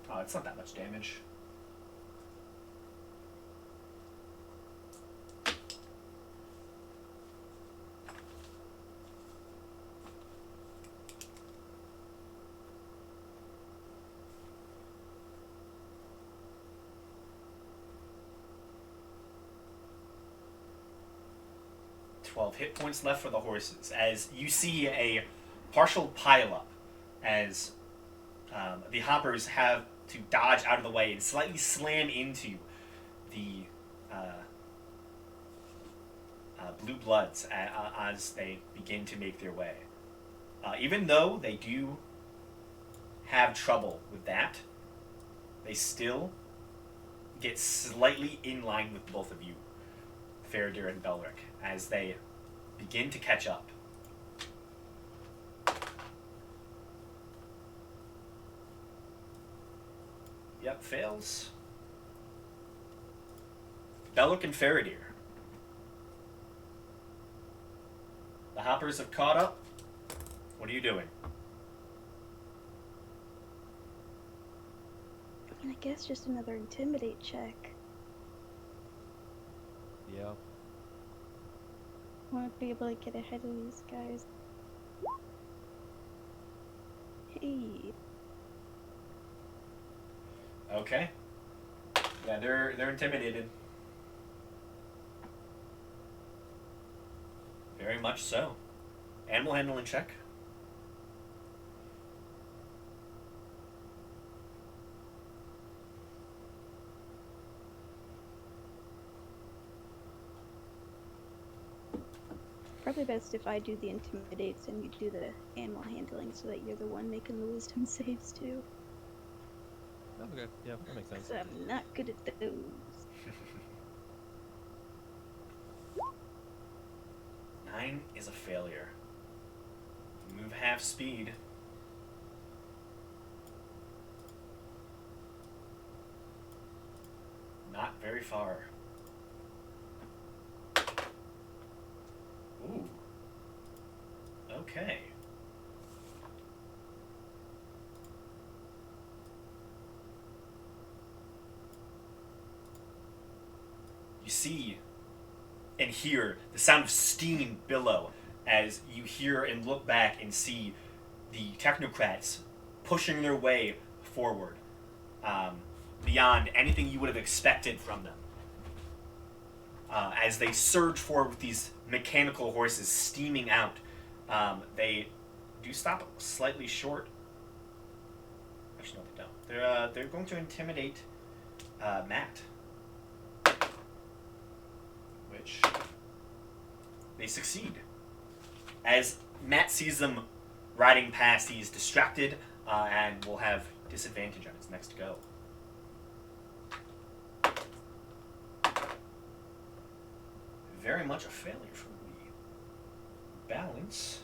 Oh, it's not that much damage. Hit points left for the horses as you see a partial pileup as the hoppers have to dodge out of the way and slightly slam into the Blue Bloods as they begin to make their way. Even though they do have trouble with that, they still get slightly in line with both of you, Faradir and Belric, as they begin to catch up. Yep, fails. Belric and Faradir. The hoppers have caught up. What are you doing? I guess just another intimidate check. Yeah. I want to be able to get ahead of these guys. Hey. Okay. Yeah, they're intimidated. Very much so. Animal handling check. Probably best if I do the intimidates and you do the animal handling so that you're the one making the wisdom saves too. Oh, okay. Yeah, that makes sense. 'Cause I'm not good at those. 9 is a failure. Move half speed. Not very far. Okay. You see and hear the sound of steam billow as you hear and look back and see the technocrats pushing their way forward, beyond anything you would have expected from them. As they surge forward with these mechanical horses steaming out, they do stop slightly short. Actually, no, they don't. They're going to intimidate Matt, which they succeed. As Matt sees them riding past, he's distracted and will have disadvantage on his next go. Very much a failure for the balance.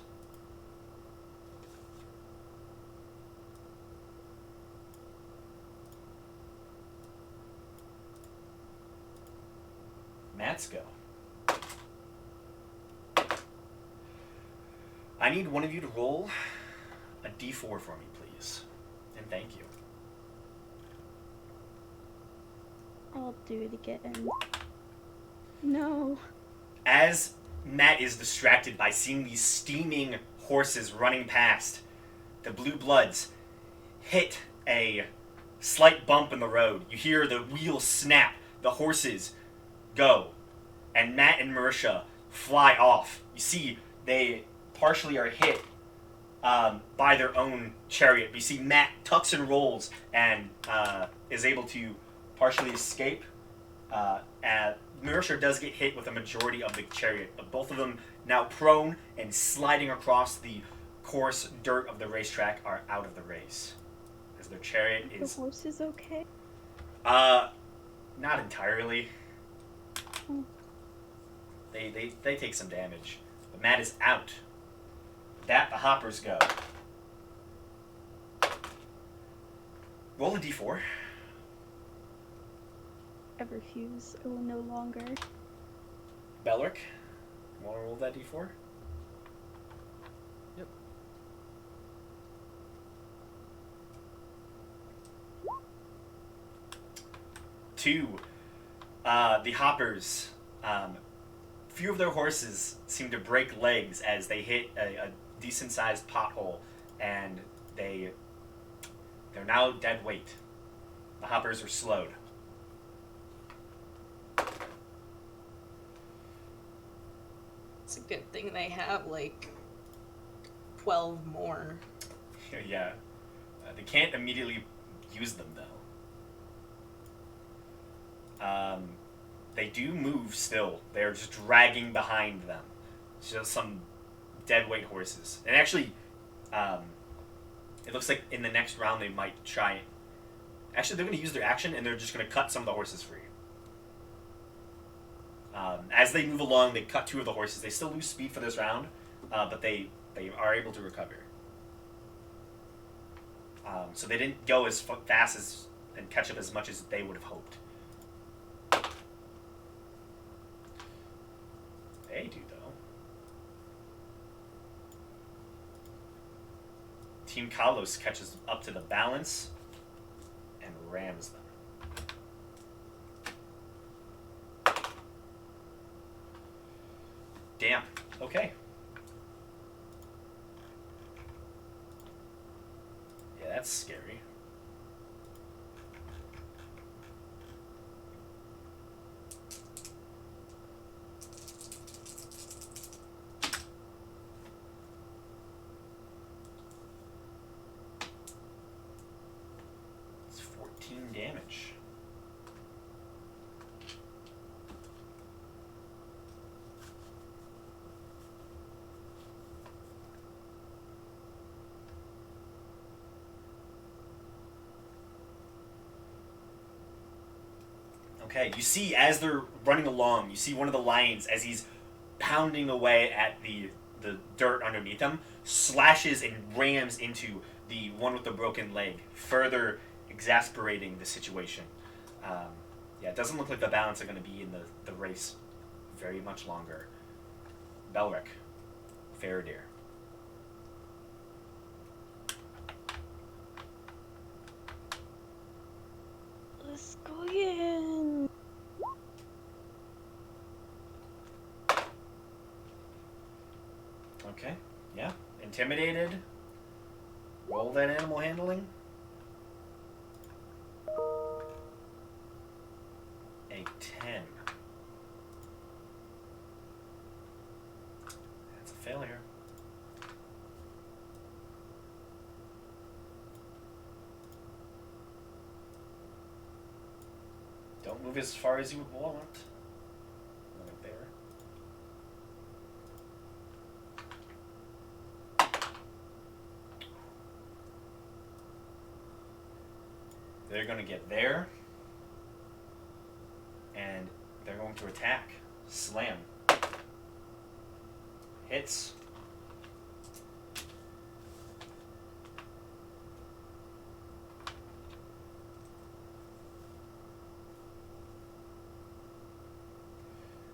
Matt's go. I need one of you to roll a d4 for me, please. And thank you. I'll do it again. No. As Matt is distracted by seeing these steaming horses running past, the blue bloods hit a slight bump in the road. You hear the wheels snap, the horses go, and Matt and Marisha fly off. You see they partially are hit by their own chariot. You see Matt tucks and rolls and is able to partially escape. And Marisha does get hit with a majority of the chariot, but both of them now prone and sliding across the coarse dirt of the racetrack are out of the race. As their chariot The is horse is okay. not entirely. Oh. They take some damage. But Matt is out. With that, the hoppers go. Roll a d4. I refuse. I will no longer. Belric, you want to roll that d4? Yep. Two. The hoppers, few of their horses seem to break legs as they hit a decent-sized pothole, and they're now dead weight. The hoppers are slowed. It's a good thing they have like 12 more. Yeah. They can't immediately use them, though. They do move still. They're just dragging behind them. It's just some dead weight horses. And actually, it looks like in the next round they might try. Actually, they're going to use their action and they're just going to cut some of the horses free. As they move along, they cut two of the horses. They still lose speed for this round, but they are able to recover. So they didn't go as fast as and catch up as much as they would have hoped. They do, though. Team Kalos catches up to the balance and rams them. Damn. Okay. Yeah, that's scary. It's 14 damage. Okay, you see as they're running along, you see one of the lions as he's pounding away at the dirt underneath him, slashes and rams into the one with the broken leg, further exasperating the situation. Yeah, it doesn't look like the balance are going to be in the race very much longer. Belric, Faradir. Let's go again. Okay. Yeah. Intimidated. Roll that animal handling. A 10. That's a failure. Don't move as far as you would want. Right there. They're going to get there. And they're going to attack. Slam. Hits.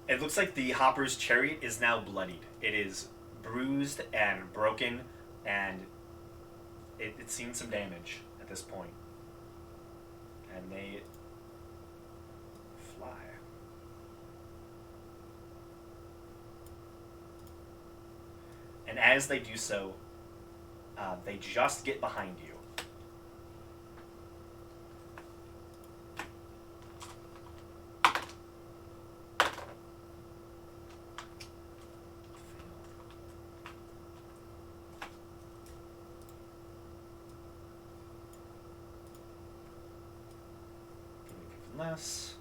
It looks like the Hopper's chariot is now bloodied. It is bruised and broken, and it's seen some damage at this point. And they fly. And as they do so, they just get behind you. Less.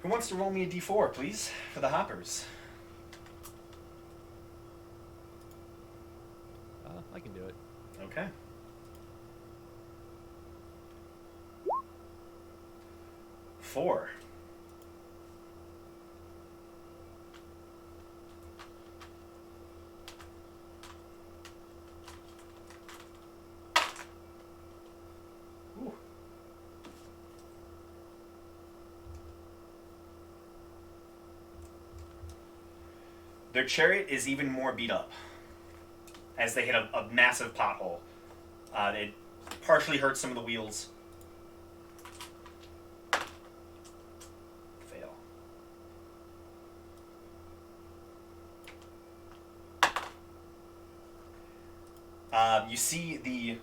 Who wants to roll me a d4, please, for the Hoppers? I can do it. Okay. Four. Ooh. Their chariot is even more beat up as they hit a massive pothole. It partially hurts some of the wheels. Fail. You see the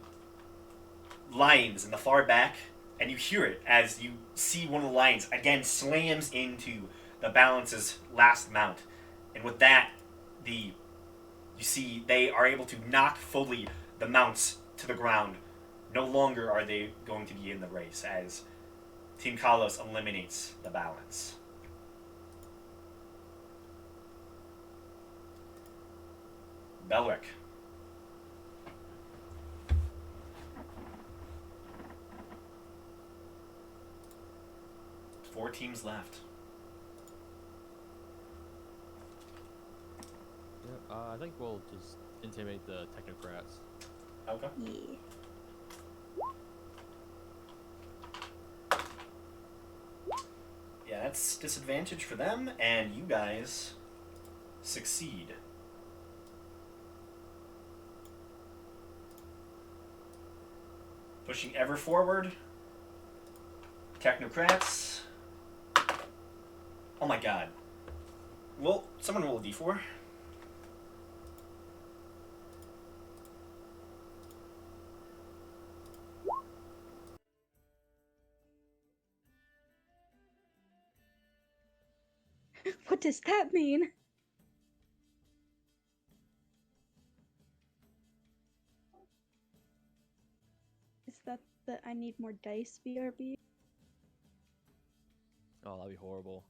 lions in the far back, and you hear it as you see one of the lions again slams into the Balance's last mount. And with that, you see they are able to knock fully the mounts to the ground. No longer are they going to be in the race as Team Kalos eliminates the Balance. Belric. 4 teams left. Yeah, I think we'll just intimidate the technocrats. Okay. Yeah. Yeah, that's disadvantage for them, and you guys succeed. Pushing ever forward. Technocrats. Oh my god. Well, someone roll a d4. What does that mean? Is that I need more dice, BRB? Oh, that'd be horrible.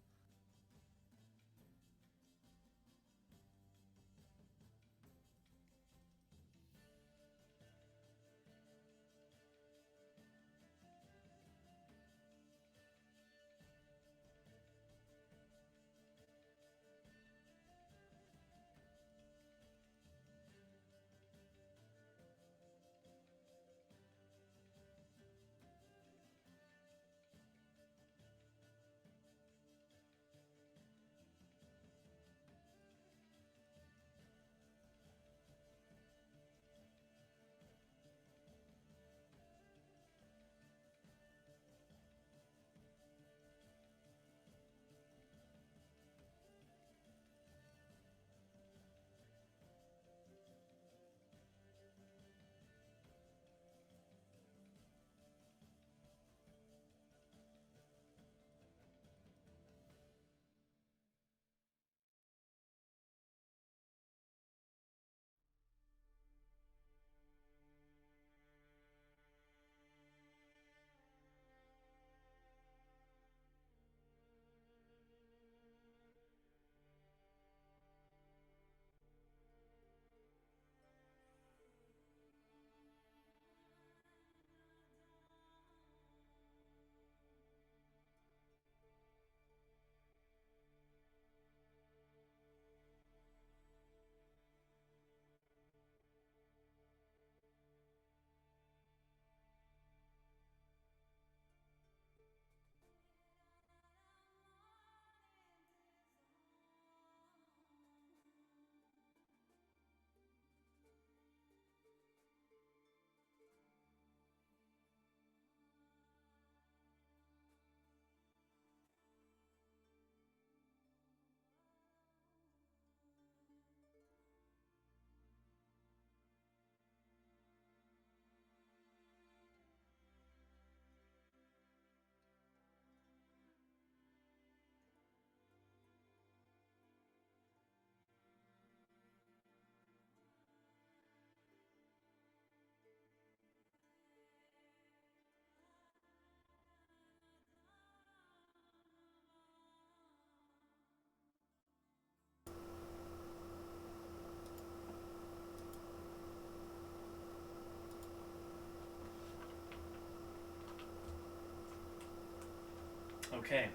Okay.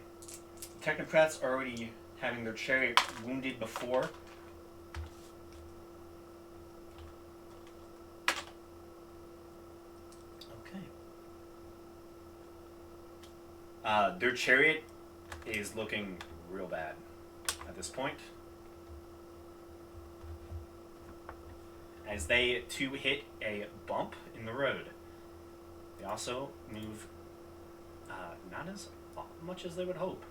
Technocrats already having their chariot wounded before. Okay. Their chariot is looking real bad at this point. As they too hit a bump in the road. They also move not as much as they would hope.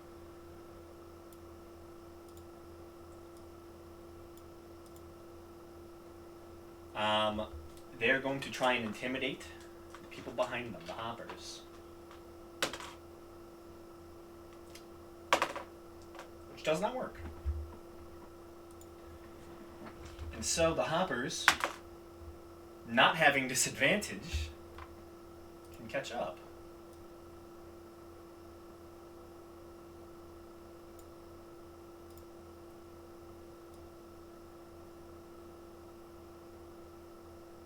They're going to try and intimidate the people behind them, the hoppers. Which does not work. And so the hoppers, not having disadvantage, can catch up.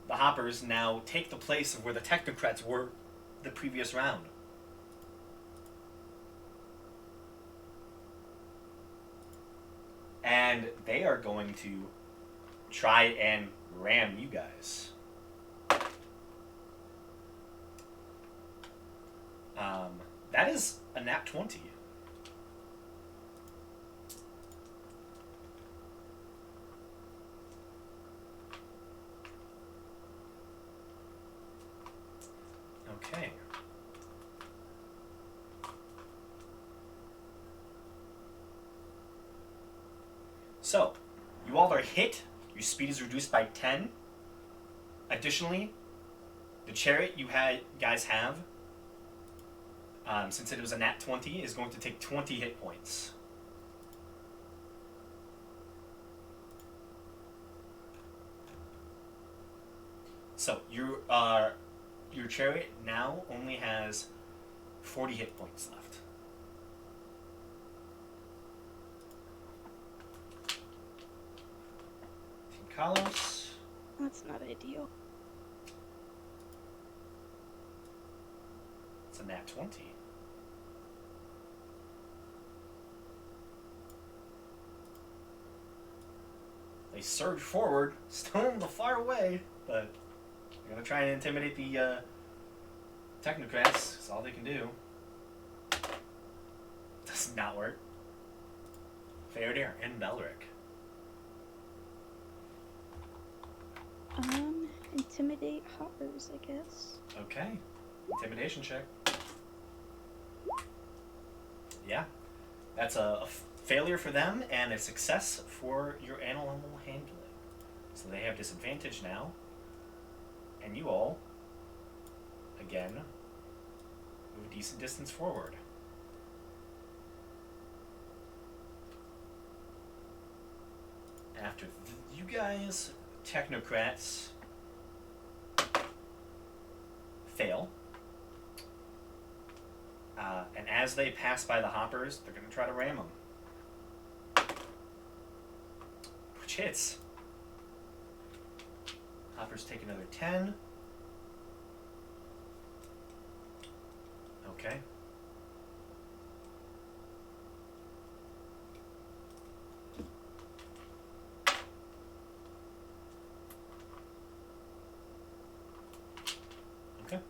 The hoppers now take the place of where the technocrats were the previous round. And they are going to try and ram you guys. That is a nat 20. Okay. So, you all are hit. Your speed is reduced by 10. Additionally, the chariot you guys have, since it was a nat 20, is going to take 20 hit points. So, your chariot now only has 40 hit points left. Carlos. That's not ideal. It's a nat 20. They surge forward, still in the far away, but they're gonna try and intimidate the technocrats. That's all they can do. Does not work. Faraday and Belric. Intimidate hoppers, I guess. Okay. Intimidation check. Yeah. That's a failure for them and a success for your animal handling. So they have disadvantage now. And you all, again, move a decent distance forward. After you guys, technocrats, fail. And as they pass by the hoppers, they're going to try to ram them. Which hits. Hoppers take another 10. Okay. Okay.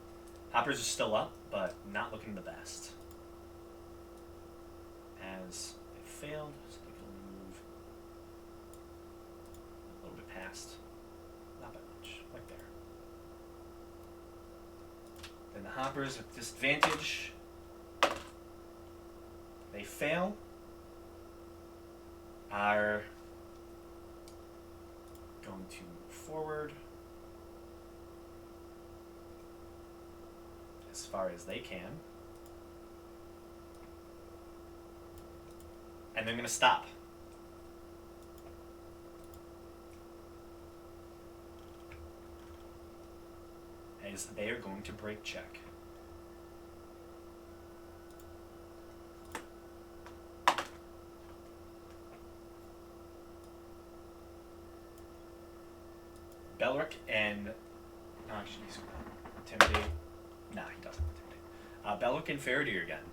Hoppers are still up, but not looking the best. As they failed, so they can only move a little bit past. Not that much, like there. Then the hoppers with disadvantage. They fail. Are going to move forward as far as they can. And they're going to stop. As they are going to break check. Belric and actually he's gonna intimidate. Nah, he doesn't intimidate. Belric and Faraday again.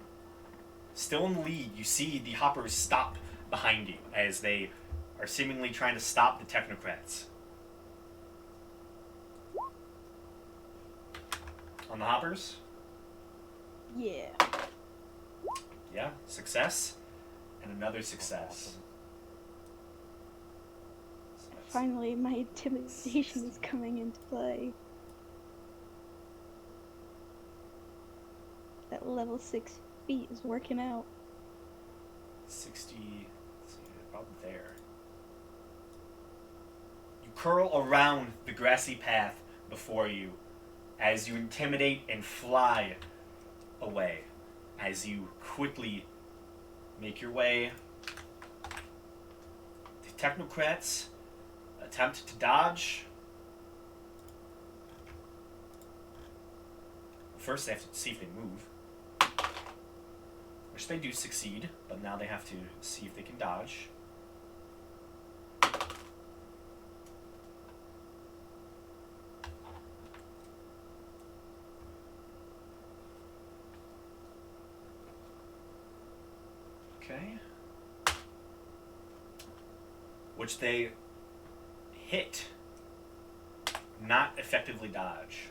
Still in the lead, you see the hoppers stop behind you as they are seemingly trying to stop the technocrats. On the hoppers? Yeah. Yeah, success. And another success. So that's Finally, my intimidation is coming into play. That level 6 feat is working out. 60. Let's see, about there. You curl around the grassy path before you as you intimidate and fly away. As you quickly make your way, the technocrats attempt to dodge. First, they have to see if they move. Which they do succeed, but now they have to see if they can dodge. Okay. Which they hit, not effectively dodge.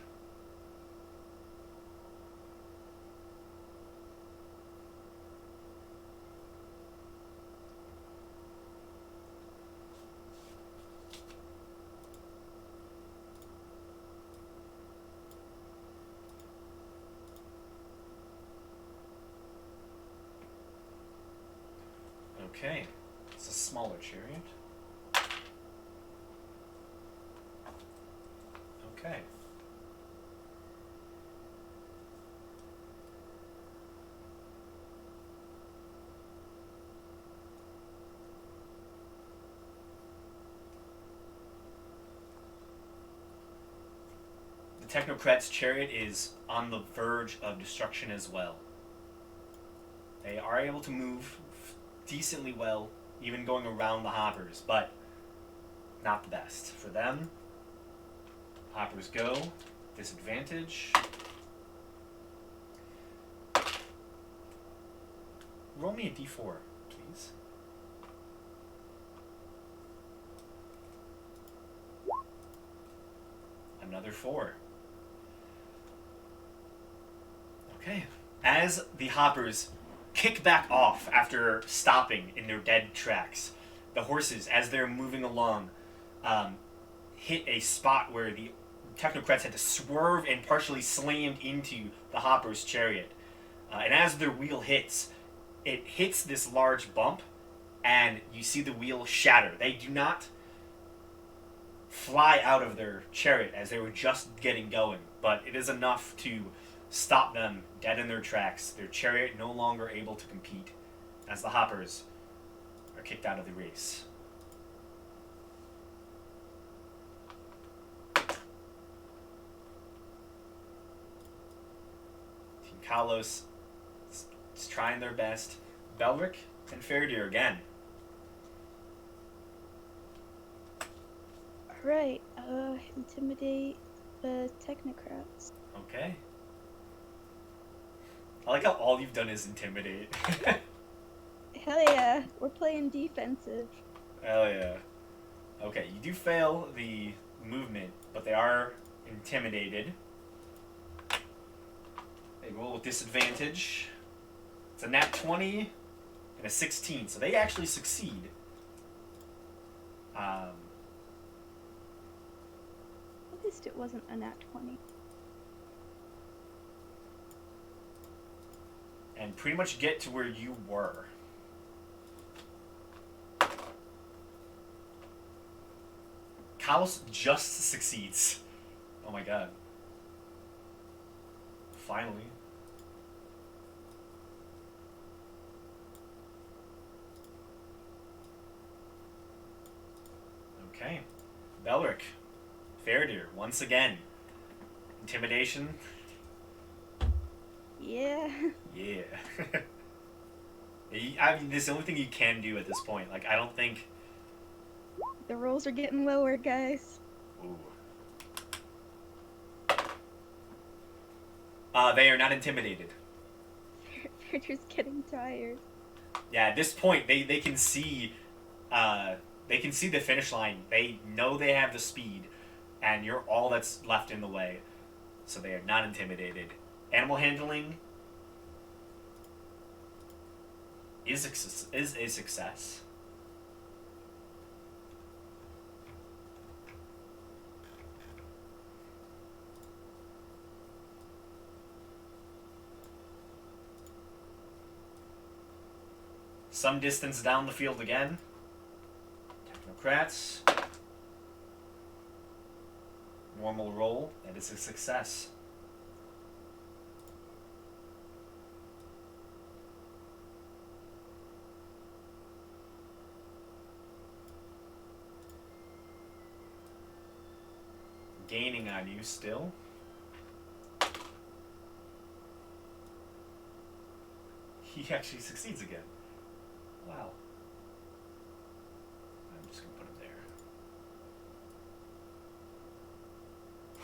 Okay, it's a smaller chariot. Okay. The Technocrat's chariot is on the verge of destruction as well. They are able to move decently well, even going around the hoppers, but not the best. For them, hoppers go, disadvantage. Roll me a d4, please. Another 4. Okay. As the hoppers kick back off after stopping in their dead tracks, the horses, as they're moving along, hit a spot where the technocrats had to swerve and partially slammed into the hopper's chariot. And as their wheel hits, it hits this large bump, and you see the wheel shatter. They do not fly out of their chariot as they were just getting going, but it is enough to stop them dead in their tracks. Their chariot no longer able to compete as the hoppers are kicked out of the race. Team Kalos is trying their best. Belric and Faradir again. Alright, intimidate the technocrats. Okay. I like how all you've done is intimidate. Hell yeah, we're playing defensive. Hell yeah. Okay, you do fail the movement, but they are intimidated. They roll with disadvantage. It's a nat 20 and a 16, so they actually succeed. At least it wasn't a nat 20. And pretty much get to where you were. Kalos just succeeds. Oh my god. Finally. Okay. Belric. Faradir, once again. Intimidation. Yeah. Yeah. I mean, this is the only thing you can do at this point. Like, I don't think... The rolls are getting lower, guys. Ooh. They are not intimidated. They're just getting tired. Yeah, at this point, they can see, they can see the finish line. They know they have the speed, and you're all that's left in the way, so they are not intimidated. Animal handling is a success. Some distance down the field again. Technocrats. Normal roll. That is a success. Gaining on you still. He actually succeeds again. Wow. I'm just gonna put him there.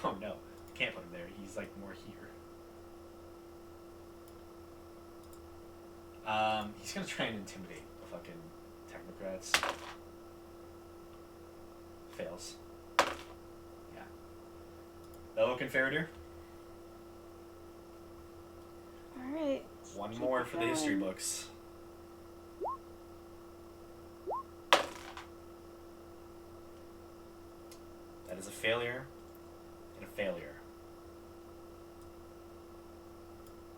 Oh no, I can't put him there. He's like more here. He's gonna try and intimidate the fucking technocrats. Fails. Yeah. Belloc and Faradir. Alright. One more for the history books. That is a failure and a failure.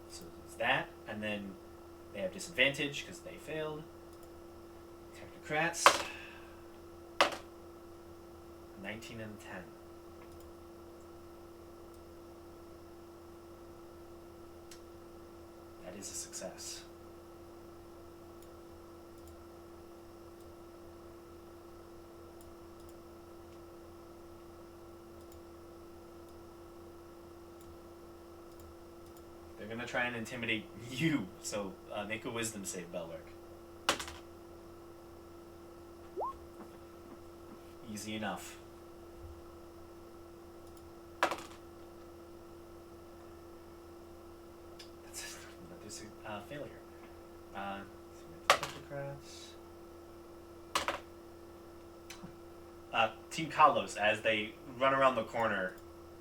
So it's that, and then they have disadvantage because they failed. Technocrats. 19 and 10. That is a success. They're gonna try and intimidate you, so make a wisdom save, Belric. Easy enough. That's another failure. Team Kalos, as they run around the corner,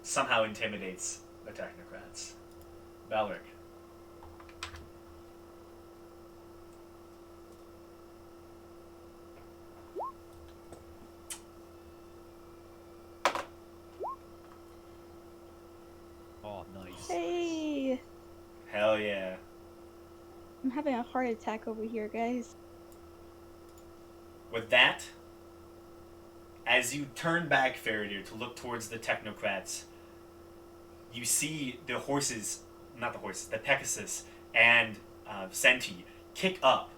somehow intimidates the Technocrats. Balric. Oh, nice. Hey! Hell yeah. I'm having a heart attack over here, guys. With that, as you turn back, Faradir, to look towards the Technocrats, you see the horses, not the horses, the Pegasus and Senti kick up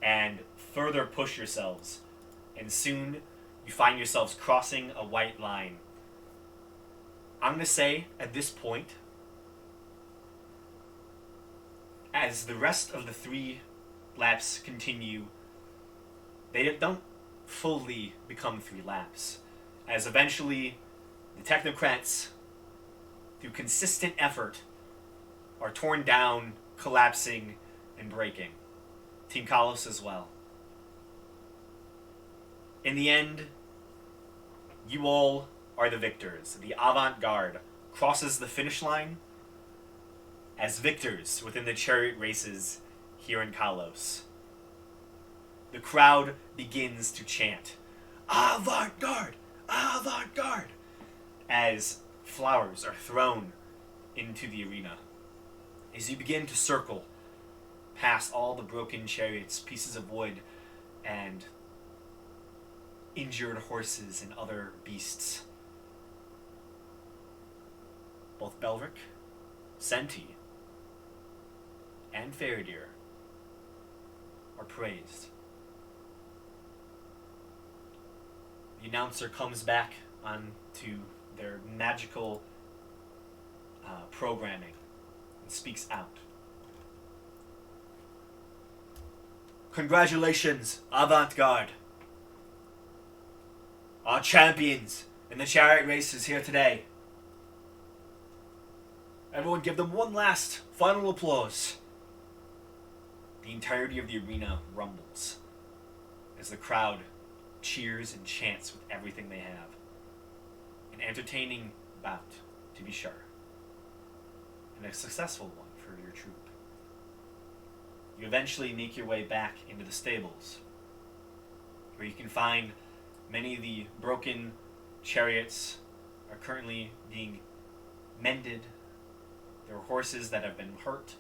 and further push yourselves. And soon, you find yourselves crossing a white line. I'm going to say, at this point, as the rest of the 3 laps continue, they don't fully become 3 laps. As eventually, the Technocrats, through consistent effort, are torn down, collapsing, and breaking. Team Kalos as well. In the end, you all are the victors. The avant-garde crosses the finish line as victors within the chariot races here in Kalos. The crowd begins to chant, "Avant-garde! Avant-garde!" as flowers are thrown into the arena. As you begin to circle past all the broken chariots, pieces of wood, and injured horses and other beasts, both Belric, Senti, and Faradir are praised. The announcer comes back onto their magical programming and speaks out. Congratulations, Avant-Garde. Our champions in the chariot races here today. Everyone give them one last final applause. the entirety of the arena rumbles as the crowd cheers and chants with everything they have. An entertaining bout, to be sure, and a successful one for your troop. You eventually make your way back into the stables, where you can find many of the broken chariots are currently being mended. There are horses that have been hurt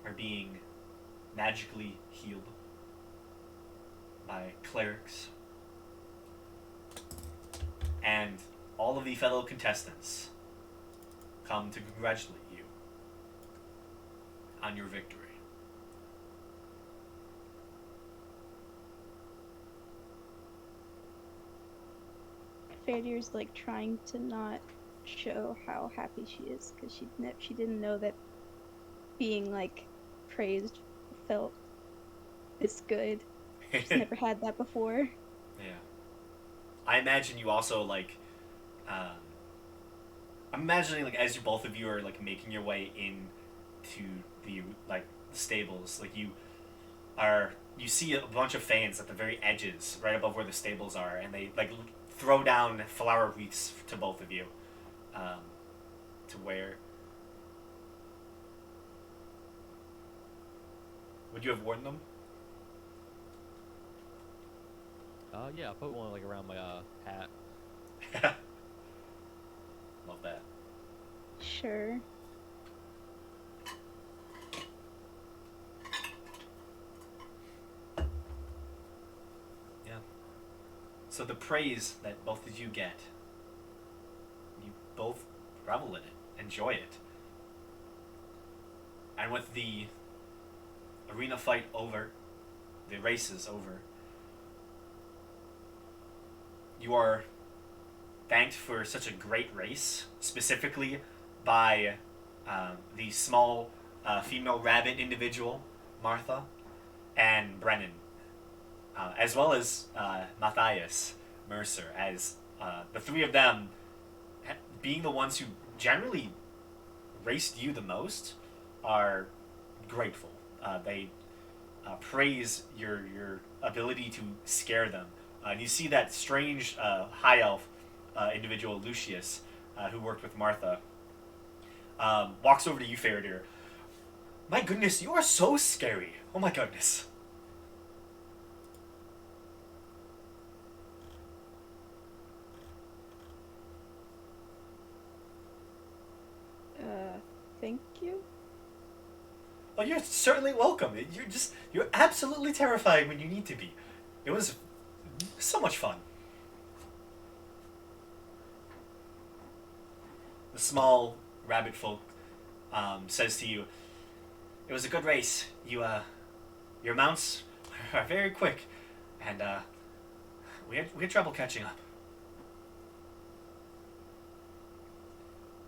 are being magically healed by clerics. And all of the fellow contestants come to congratulate you on your victory. Failures like trying to not show how happy she is because she didn't know that being like praised felt this good. She's never had that before. Yeah. I imagine you also like. I'm imagining like as you both of you are like making your way into the like the stables, like you see a bunch of fans at the very edges, right above where the stables are, and they like throw down flower wreaths to both of you, to wear. Would you have worn them? Yeah, I'll put one like around my hat. Love that. Sure. Yeah. So the praise that both of you get, you both revel in it, enjoy it. And with the arena fight over, the race is over, you are thanked for such a great race, specifically by the small female rabbit individual, Martha, and Brennan, as well as Matthias Mercer, as the three of them being the ones who generally raced you the most, are grateful. They praise your ability to scare them. And you see that strange high elf individual, Lucius, who worked with Martha, walks over to you, Faradir. My goodness, you are so scary. Oh my goodness. Thank you. Oh, you're certainly welcome. You're absolutely terrifying when you need to be. It was so much fun. The small rabbit folk says to you, "It was a good race. Your mounts are very quick, and we had trouble catching up."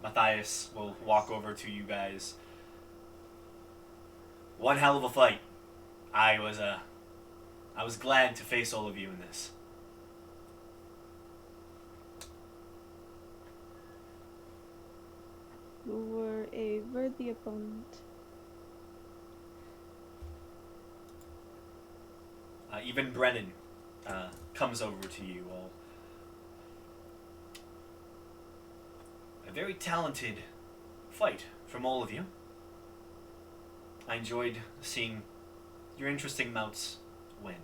Matthias will walk over to you guys. One hell of a fight. I was glad to face all of you in this. You were a worthy opponent. Even Brennan comes over to you all. A very talented fight from all of you. I enjoyed seeing your interesting mounts win.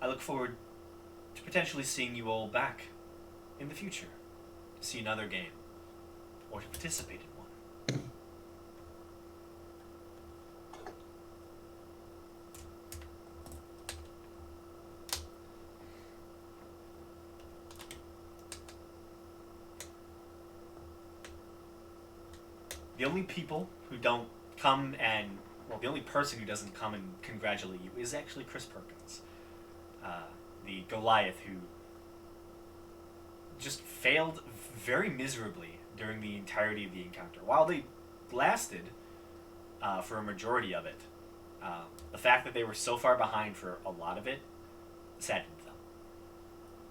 I look forward to potentially seeing you all back in the future to see another game or to participate in one. The only people who don't come and, well, the only person who doesn't come and congratulate you is actually Chris Perkins, the Goliath who just failed very miserably during the entirety of the encounter. While they lasted for a majority of it, the fact that they were so far behind for a lot of it saddened them.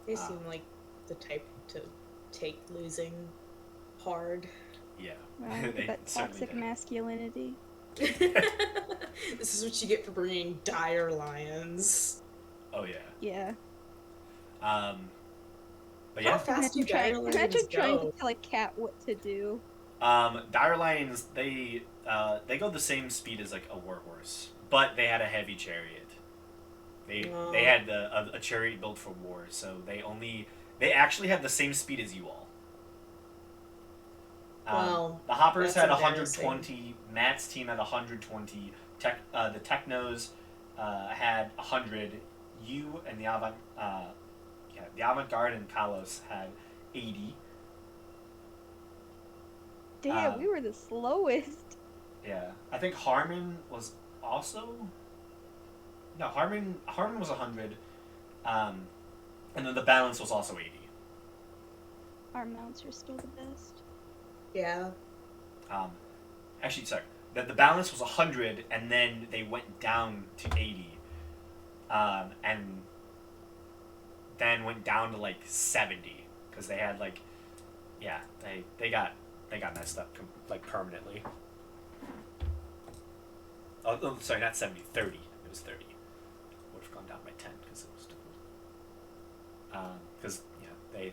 They seem like the type to take losing hard. Yeah. Wow, They that certainly toxic did. masculinity. This is what you get for bringing dire lions. Oh yeah. Yeah. But How yeah, fast do Imagine dire trying, lions imagine trying to go? tell a cat what to do. dire lions they go the same speed as like a warhorse, but they had a heavy chariot. They had a chariot built for war, so they actually had the same speed as you all. Wow, The Hoppers that's had embarrassing. 120. Matt's team had 120. The Technos had 100. You and the the Avant-Garde and Kalos had 80. Damn, we were the slowest. Yeah, I think Harmon was also. No, Harmon was 100, and then the balance was also 80. Our mounts are still the best. Yeah. Actually, sorry, the balance was 100, and then they went down to 80, and then went down to like 70 because they had like, yeah, they got messed up like permanently. Oh, sorry, not 70, 30. It was 30. Would have gone down by 10 because it was doubled. Because yeah, they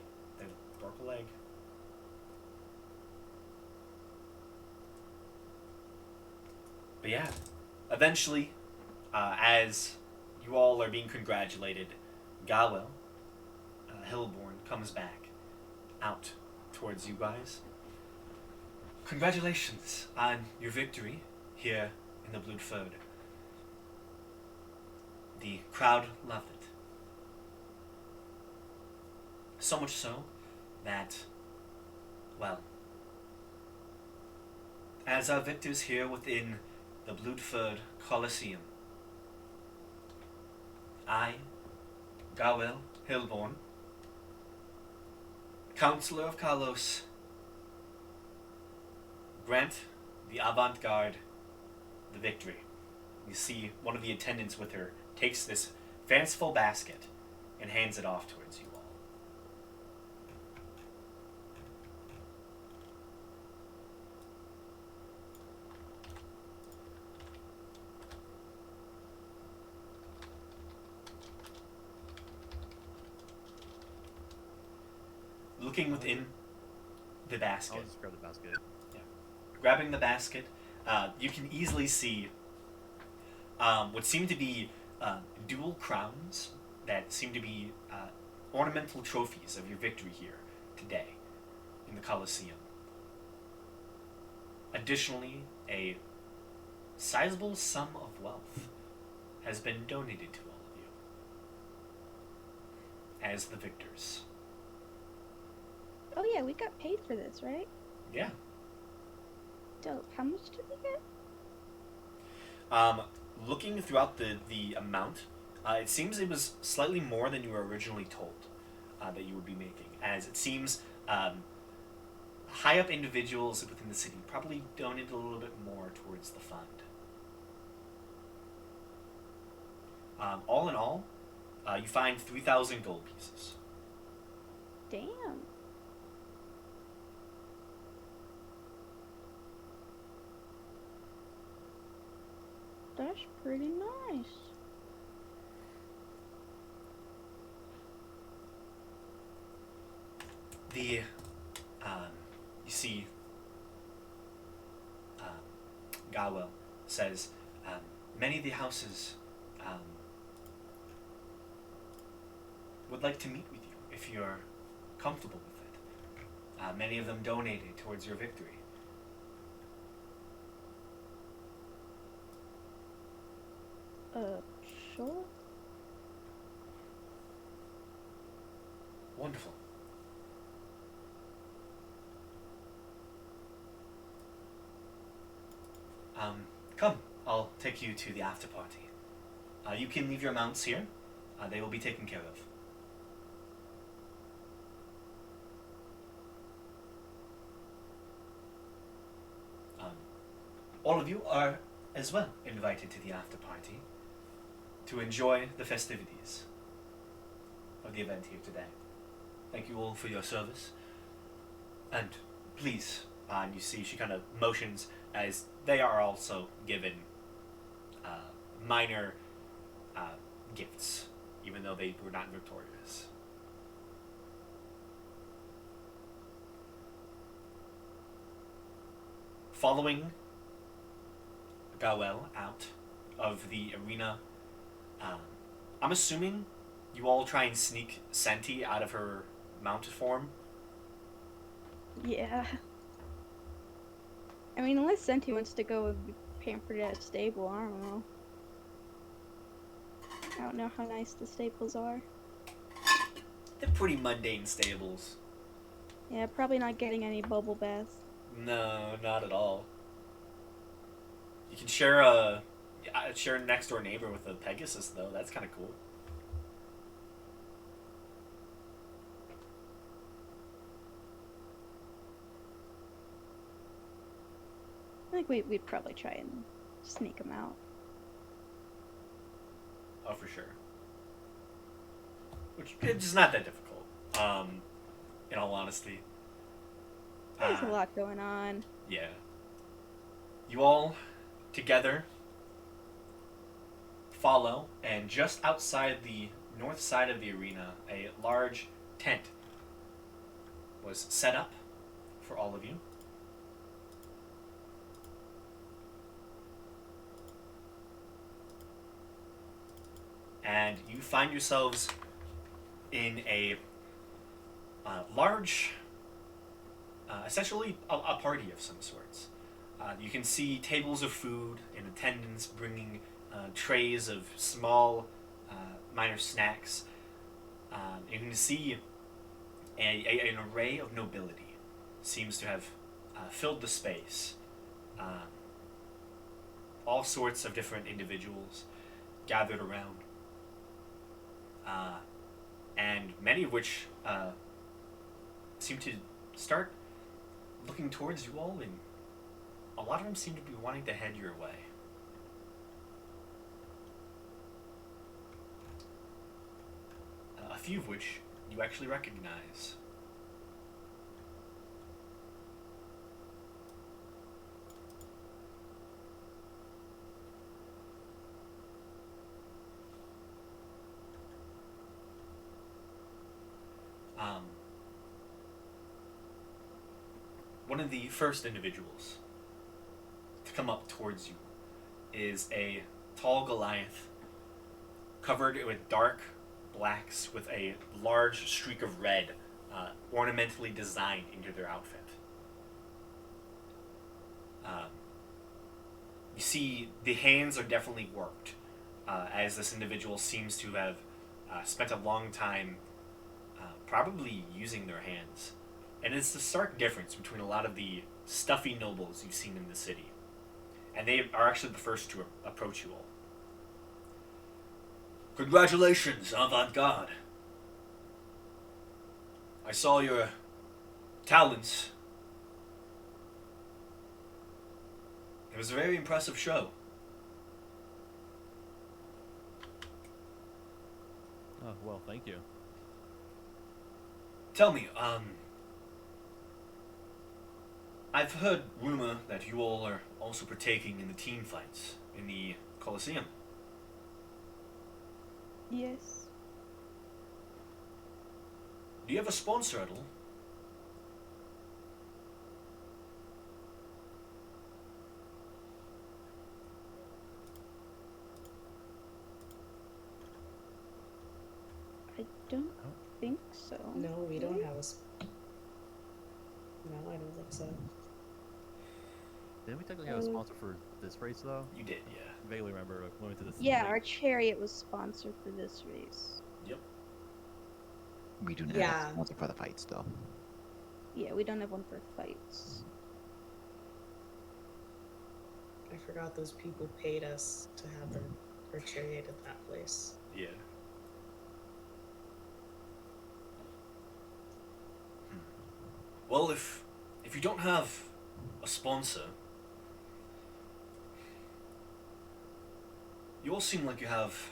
broke a leg. But yeah, eventually, as you all are being congratulated, Gawel, Hillborn comes back out towards you guys. Congratulations on your victory here in the Bloodford. The crowd loved it. So much so that, well, as our victors here within the Bloodford Coliseum, I, Gawel Hillborn, Counselor of Kalos, grant the Avant-Garde the victory. You see one of the attendants with her takes this fanciful basket and hands it off towards you all. Looking within the basket, I'll just grab the basket. grabbing the basket, you can easily see what seem to be dual crowns that seem to be ornamental trophies of your victory here today in the Colosseum. Additionally, a sizable sum of wealth has been donated to all of you as the victors. Oh yeah, we got paid for this, right? Yeah. Dope. How much did we get? Looking throughout the amount, it seems it was slightly more than you were originally told that you would be making, as it seems high up individuals within the city probably donated a little bit more towards the fund. All in all, you find 3,000 gold pieces. Damn. That's pretty nice. The you see, Gawel says many of the houses would like to meet with you if you're comfortable with it. Many of them donated towards your victory. Sure. Wonderful. Come, I'll take you to the after party. You can leave your mounts here. They will be taken care of. All of you are as well invited to the after party to enjoy the festivities of the event here today. Thank you all for your service. And please, and you see she kind of motions as they are also given minor gifts, even though they were not victorious. Following Gawel out of the arena, I'm assuming you all try and sneak Senti out of her mounted form. Yeah. I mean, unless Senti wants to go and be pampered at a stable, I don't know. I don't know how nice the stables are. They're pretty mundane stables. Yeah, probably not getting any bubble baths. No, not at all. You can share a next door neighbor with a Pegasus, though. That's kind of cool. I think we'd probably try and sneak them out. Oh, for sure. Which it's not that difficult. In all honesty. There's a lot going on. Yeah. You all together follow, and just outside the north side of the arena, a large tent was set up for all of you. And you find yourselves in a large, essentially a party of some sorts. You can see tables of food in attendance bringing trays of small, minor snacks. You can see an array of nobility seems to have filled the space. All sorts of different individuals gathered around. And many of which seem to start looking towards you all, and a lot of them seem to be wanting to head your way. A few of which you actually recognize. One of the first individuals to come up towards you is a tall Goliath covered with dark blacks with a large streak of red ornamentally designed into their outfit. You see the hands are definitely worked, as this individual seems to have spent a long time probably using their hands. And it's the stark difference between a lot of the stuffy nobles you've seen in the city. And they are actually the first to approach you all. Congratulations, avant-garde. I saw your talents. It was a very impressive show. Oh, well, thank you. Tell me, I've heard rumor that you all are also partaking in the team fights in the Colosseum. Yes. Do you have a sponsor at all? I don't think so. No, we don't have a. No, I don't think so. Didn't we technically have a sponsor for this race, though? You did, yeah. I vaguely remember when we went to this. Yeah, our chariot was sponsored for this race. Yep. We do not Yeah. have a sponsor for the fights, though. Yeah, we don't have one for fights. I forgot those people paid us to have their chariot at that place. Yeah. Well, if you don't have a sponsor, you all seem like you have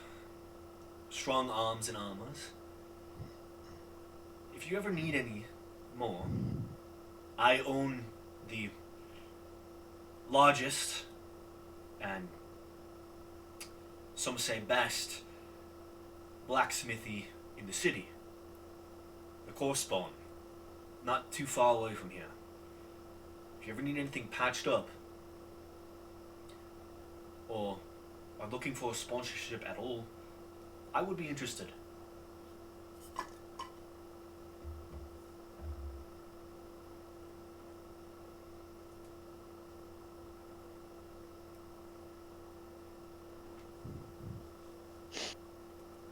strong arms and armors. If you ever need any more, I own the largest and some say best blacksmithy in the city. The Corpspawn, not too far away from here. If you ever need anything patched up, or are looking for a sponsorship at all, I would be interested.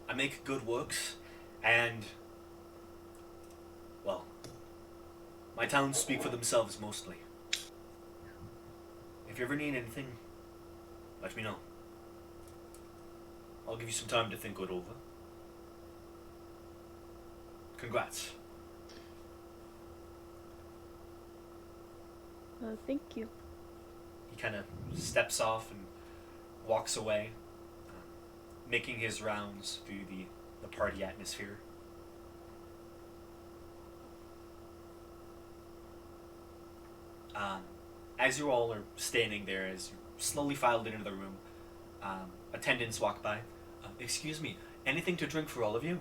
I make good works, and, well, my towns speak for themselves mostly. If you ever need anything, let me know. I'll give you some time to think it over. Congrats. Thank you. He kind of steps off and walks away, making his rounds through the party atmosphere. As you all are standing there, as you slowly filed into the room, attendants walk by. Excuse me, anything to drink for all of you?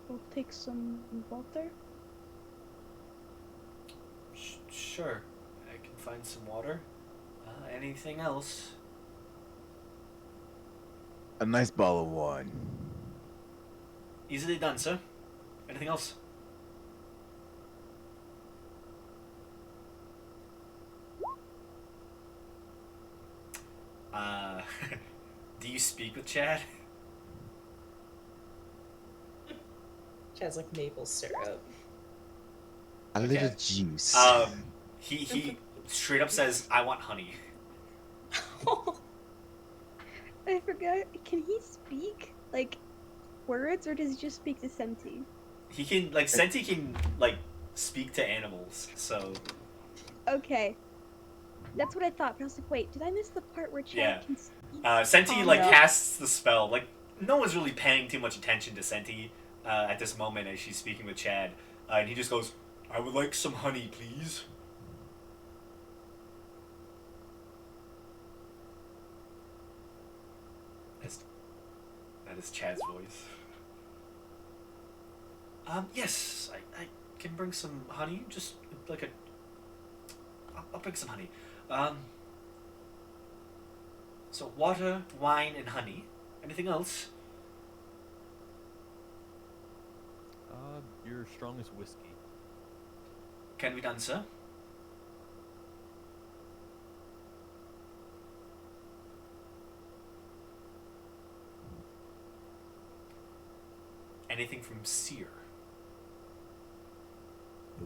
We'll take some water. Sure, I can find some water. Anything else? A nice bottle of wine. Easily done, sir. Anything else? Do you speak with Chad? Chad's like maple syrup. A little Okay. juice. He straight up says, "I want honey." I forgot. Can he speak like words, or does he just speak to Senti? He can Senti can speak to animals. So Okay, that's what I thought. But I was like, wait, did I miss the part where Chad Yeah. can speak? Senti Oh, no. casts the spell. No one's really paying too much attention to Senti at this moment as she's speaking with Chad, and he just goes, "I would like some honey, please." That is Chad's voice. Yes, I can bring some honey. Just I'll bring some honey. So water, wine, and honey. Anything else? Your strongest whiskey. Can be done, sir. Anything from Seer?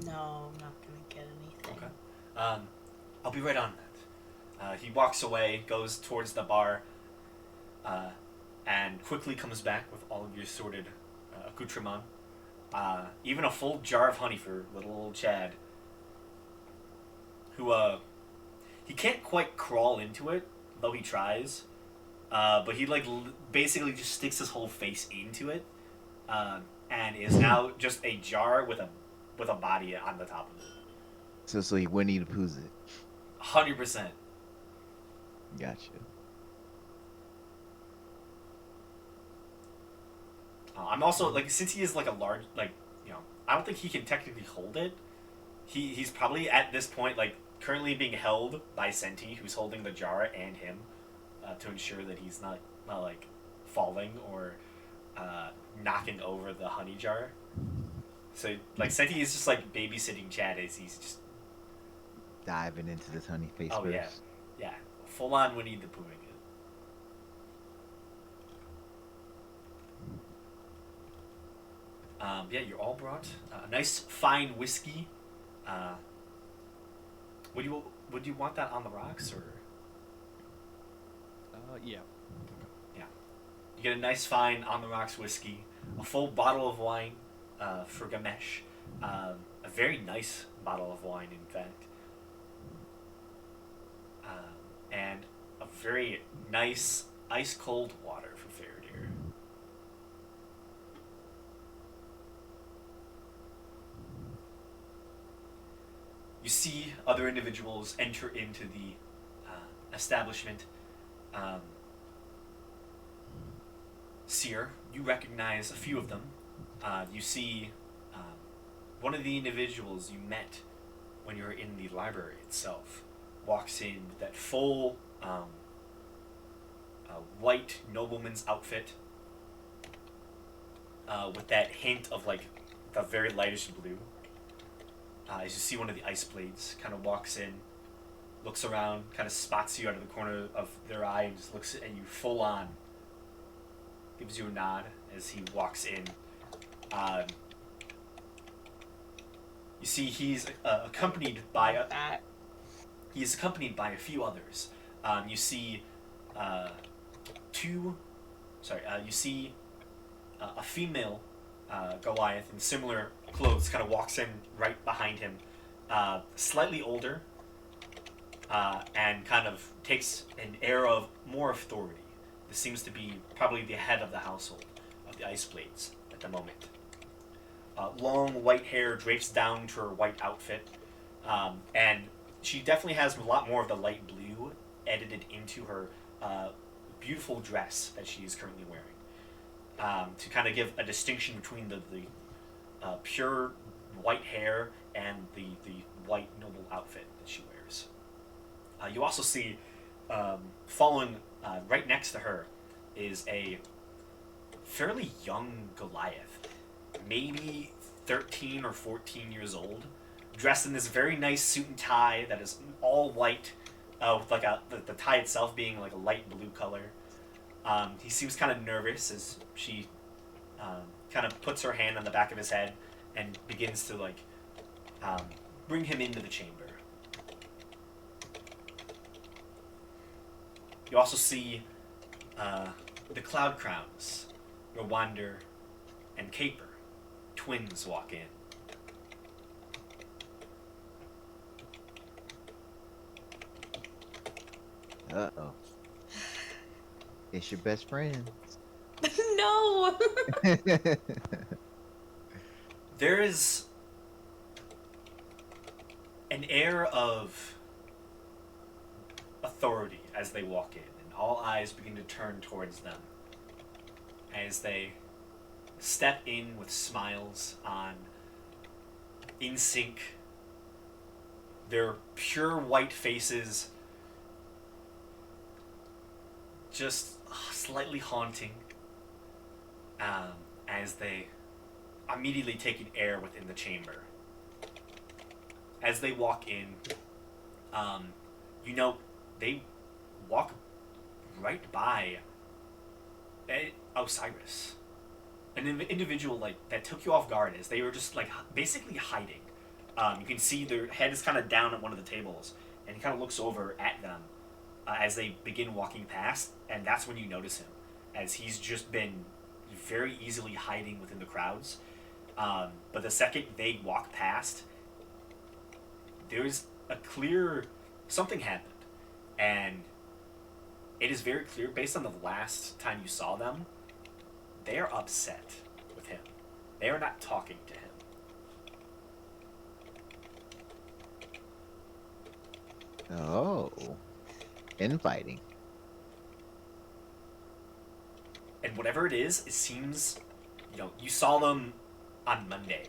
No, I'm not gonna get anything. Okay. I'll be right on that. He walks away, goes towards the bar, and quickly comes back with all of your sorted accoutrement. Even a full jar of honey for little old Chad, who, he can't quite crawl into it, though he tries. But he, basically just sticks his whole face into it, and is now just a jar with a body on the top of it. So he Winnie the Pooh's it. 100%. Gotcha. I'm also, since he is, a large, I don't think he can technically hold it. He's probably, at this point, currently being held by Senti, who's holding the jar and him, to ensure that he's not falling or knocking over the honey jar. So, Senti is just, babysitting Chad as he's just... Diving into this honey face Oh, first. yeah. Yeah. Full-on Winnie the Pooh again. Yeah, you're all brought a nice fine whiskey. Would you want that on the rocks, or? Yeah. Yeah. You get a nice fine on the rocks whiskey, a full bottle of wine for Gamesh, a very nice bottle of wine, in fact, and a very nice ice cold water for Faradir. You see other individuals enter into the establishment. Seer, you recognize a few of them. You see one of the individuals you met when you were in the library itself walks in with that full white nobleman's outfit with that hint of like the very lightish blue. As you see one of the ice blades kind of walks in, looks around, kind of spots you out of the corner of their eye, and just looks at you full on. Gives you a nod as he walks in. You see he's accompanied by a few others. You see you see a female Goliath in similar clothes kind of walks in right behind him, slightly older, and kind of takes an air of more authority. This seems to be probably the head of the household of the Ice Blades at the moment. Long white hair drapes down to her white outfit, and she definitely has a lot more of the light blue edited into her beautiful dress that she is currently wearing, to kind of give a distinction between the pure white hair and the white noble outfit that she wears. You also see, following right next to her, is a fairly young Goliath, maybe 13 or 14 years old, dressed in this very nice suit and tie that is all white, with like the tie itself being like a light blue color. He seems kind of nervous as she kind of puts her hand on the back of his head and begins to like bring him into the chamber. You also see the Cloud Crowns, Rwander, and Caper, twins, walk in. Uh-oh. It's your best friend. No. There is an air of authority as they walk in, and all eyes begin to turn towards them as they step in with smiles on, in sync, their pure white faces just slightly haunting, as they immediately take an air within the chamber. As they walk in, you know, they walk right by Osiris, an individual like that took you off guard as they were just like basically hiding. You can see their head is kind of down at one of the tables, and he kind of looks over at them as they begin walking past, and that's when you notice him, as he's just been very easily hiding within the crowds. But the second they walk past, there's a clear something happened, and it is very clear based on the last time you saw them, they are upset with him. They are not talking to him. Oh. Infighting. And whatever it is, it seems, you know, you saw them on Monday,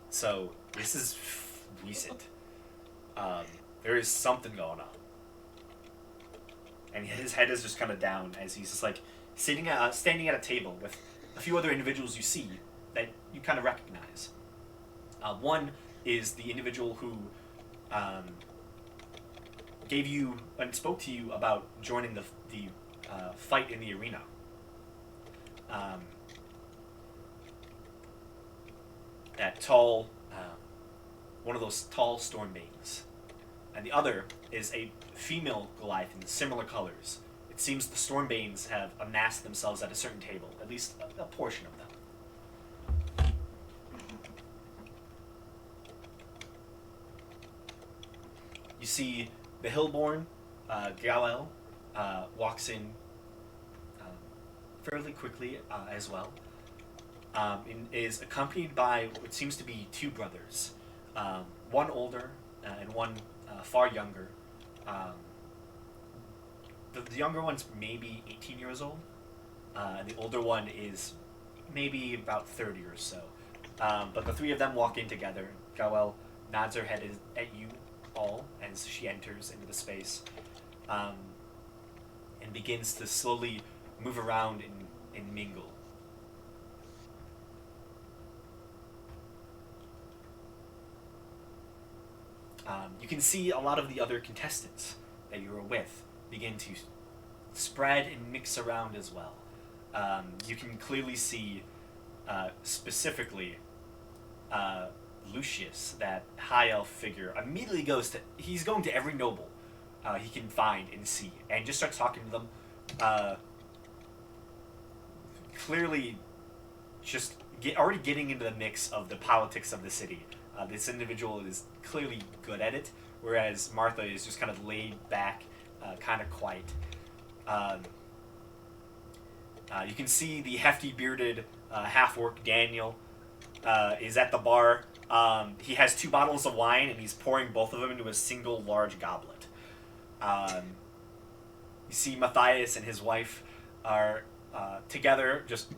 so this is recent. There is something going on, and his head is just kind of down as he's just like standing at a table with a few other individuals you see that you kind of recognize. One is the individual who gave you and spoke to you about joining the fight in the arena. That tall, one of those tall Stormbanes. And the other is a female Goliath in similar colors. It seems the Stormbanes have amassed themselves at a certain table, at least a portion of them. You see the Hillborn, Galel, walks in fairly quickly as well. And is accompanied by what seems to be two brothers. One older, and one far younger. Um, the younger one's maybe 18 years old. And the older one is maybe about 30 or so. But the three of them walk in together. Gawel nods her head at you all as she enters into the space, and begins to slowly move around and mingle. You can see a lot of the other contestants that you were with begin to spread and mix around as well. You can clearly see specifically Lucius, that high elf figure, immediately he's going to every noble he can find and see, and just starts talking to them. Clearly, just already getting into the mix of the politics of the city. This individual is clearly good at it, whereas Martha is just kind of laid back, kind of quiet. You can see the hefty bearded half-orc Daniel is at the bar. He has 2 bottles of wine, and he's pouring both of them into a single large goblet. You see Matthias and his wife are together, just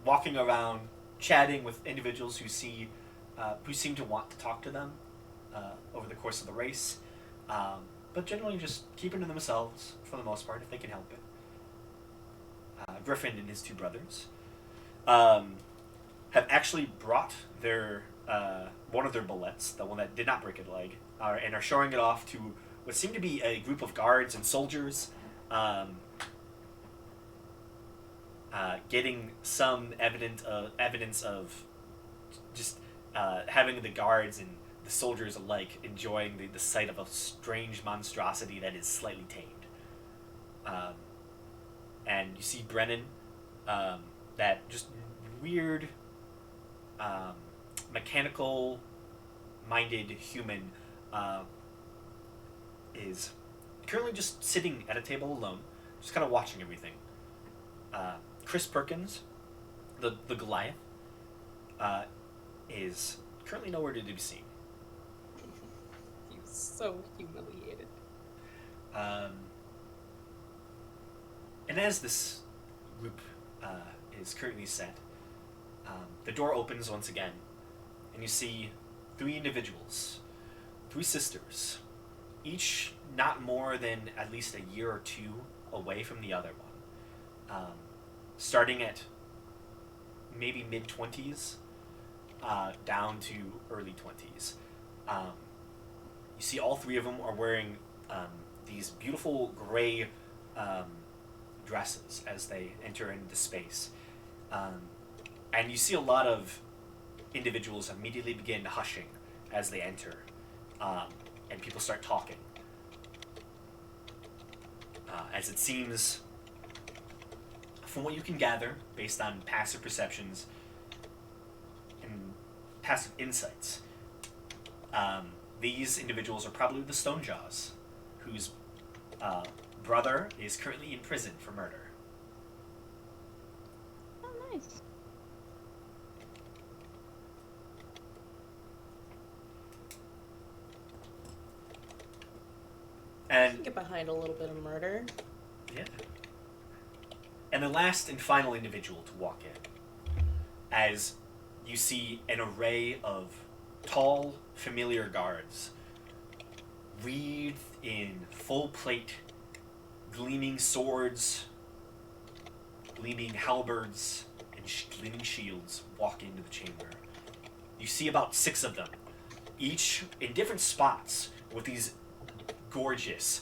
walking around, chatting with individuals who seem to want to talk to them over the course of the race, but generally just keeping to themselves for the most part, if they can help it. Griffin and his 2 brothers have actually brought their one of their bullets, the one that did not break a leg, and are showing it off to what seem to be a group of guards and soldiers, getting some evidence of just having the guards and the soldiers alike enjoying the sight of a strange monstrosity that is slightly tamed. And you see Brennan, that just weird, mechanical-minded human, is currently just sitting at a table alone, just kind of watching everything. Chris Perkins, the Goliath, is currently nowhere to be seen. He was so humiliated. And as this group is currently set, the door opens once again, and you see 3 individuals, 3 sisters, each not more than at least a year or 2 away from the other one, starting at maybe mid-20s down to early 20s. You see all 3 of them are wearing these beautiful gray dresses as they enter into space. And you see a lot of individuals immediately begin hushing as they enter, and people start talking. As it seems, from what you can gather, based on passive perceptions and passive insights, these individuals are probably the Stonejaws, whose brother is currently in prison for murder. Oh, nice. And Get behind a little bit of murder. yeah. And the last and final individual to walk in, as you see an array of tall, familiar guards, wreathed in full plate, gleaming swords, gleaming halberds, and gleaming shields walk into the chamber. You see about 6 of them, each in different spots, with these gorgeous,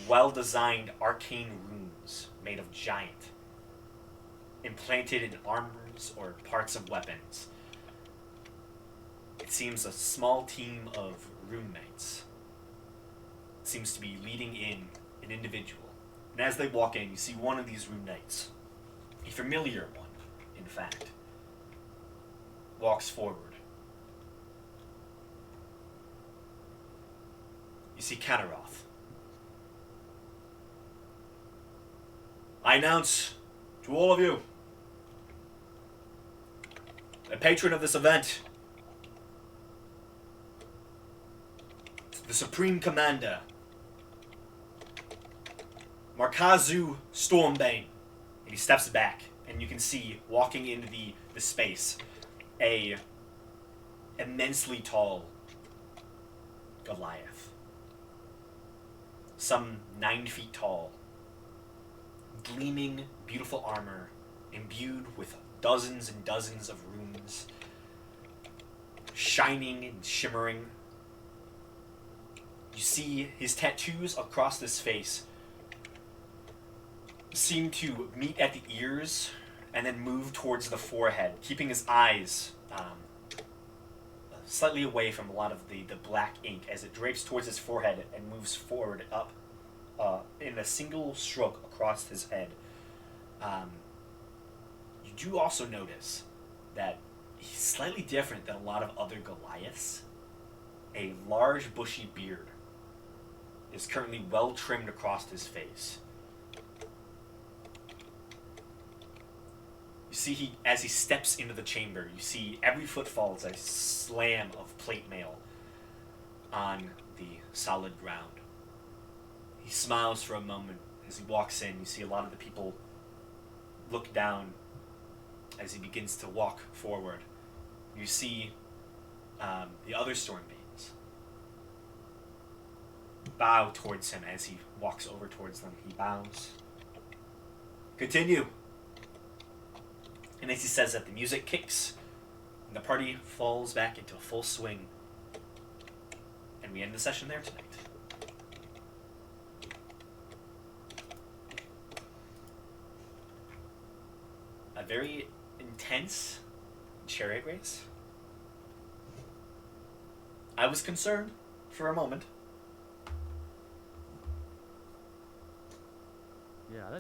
well-designed arcane runes made of giant, implanted in armors or parts of weapons. It seems a small team of rune knights seems to be leading in an individual. And as they walk in, you see one of these rune knights, a familiar one, in fact, walks forward. You see Canaroth. I announce to all of you, the patron of this event, the Supreme Commander, Markazu Stormbane. And he steps back, and you can see, walking into the space, a immensely tall Goliath. Some 9 feet tall, gleaming, beautiful armor, imbued with dozens and dozens of runes, shining and shimmering. You see his tattoos across his face seem to meet at the ears and then move towards the forehead, keeping his eyes slightly away from a lot of the black ink as it drapes towards his forehead and moves forward up in a single stroke across his head. You do also notice that he's slightly different than a lot of other Goliaths. A large bushy beard is currently well trimmed across his face. You see, as he steps into the chamber, you see every footfall is a slam of plate mail on the solid ground. He smiles for a moment as he walks in. You see a lot of the people look down as he begins to walk forward. You see the other Stormbanes bow towards him as he walks over towards them. He bows. Continue. And as he says that, the music kicks, and the party falls back into full swing. And we end the session there tonight. A very intense chariot race. I was concerned for a moment. Yeah,